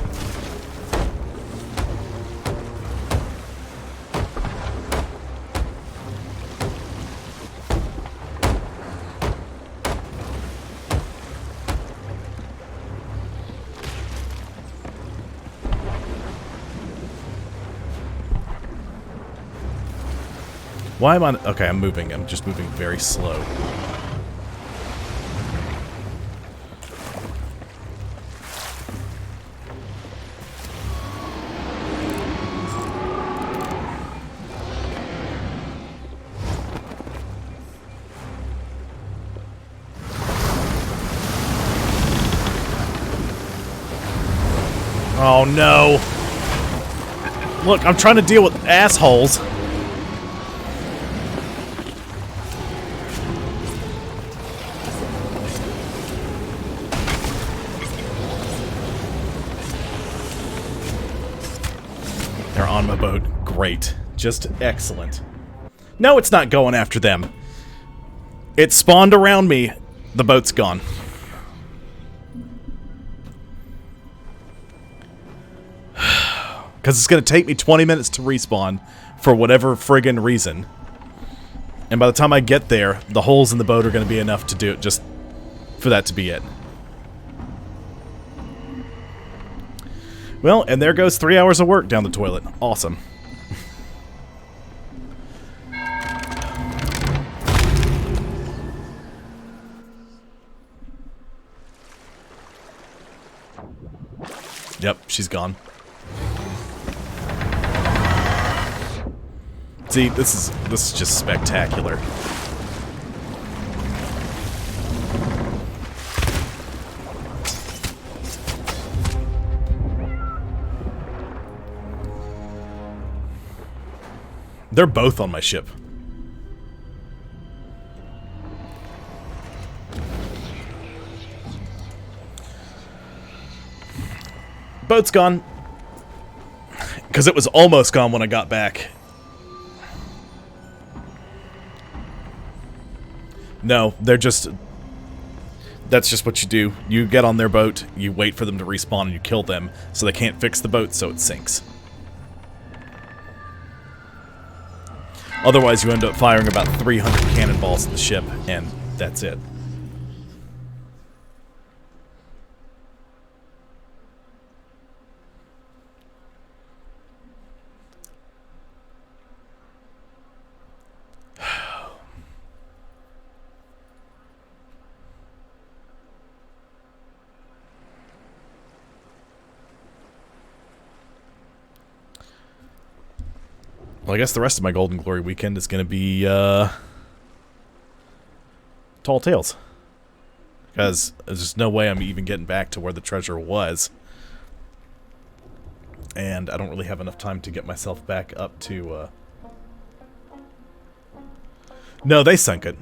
Why am I... Okay, I'm moving. I'm just moving very slow. Oh no! Look, I'm trying to deal with assholes. They're on my boat. Great. Just excellent. No, it's not going after them. It spawned around me. The boat's gone. Because it's going to take me 20 minutes to respawn for whatever friggin' reason. And by the time I get there, the holes in the boat are going to be enough to do it, just for that to be it. Well, and there goes 3 hours of work down the toilet. Awesome. Yep, she's gone. See, this is just spectacular. They're both on my ship. Boat's gone. Because it was almost gone when I got back. No, they're just... That's just what you do. You get on their boat, you wait for them to respawn, and you kill them, so they can't fix the boat, so it sinks. Otherwise, you end up firing about 300 cannonballs at the ship, and that's it. Well, I guess the rest of my Golden Glory weekend is going to be, Tall Tales. Because there's just no way I'm even getting back to where the treasure was. And I don't really have enough time to get myself back up to, No, they sunk it.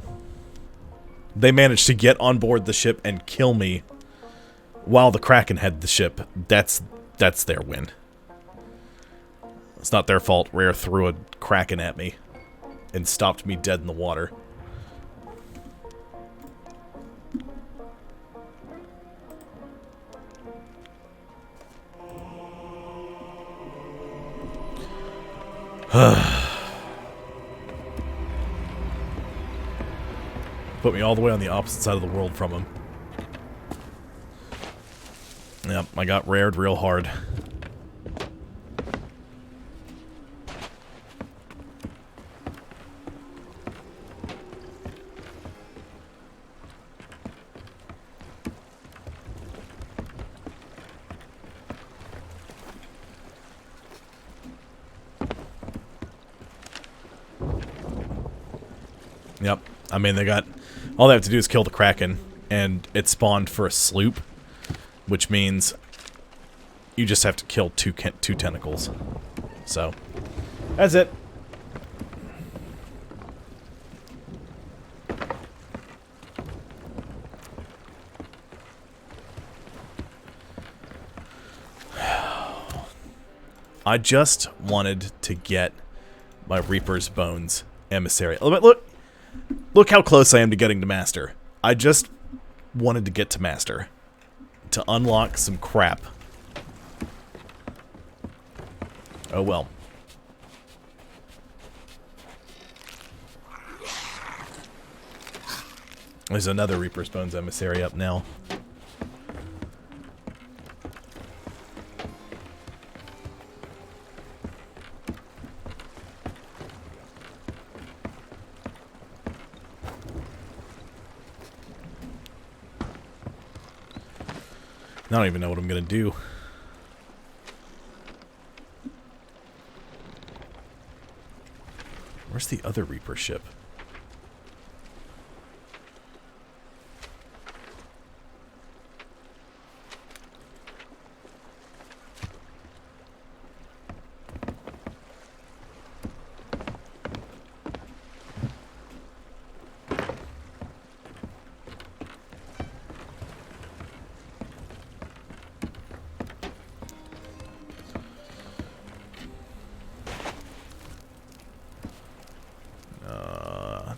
They managed to get on board the ship and kill me while the Kraken had the ship. That's their win. It's not their fault. Rare threw a Kraken at me and stopped me dead in the water. Put me all the way on the opposite side of the world from him. Yep, I got rared real hard. Yep. I mean, they got... All they have to do is kill the Kraken, and it spawned for a sloop, which means you just have to kill two tentacles. So, that's it. I just wanted to get my Reaper's Bones emissary. Look how close I am to getting to Master. I just wanted to get to Master. To unlock some crap. Oh well. There's another Reaper's Bones emissary up now. I don't even know what I'm gonna do. Where's the other Reaper ship?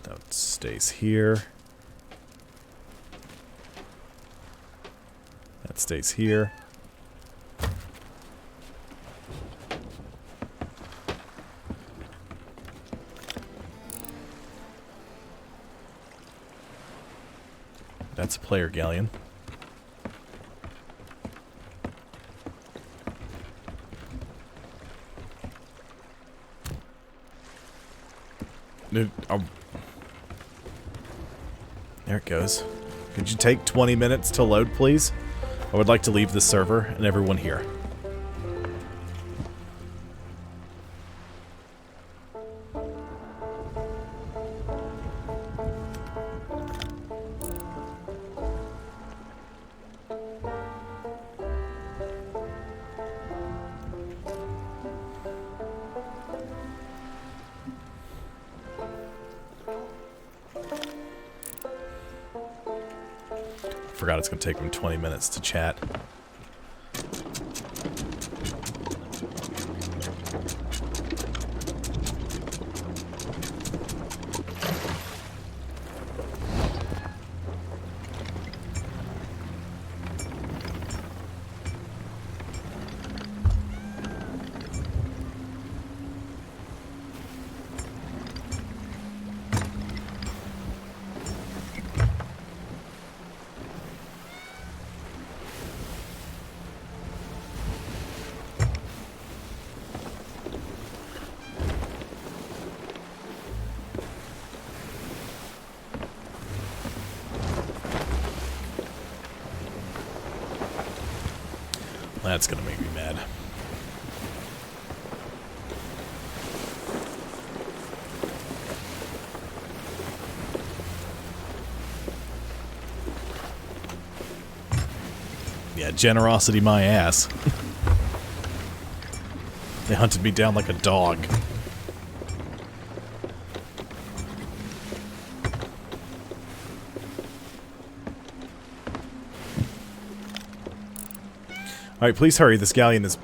That stays here. That stays here. That's a player galleon. There it goes. Could you take 20 minutes to load, please? I would like to leave the server and everyone here. Forgot it's going to take them 20 minutes to chat. That's gonna make me mad. Yeah, generosity my ass. They hunted me down like a dog. Alright, please hurry. This galleon is...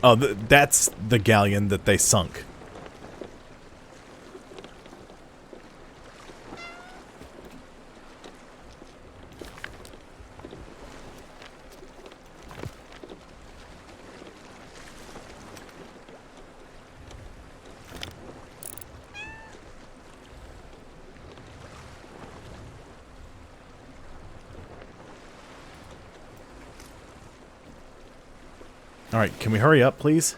Oh, that's the galleon that they sunk. Alright, can we hurry up, please?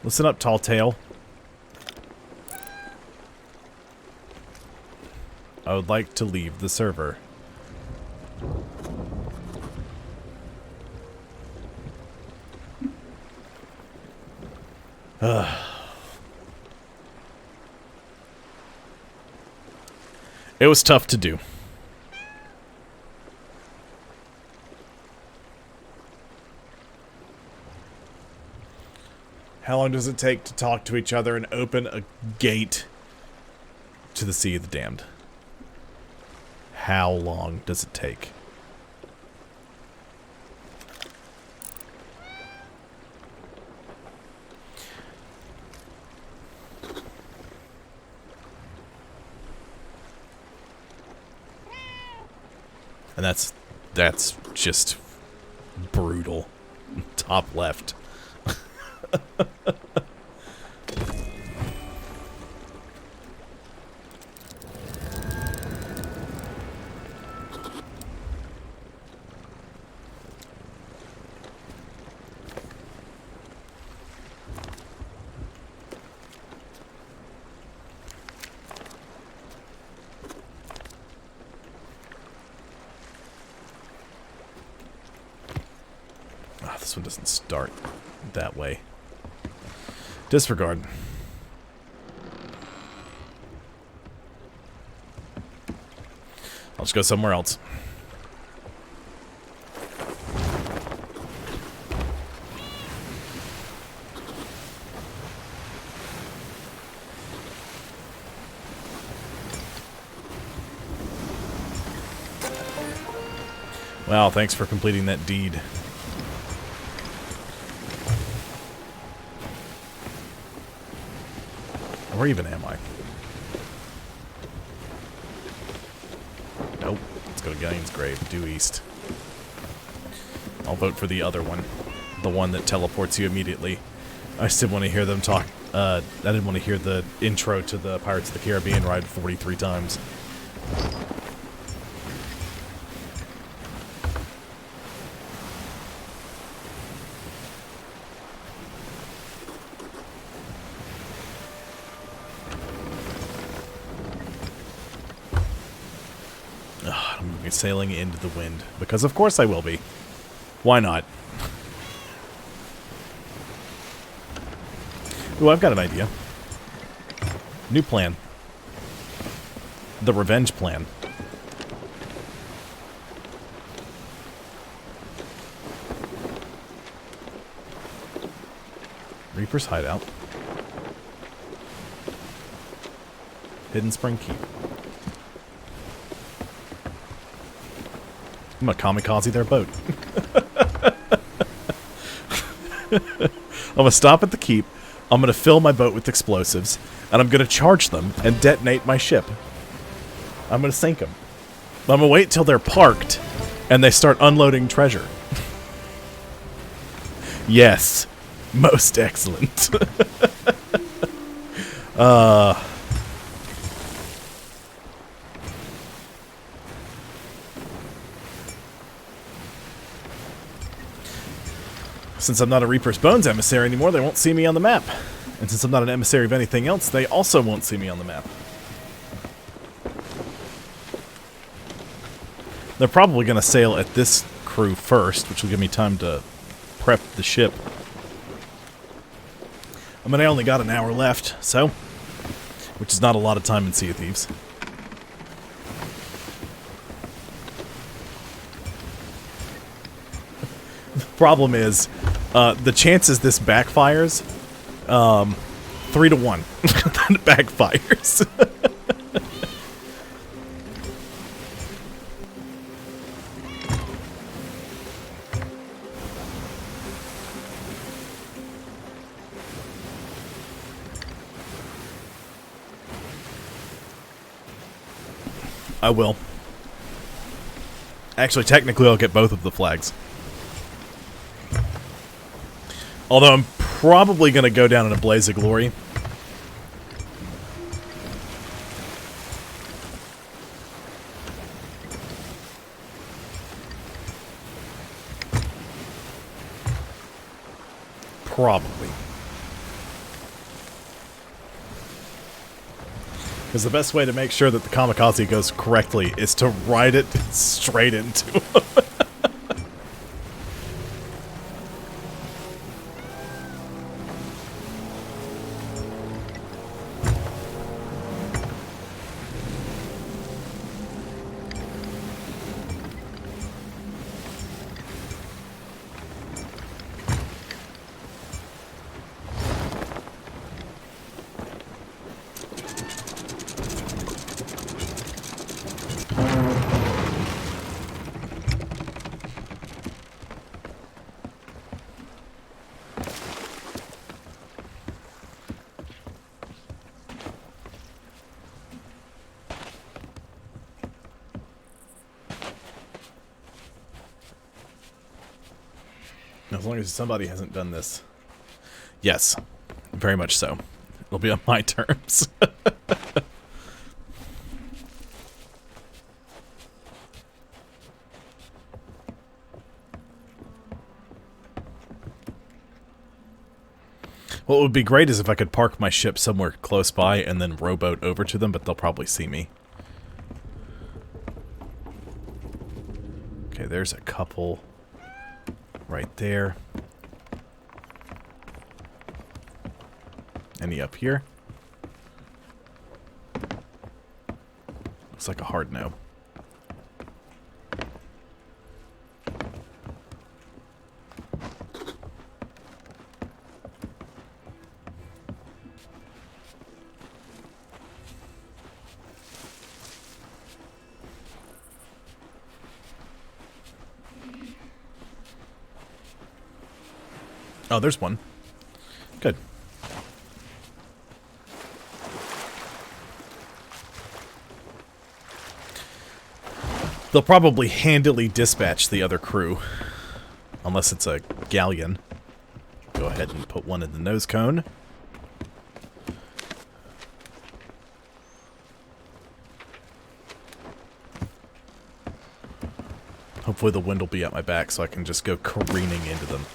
Listen up, Tall Tale. I would like to leave the server. It was tough to do. How long does it take to talk to each other and open a gate to the Sea of the Damned? How long does it take? And that's just brutal. Top left. This one doesn't start that way. Disregard. I'll just go somewhere else. Wow, thanks for completing that deed. Where even am I? Nope. Let's go to Galleon's Grave. Due east. I'll vote for the other one. The one that teleports you immediately. I still want to hear them talk. I didn't want to hear the intro to the Pirates of the Caribbean ride 43 times. I'm going to be sailing into the wind. Because of course I will be. Why not? Ooh, I've got an idea. New plan. The revenge plan. Reaper's Hideout. Hidden Spring Keep. I'm gonna kamikaze their boat. I'm gonna stop at the keep. I'm gonna fill my boat with explosives, and I'm gonna charge them and detonate my ship. I'm gonna sink them. I'm gonna wait till they're parked, and they start unloading treasure. Yes, most excellent. Since I'm not a Reaper's Bones emissary anymore, they won't see me on the map. And since I'm not an emissary of anything else, they also won't see me on the map. They're probably going to sail at this crew first, which will give me time to prep the ship. I mean, I only got an hour left, so... which is not a lot of time in Sea of Thieves. The problem is, the chances this backfires, 3 to 1 that it backfires. I will. Actually, technically, I'll get both of the flags. Although I'm probably going to go down in a blaze of glory. Probably. Because the best way to make sure that the kamikaze goes correctly is to ride it straight into him. As long as somebody hasn't done this. Yes, very much so. It'll be on my terms. What would be great is if I could park my ship somewhere close by and then rowboat over to them, but they'll probably see me. Okay, there's a couple right there. Any up here? Looks like a hard no. Oh, there's one. Good. They'll probably handily dispatch the other crew. Unless it's a galleon. Go ahead and put one in the nose cone. Hopefully the wind will be at my back so I can just go careening into them.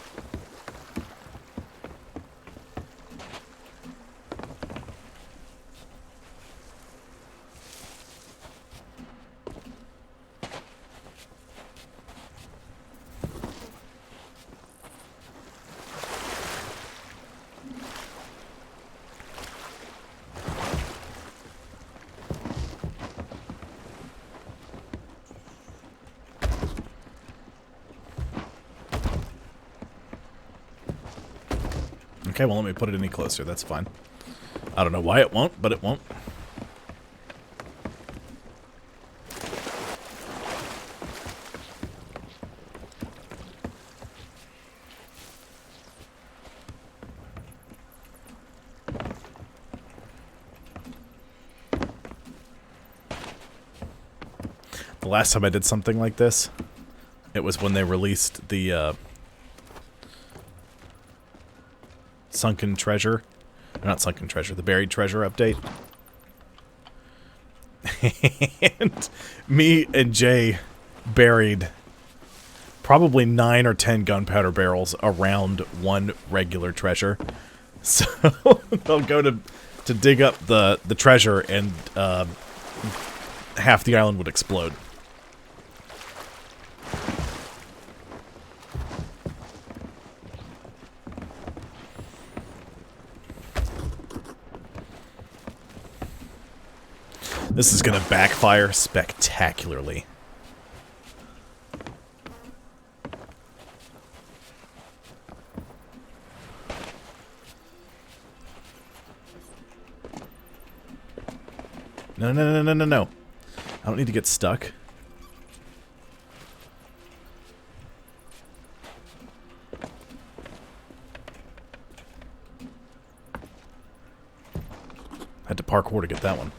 Okay, well, let me put it any closer. That's fine. I don't know why it won't, but it won't. The last time I did something like this, it was when they released the Sunken Treasure. Not Sunken Treasure, the Buried Treasure update. And me and Jay buried probably 9 or 10 gunpowder barrels around one regular treasure. So they'll go to dig up the treasure and half the island would explode. This is going to backfire spectacularly. No, no, no, no, no, no. I don't need to get stuck. Had to parkour to get that one.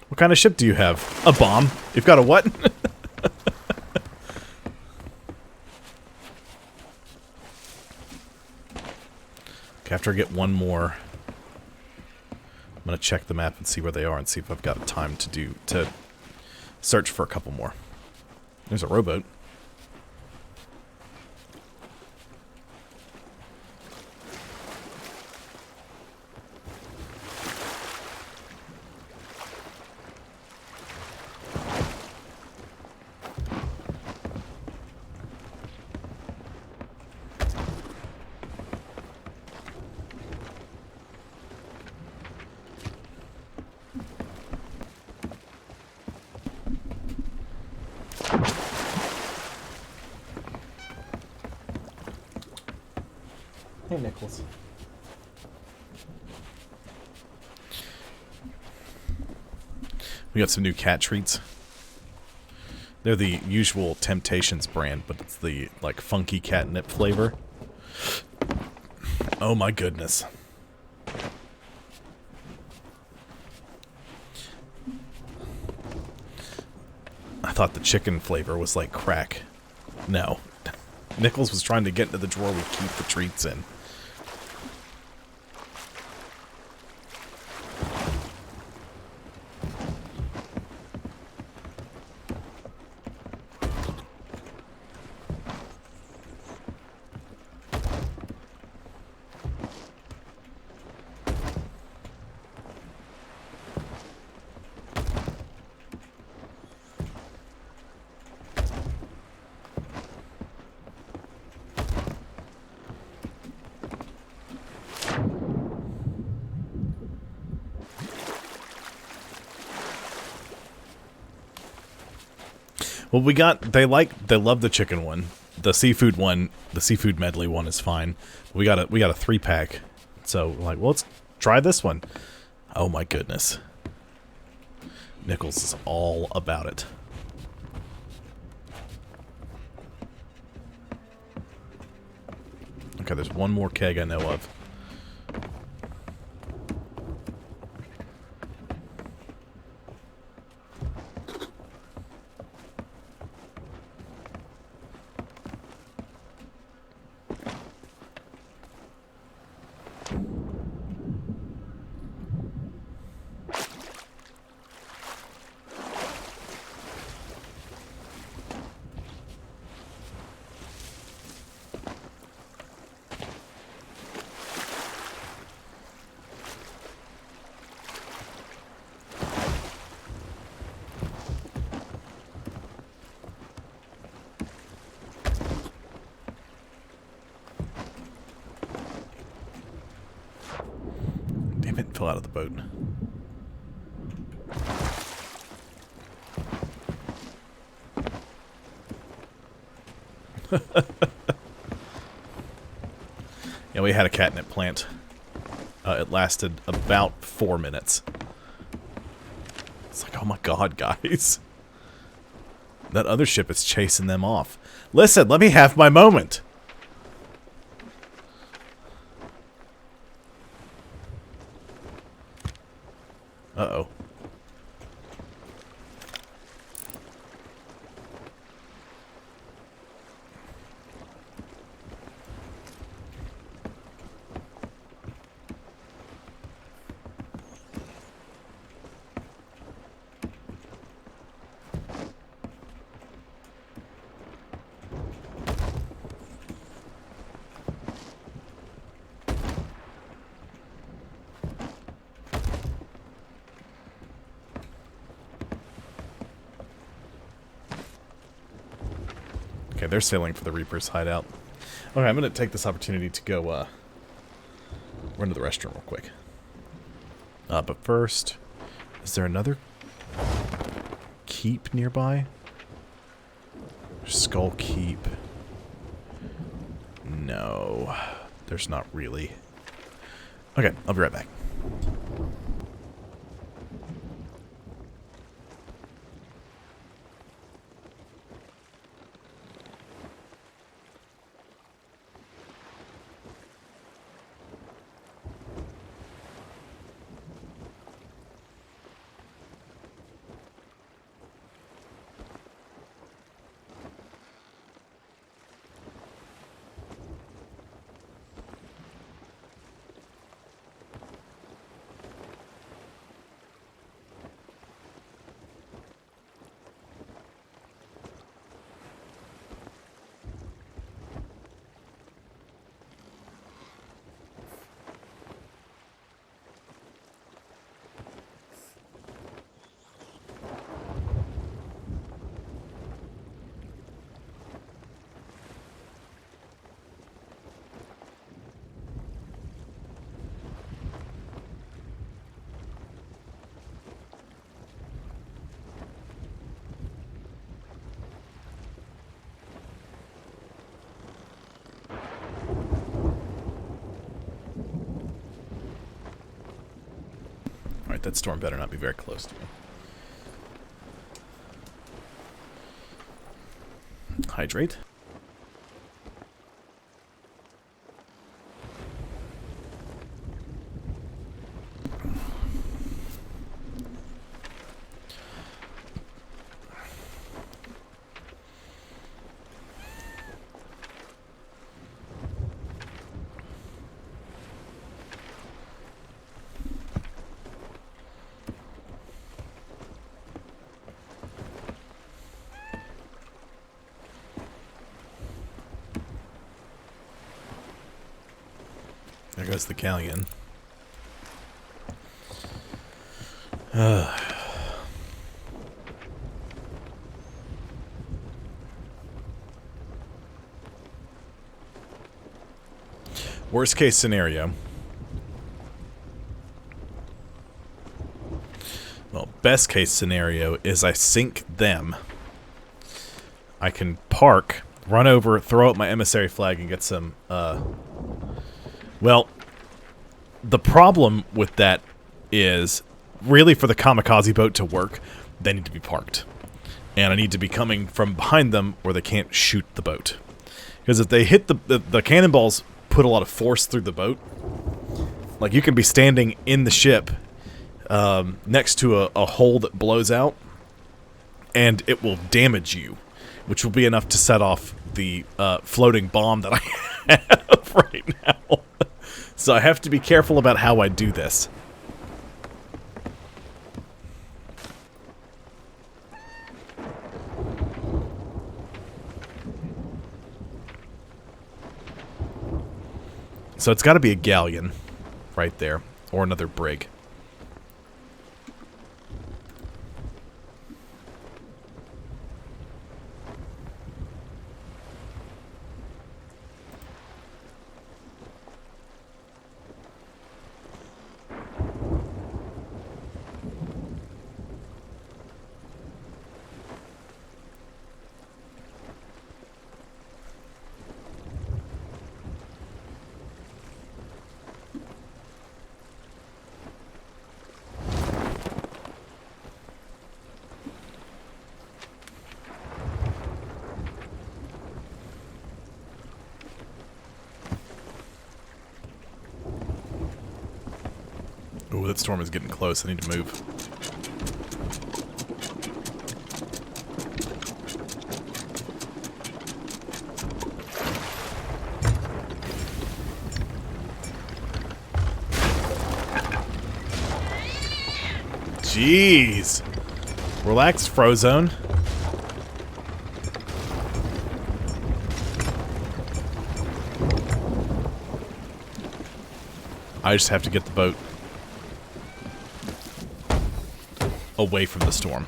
What kind of ship do you have? A bomb? You've got a what? Okay, after I get one more, I'm gonna check the map and see where they are and see if I've got time to search for a couple more. There's a rowboat. Hey, Nichols. We got some new cat treats. They're the usual Temptations brand, but it's the, like, funky catnip flavor. Oh my goodness. I thought the chicken flavor was like crack. No. Nichols was trying to get into the drawer we keep the treats in. Well, we got, they love the chicken one. The seafood one, the seafood medley one is fine. We got a 3-pack. So, like, well, let's try this one. Oh my goodness. Nichols is all about it. Okay, there's one more keg I know of. Damn it, fell out of the boat. Yeah, we had a catnip plant. It lasted about 4 minutes. It's like, oh my god, guys. That other ship is chasing them off. Listen, let me have my moment. Uh-oh. Okay, they're sailing for the Reaper's hideout. Okay, I'm going to take this opportunity to go run to the restroom real quick. But first, is there another keep nearby? Skull Keep. No, there's not really. Okay, I'll be right back. Alright, that storm better not be very close to me. Hydrate. There goes the galleon. Worst case scenario. Well, best case scenario is I sink them. I can park, run over, throw up my emissary flag, and get some, well, the problem with that is, really for the kamikaze boat to work, they need to be parked. And I need to be coming from behind them where they can't shoot the boat. Because if they hit the cannonballs put a lot of force through the boat. Like, you can be standing in the ship next to a hole that blows out, and it will damage you, which will be enough to set off the floating bomb that I have right now. So I have to be careful about how I do this. So it's got to be a galleon right there, or another brig. Ooh, that storm is getting close. I need to move. Jeez. Relax, Frozone. I just have to get the boat away from the storm.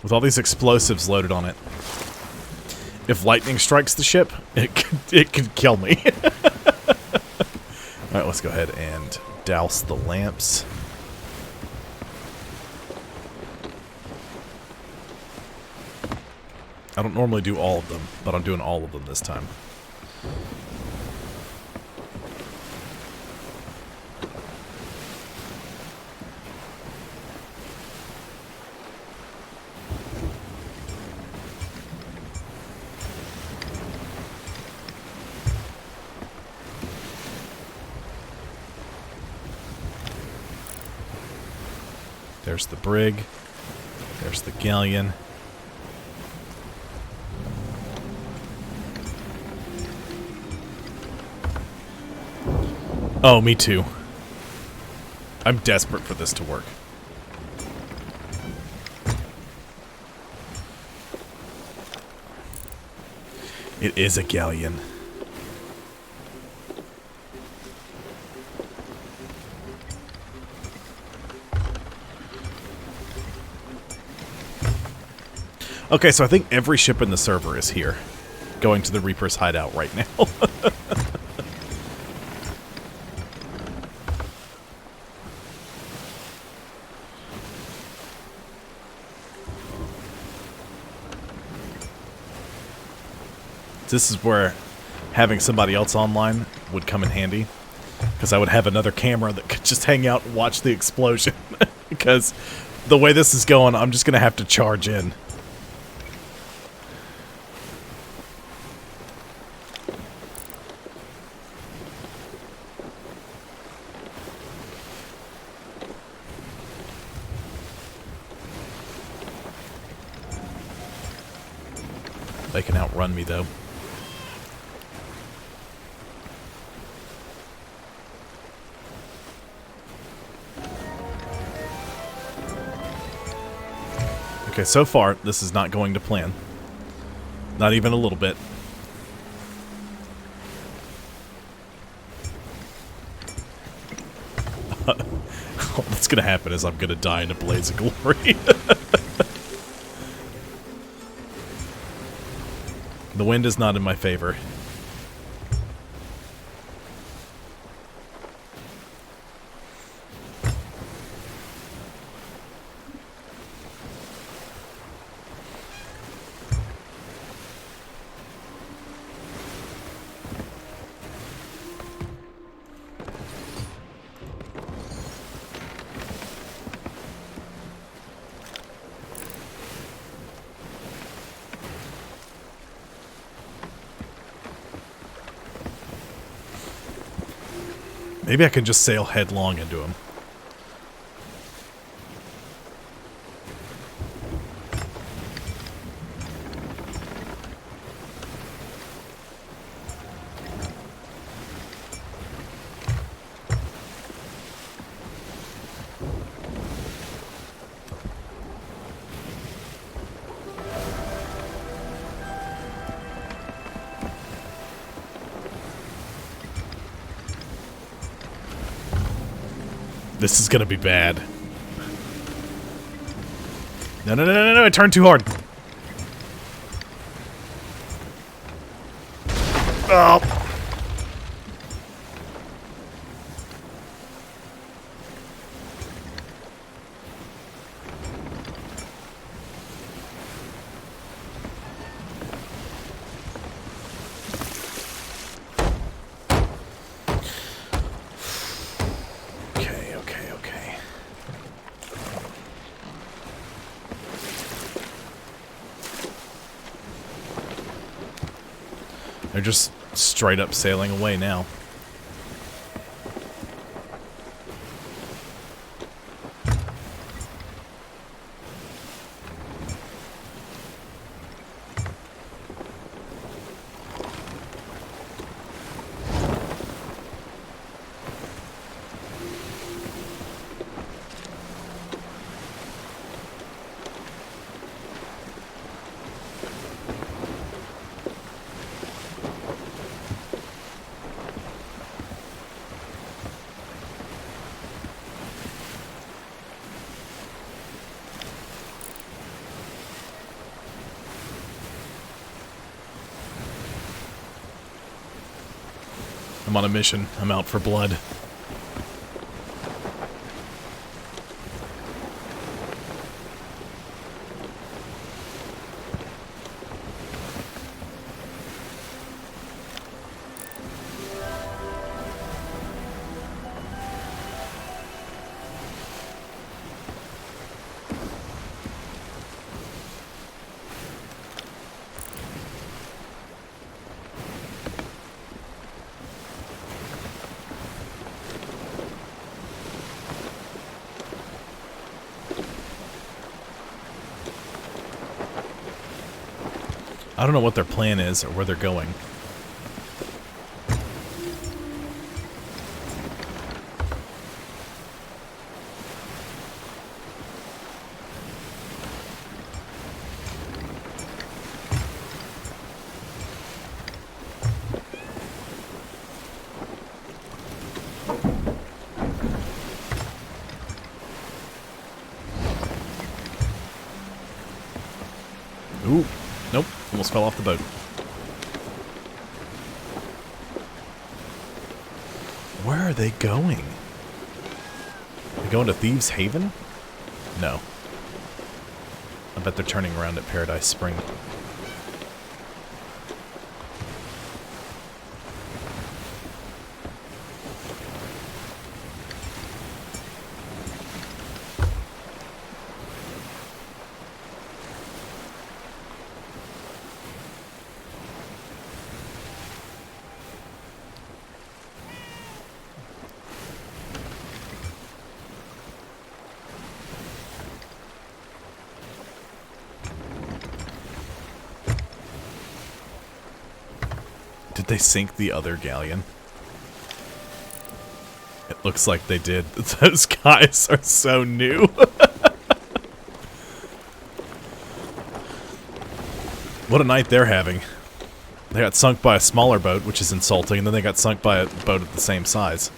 With all these explosives loaded on it, if lightning strikes the ship, it could kill me. Alright, let's go ahead and douse the lamps. I don't normally do all of them, but I'm doing all of them this time. There's the brig. There's the galleon. Oh, me too. I'm desperate for this to work. It is a galleon. Okay, so I think every ship in the server is here, going to the Reaper's hideout right now. This is where having somebody else online would come in handy, because I would have another camera that could just hang out and watch the explosion. Because the way this is going, I'm just going to have to charge in. They can outrun me, though. Okay, so far, this is not going to plan. Not even a little bit. What's going to happen is I'm going to die in a blaze of glory. The wind is not in my favor. Maybe I can just sail headlong into him. This is gonna be bad. No, no, no, no, no, I turned too hard. Oh. Okay. They're just straight up sailing away now. I'm on a mission. I'm out for blood. I don't know what their plan is or where they're going. Ooh, nope, almost fell off the boat. Where are they going? They going to Thieves Haven? No. I bet they're turning around at Paradise Spring. Did they sink the other galleon? It looks like they did. Those guys are so new. What a night they're having. They got sunk by a smaller boat, which is insulting, and then they got sunk by a boat of the same size.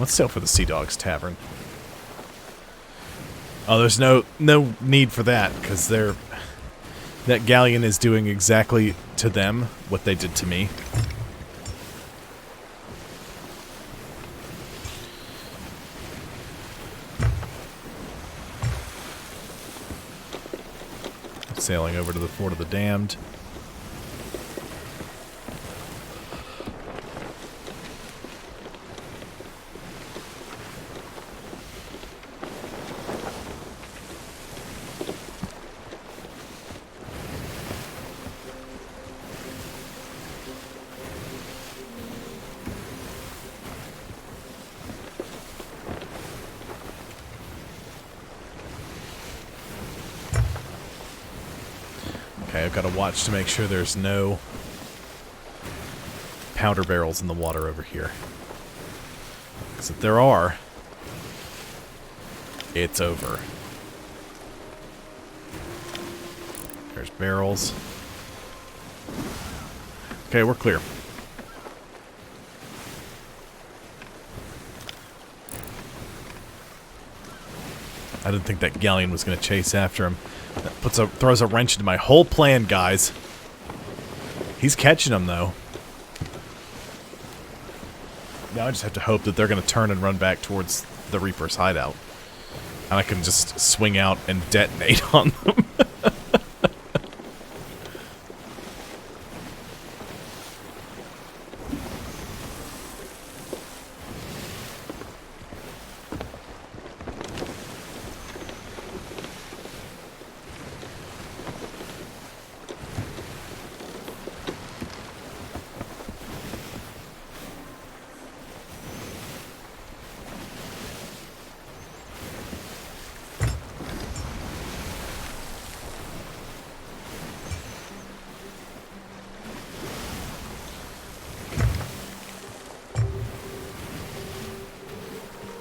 Let's sail for the Sea Dogs Tavern. Oh, there's no need for that, because that galleon is doing exactly to them what they did to me. Sailing over to the Fort of the Damned. Okay, I've got to watch to make sure there's no powder barrels in the water over here. Because if there are, it's over. There's barrels. Okay, we're clear. I didn't think that galleon was going to chase after him. That throws a wrench into my whole plan, guys. He's catching them, though. Now I just have to hope that they're going to turn and run back towards the Reaper's hideout. And I can just swing out and detonate on them.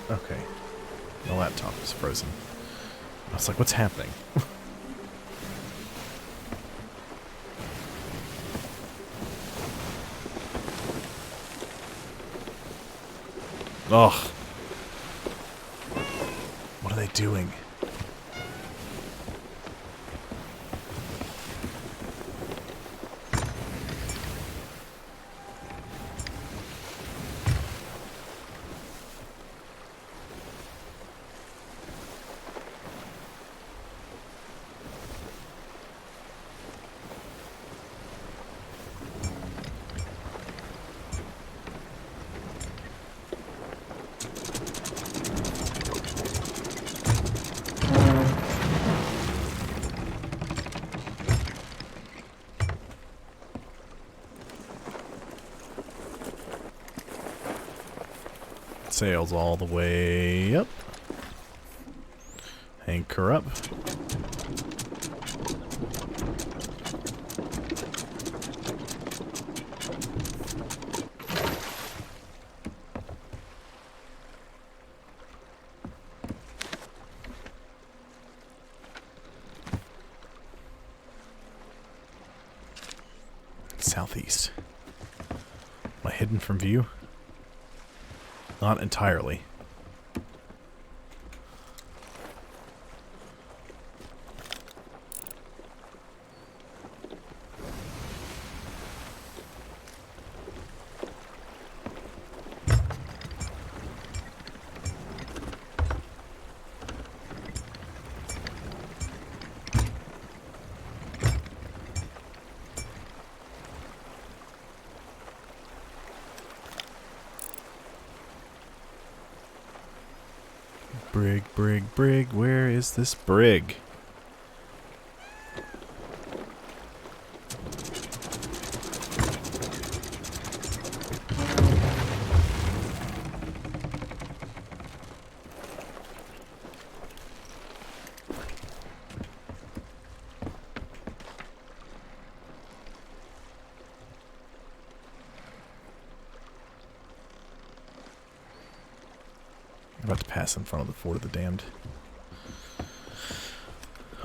Okay. The laptop is frozen. I was like, what's happening? Ugh. What are they doing? Sails all the way up. Anchor up. Southeast. Am I hidden from view? Not entirely. Brig, brig, brig. Where is this brig? I'm about to pass in front of the Fort of the Damned.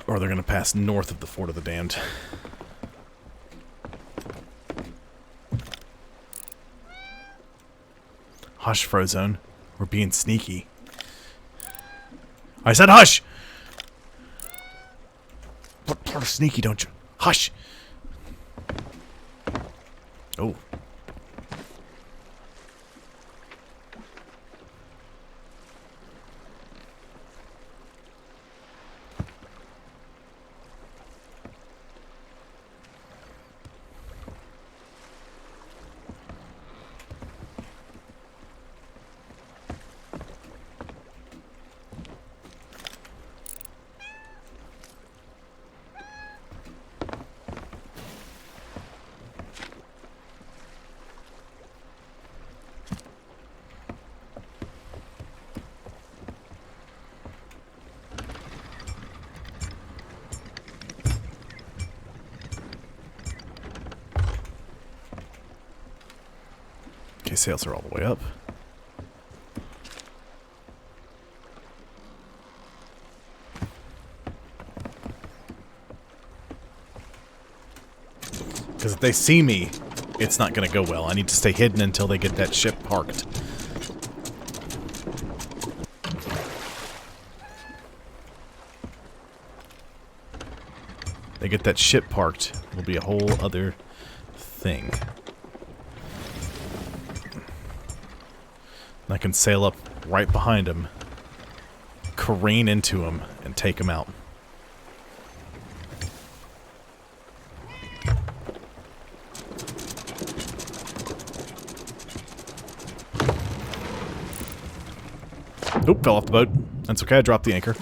Or they're going to pass north of the Fort of the Damned. Hush, Frozone. We're being sneaky. I said hush! Part of sneaky, don't you? Hush! Oh. Okay, sails are all the way up. Because if they see me, it's not going to go well. I need to stay hidden until they get that ship parked. They get that ship parked, will be a whole other thing. I can sail up right behind him, careen into him, and take him out. Oop, fell off the boat. That's okay, I dropped the anchor.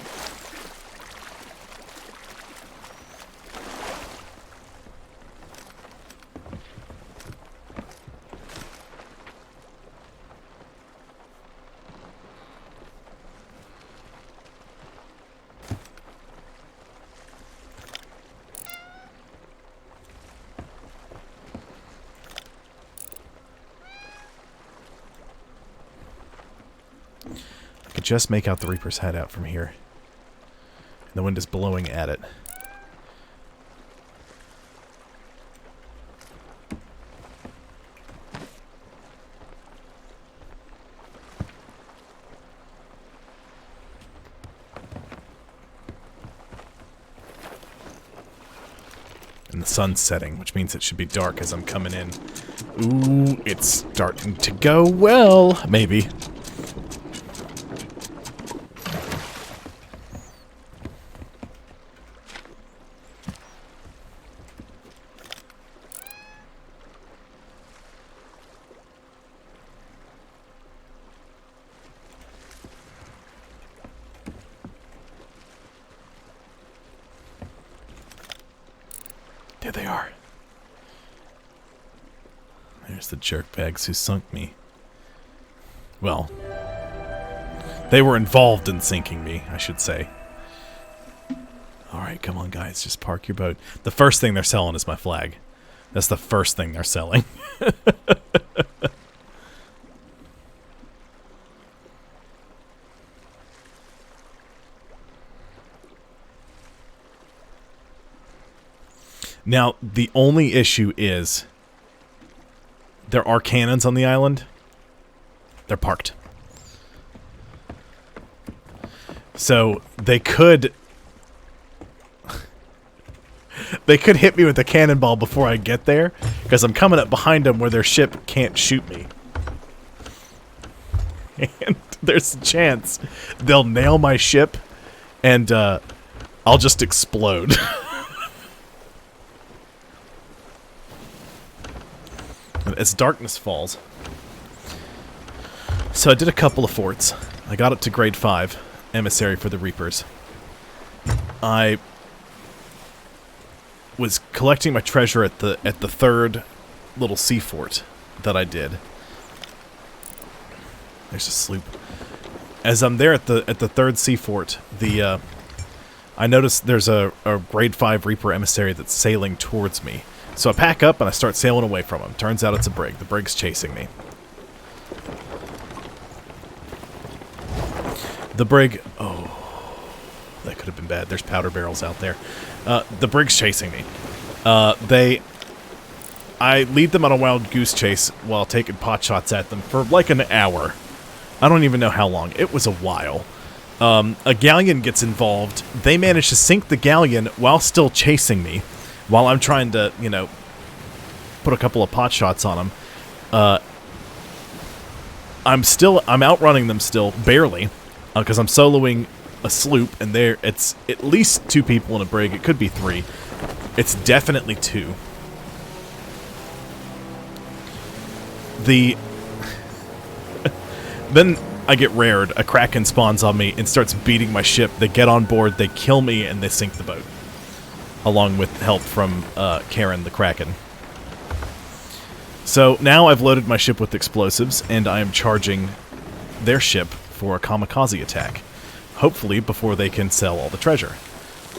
I could just make out the Reaper's head out from here. And the wind is blowing at it. And the sun's setting, which means it should be dark as I'm coming in. Ooh, it's starting to go well. Maybe. There they are. There's the jerkbags who sunk me. Well, they were involved in sinking me, I should say. Alright, come on guys, just park your boat. The first thing they're selling is my flag. That's the first thing they're selling. Now, the only issue is there are cannons on the island. They're parked. So they could hit me with a cannonball before I get there, because I'm coming up behind them where their ship can't shoot me. And there's a chance they'll nail my ship and I'll just explode. As darkness falls. So I did a couple of forts. I got up to grade 5, emissary for the Reapers. I was collecting my treasure at the third little sea fort that I did. There's a sloop. As I'm there at the third sea fort, I noticed there's a grade 5 Reaper emissary that's sailing towards me. So I pack up and I start sailing away from him. Turns out it's a brig. The brig's chasing me. The brig... Oh, that could have been bad. There's powder barrels out there. The brig's chasing me. I lead them on a wild goose chase while taking pot shots at them for like an hour. I don't even know how long. It was a while. A galleon gets involved. They manage to sink the galleon while still chasing me, while I'm trying to, you know, put a couple of pot shots on them. I'm outrunning them still, barely, because I'm soloing a sloop, and it's at least 2 people in a brig. It could be 3. It's definitely 2. Then I get rared. A kraken spawns on me and starts beating my ship. They get on board, they kill me, and they sink the boat, along with help from Karen the Kraken. So now I've loaded my ship with explosives, and I am charging their ship for a kamikaze attack. Hopefully before they can sell all the treasure.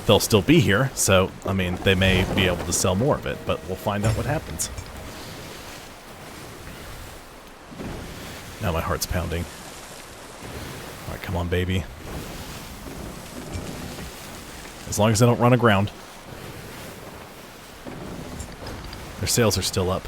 They'll still be here, so, I mean, they may be able to sell more of it, but we'll find out what happens. Now my heart's pounding. Alright, come on, baby. As long as I don't run aground. Their sails are still up.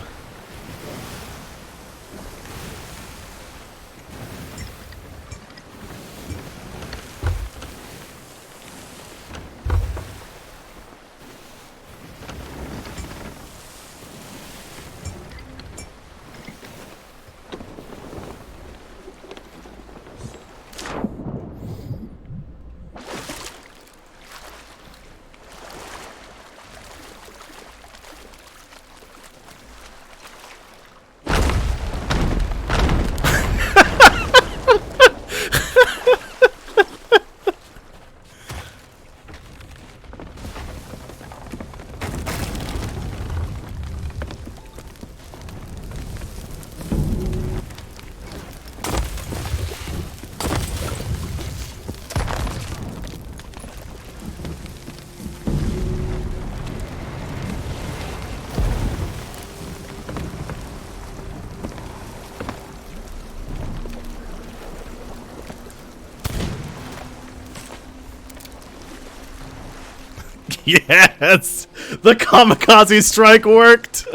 Yes! The kamikaze strike worked!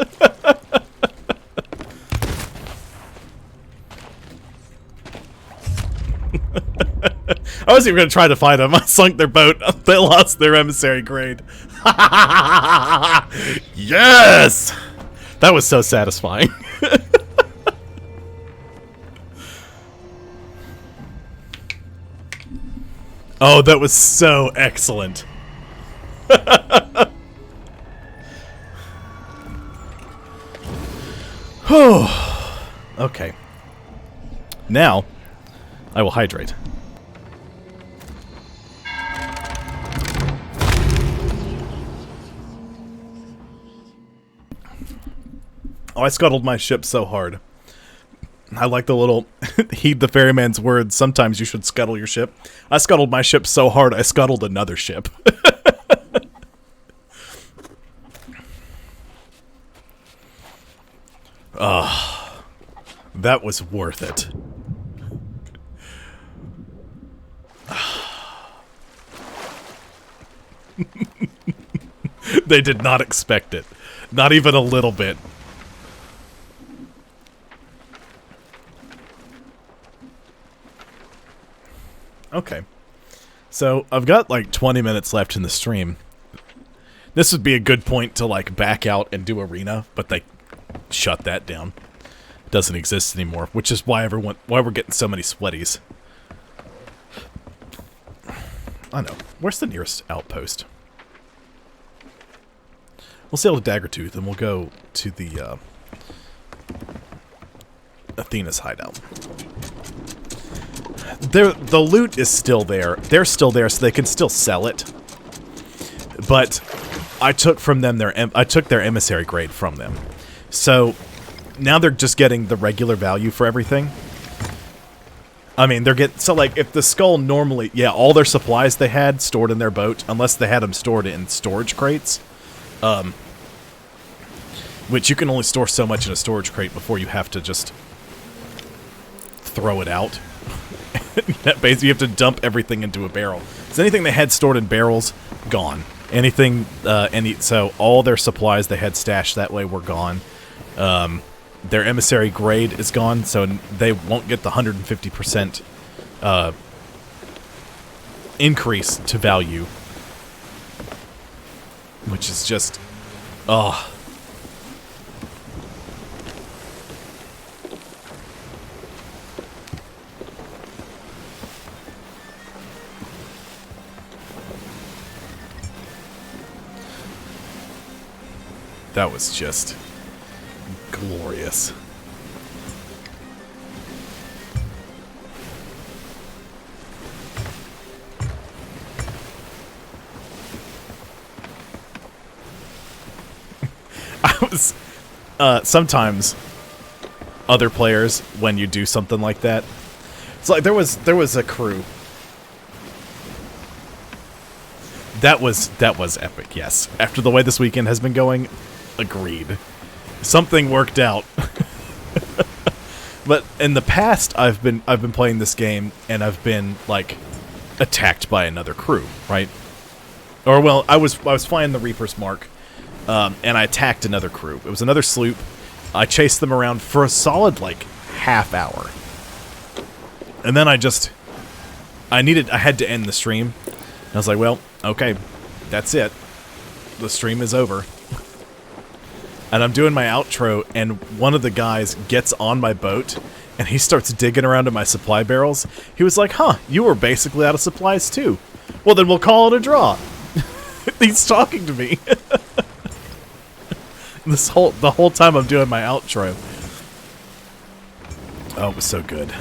I wasn't even going to try to fight them. I sunk their boat. They lost their emissary grade. Yes! That was so satisfying. Oh, that was so excellent. Okay. Now, I will hydrate. Oh, I scuttled my ship so hard. I like the little heed the ferryman's words. Sometimes you should scuttle your ship. I scuttled my ship so hard I scuttled another ship. That was worth it. They did not expect it. Not even a little bit. Okay. So, I've got like 20 minutes left in the stream. This would be a good point to like back out and do arena, but they shut that down. It doesn't exist anymore, which is why we're getting so many sweaties. I know. Where's the nearest outpost? We'll sail to Daggertooth and we'll go to the Athena's hideout. The loot is still there. They're still there, so they can still sell it. But I took from them I took their emissary grade from them. So now they're just getting the regular value for everything. I mean, so like if the skull normally, yeah, all their supplies they had stored in their boat, unless they had them stored in storage crates. Which you can only store so much in a storage crate before you have to just throw it out. Basically, you have to dump everything into a barrel. So anything they had stored in barrels, gone. Anything, so all their supplies they had stashed that way were gone. their emissary grade is gone, so they won't get the 150% increase to value, which is just, oh. That was just glorious. I was sometimes other players, when you do something like that, it's like there was a crew that was epic. Yes, after the way this weekend has been going, agreed. Something worked out. But in the past, I've been playing this game and I've been like attacked by another crew, right? Or well, I was flying the Reaper's Mark, and I attacked another crew. It was another sloop. I chased them around for a solid like half hour, and then I had to end the stream. And I was like, well, okay, that's it. The stream is over. And I'm doing my outro, and one of the guys gets on my boat, and he starts digging around in my supply barrels. He was like, huh, you were basically out of supplies too. Well, then we'll call it a draw. He's talking to me. The whole time I'm doing my outro. Oh, it was so good.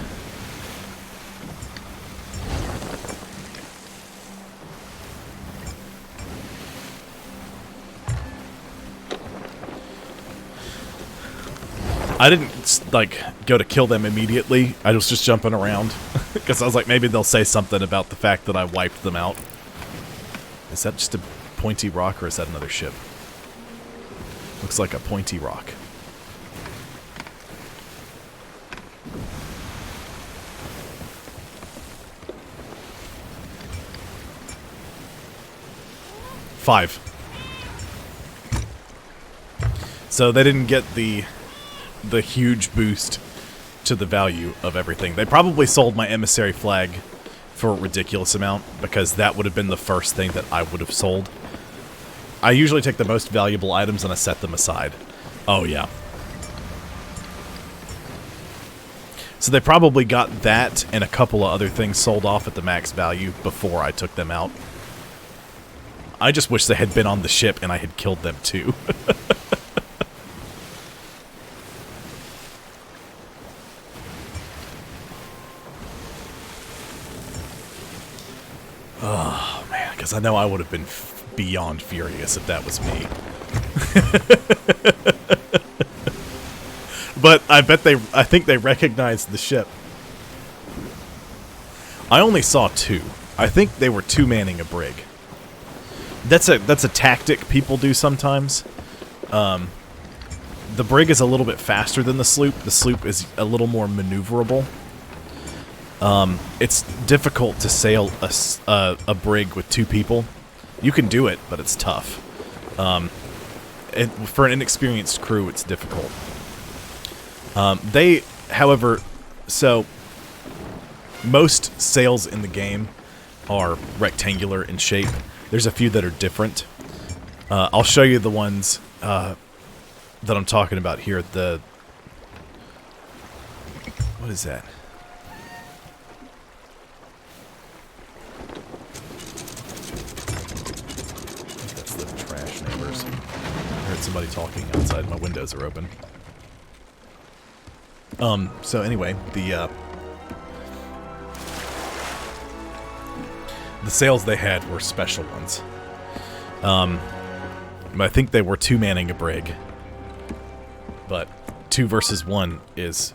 I didn't, like, go to kill them immediately. I was just jumping around. Because I was like, maybe they'll say something about the fact that I wiped them out. Is that just a pointy rock, or is that another ship? Looks like a pointy rock. Five. So they didn't get the huge boost to the value of everything. They probably sold my emissary flag for a ridiculous amount, because that would have been the first thing that I would have sold. I usually take the most valuable items and I set them aside. Oh yeah. So they probably got that and a couple of other things sold off at the max value before I took them out. I just wish they had been on the ship and I had killed them too. Oh, man, because I know I would have been beyond furious if that was me. But I think they recognized the ship. I only saw two. I think they were two manning a brig. That's a tactic people do sometimes. The brig is a little bit faster than the sloop. The sloop is a little more maneuverable. It's difficult to sail a brig with two people. You can do it, but it's tough. For an inexperienced crew, it's difficult. However, so most sails in the game are rectangular in shape. There's a few that are different. I'll show you the ones that I'm talking about here. What is that? That's the trash neighbors. I heard somebody talking outside. My windows are open. So anyway, the sails they had were special ones. I think they were two manning a brig. But 2 versus 1 is...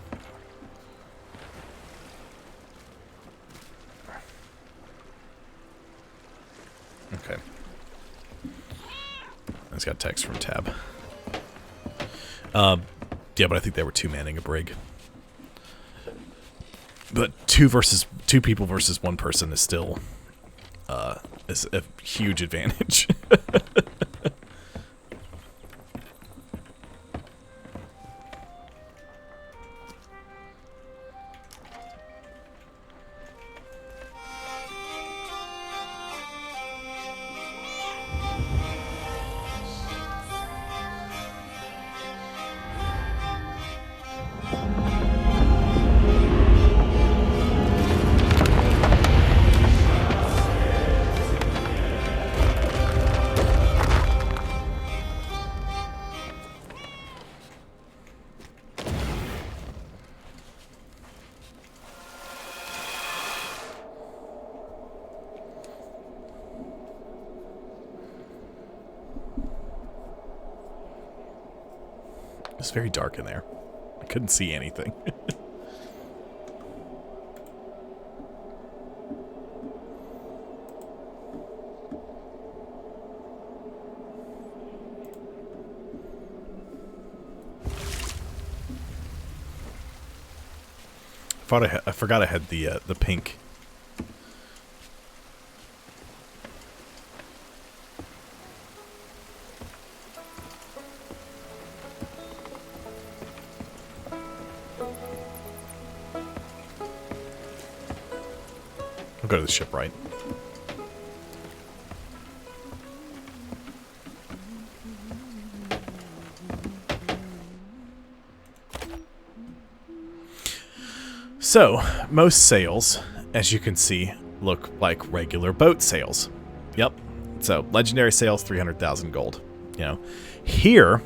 Okay. I just got a text from Tab. Yeah, but I think they were two manning a brig. But two people versus one person is still is a huge advantage. It's very dark in there. I couldn't see anything. I forgot I had the pink. I'll go to the shipwright. So, most sails, as you can see, look like regular boat sails. Yep. So, legendary sails, 300,000 gold. You know, here,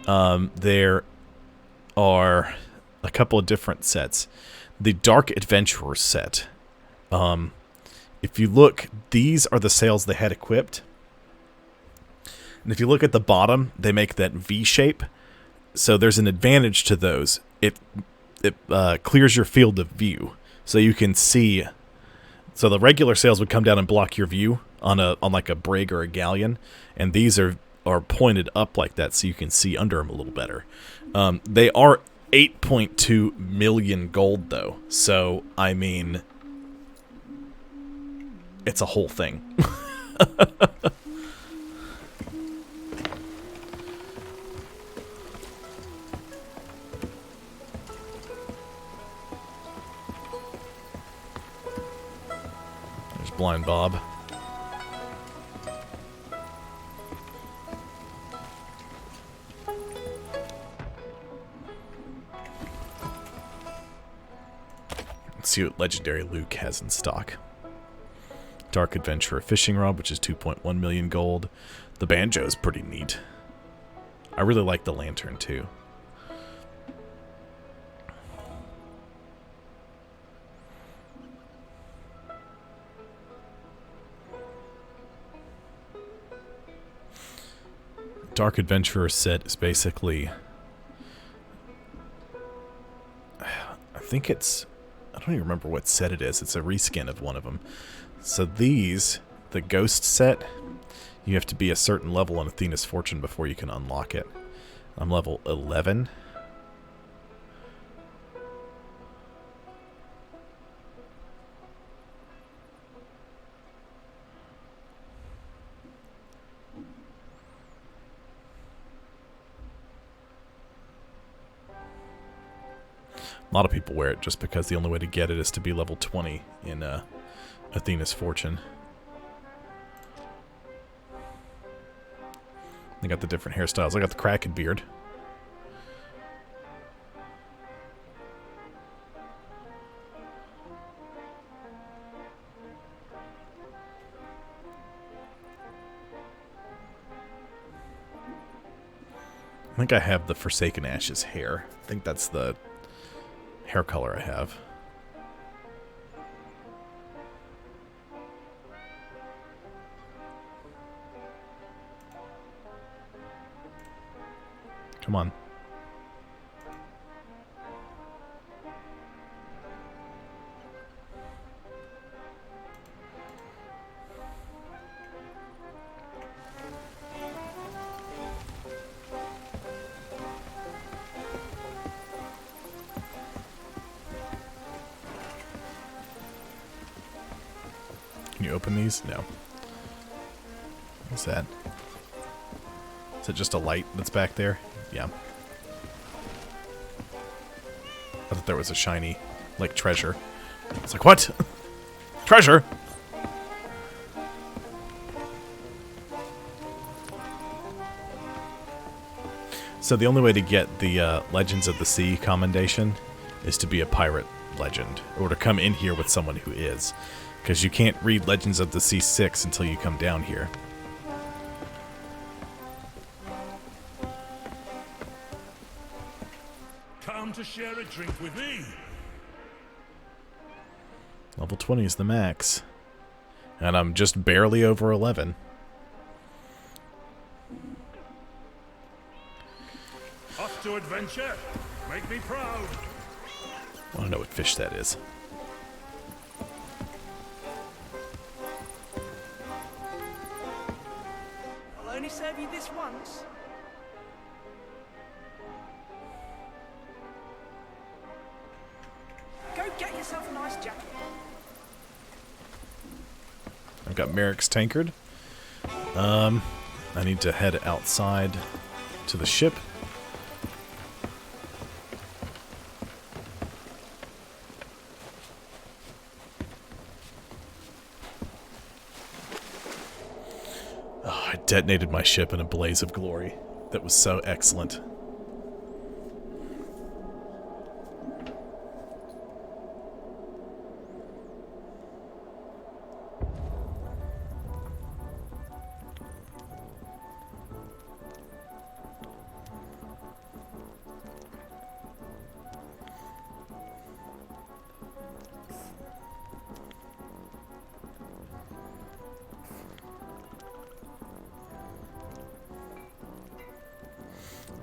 there are a couple of different sets. The Dark Adventurer set. If you look, these are the sails they had equipped. And if you look at the bottom, they make that V shape. So there's an advantage to those. It clears your field of view, so you can see. So the regular sails would come down and block your view on like a brig or a galleon, and these are pointed up like that, so you can see under them a little better. They are 8.2 million gold, though. So I mean, it's a whole thing. Blind Bob. Let's see what legendary Luke has in stock. Dark Adventurer fishing rod, which is 2.1 million gold. The banjo is pretty neat. I really like the lantern too. Dark Adventurer set is basically, I think it's, I don't even remember what set it is. It's a reskin of one of them. So these, the Ghost set, you have to be a certain level on Athena's Fortune before you can unlock it. I'm level 11. A lot of people wear it just because the only way to get it is to be level 20 in Athena's Fortune. They got the different hairstyles. I got the Kraken beard. I think I have the Forsaken Ashes hair. I think that's the hair color I have. Come on. Can you open these? No. What's that? Is it just a light that's back there? Yeah. I thought there was a shiny, like, treasure. It's like, what? Treasure? So the only way to get the Legends of the Sea commendation is to be a pirate legend, or to come in here with someone who is. Because you can't read Legends of the Sea 6 until you come down here. Come to share a drink with me. Level 20 is the max. And I'm just barely over 11. Off to adventure. Make me proud. I don't know what fish that is. I'll only serve you this once. Go get yourself a nice jacket. I've got Merrick's tankard. I need to head outside to the ship. Oh, I detonated my ship in a blaze of glory. That was so excellent.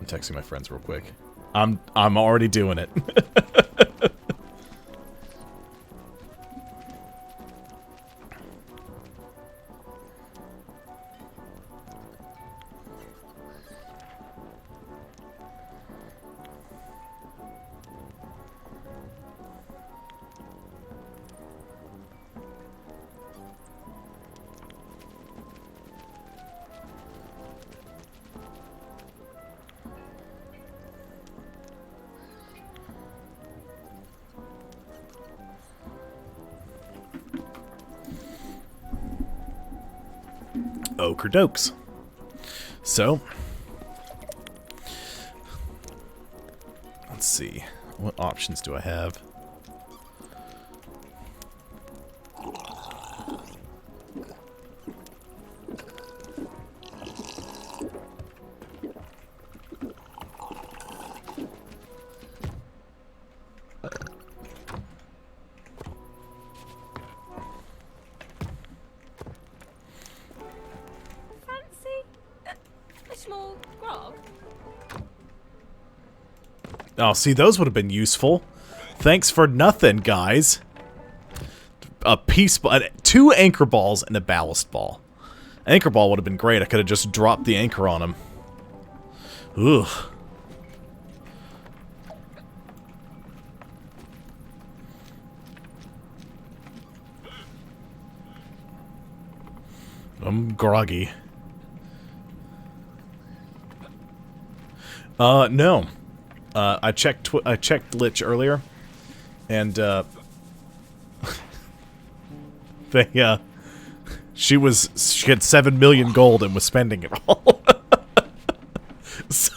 I'm texting my friends real quick. I'm already doing it. Oker dokes. So, let's see. What options do I have? Oh, see, those would have been useful. Thanks for nothing, guys. A piece, 2 anchor balls and a ballast ball. Anchor ball would have been great. I could have just dropped the anchor on him. Ugh. I'm groggy. No. I checked Lich earlier, and she had 7 million gold and was spending it all. So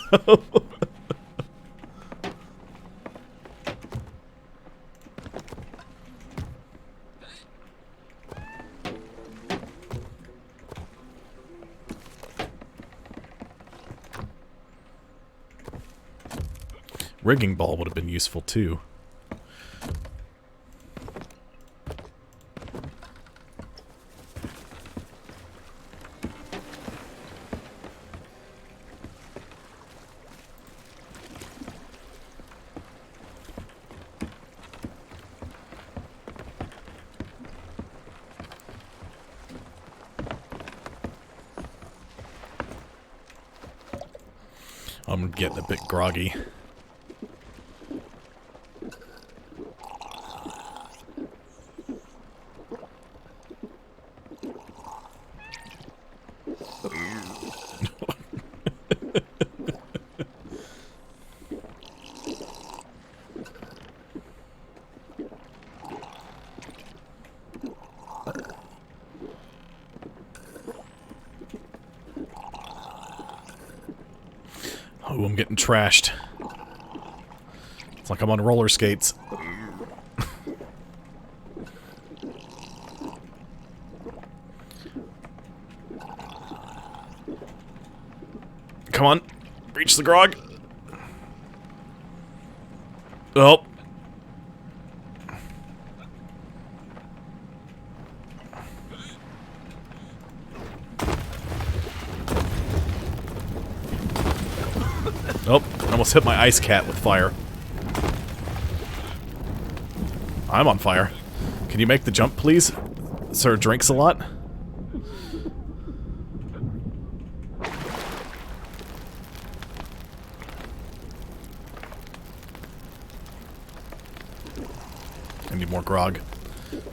rigging ball would have been useful too. I'm getting a bit groggy. Oh, I'm getting trashed. It's like I'm on roller skates. Come on. Reach the grog. Oh. Oh, I almost hit my ice cat with fire. I'm on fire. Can you make the jump, please? Sir drinks a lot. I need more grog.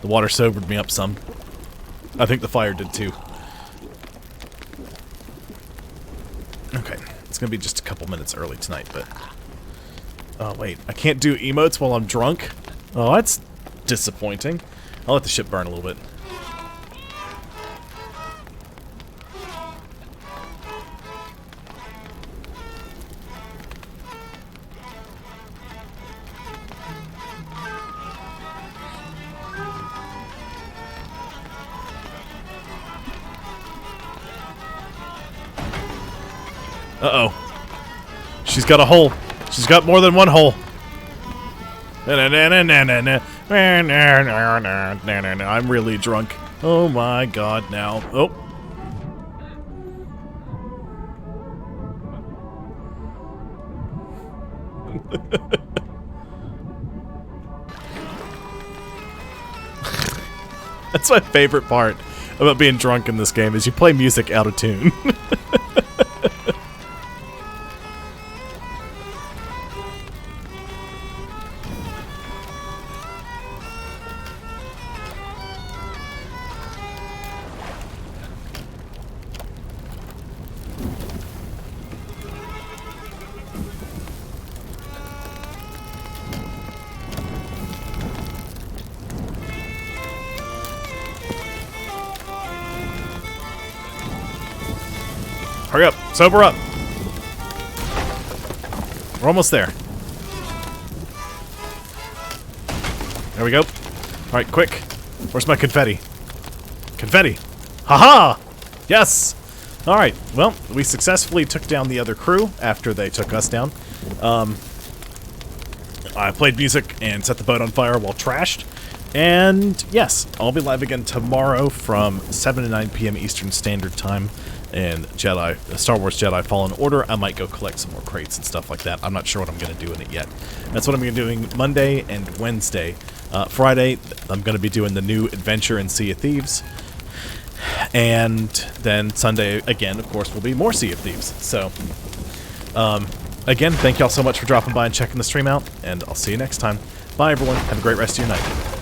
The water sobered me up some. I think the fire did too. Okay, it's gonna be just a couple minutes early tonight, but... Oh, wait, I can't do emotes while I'm drunk? Oh, that's disappointing. I'll let the ship burn a little bit. Uh-oh. She's got a hole. She's got more than one hole. I'm really drunk. Oh my god, now. Oh. That's my favorite part about being drunk in this game, is you play music out of tune. Hurry up. Sober up. We're almost there. There we go. Alright, quick. Where's my confetti? Confetti! Haha! Yes! Alright, well, we successfully took down the other crew after they took us down. I played music and set the boat on fire while trashed. And yes, I'll be live again tomorrow from 7 to 9 p.m. Eastern Standard Time. And Star Wars Jedi Fallen Order. I might go collect some more crates and stuff like that. I'm not sure what I'm going to do in it yet. That's what I'm going to be doing Monday and Wednesday. Friday, I'm going to be doing the new adventure in Sea of Thieves. And then Sunday, again, of course, will be more Sea of Thieves. So, again, thank y'all so much for dropping by and checking the stream out. And I'll see you next time. Bye, everyone. Have a great rest of your night.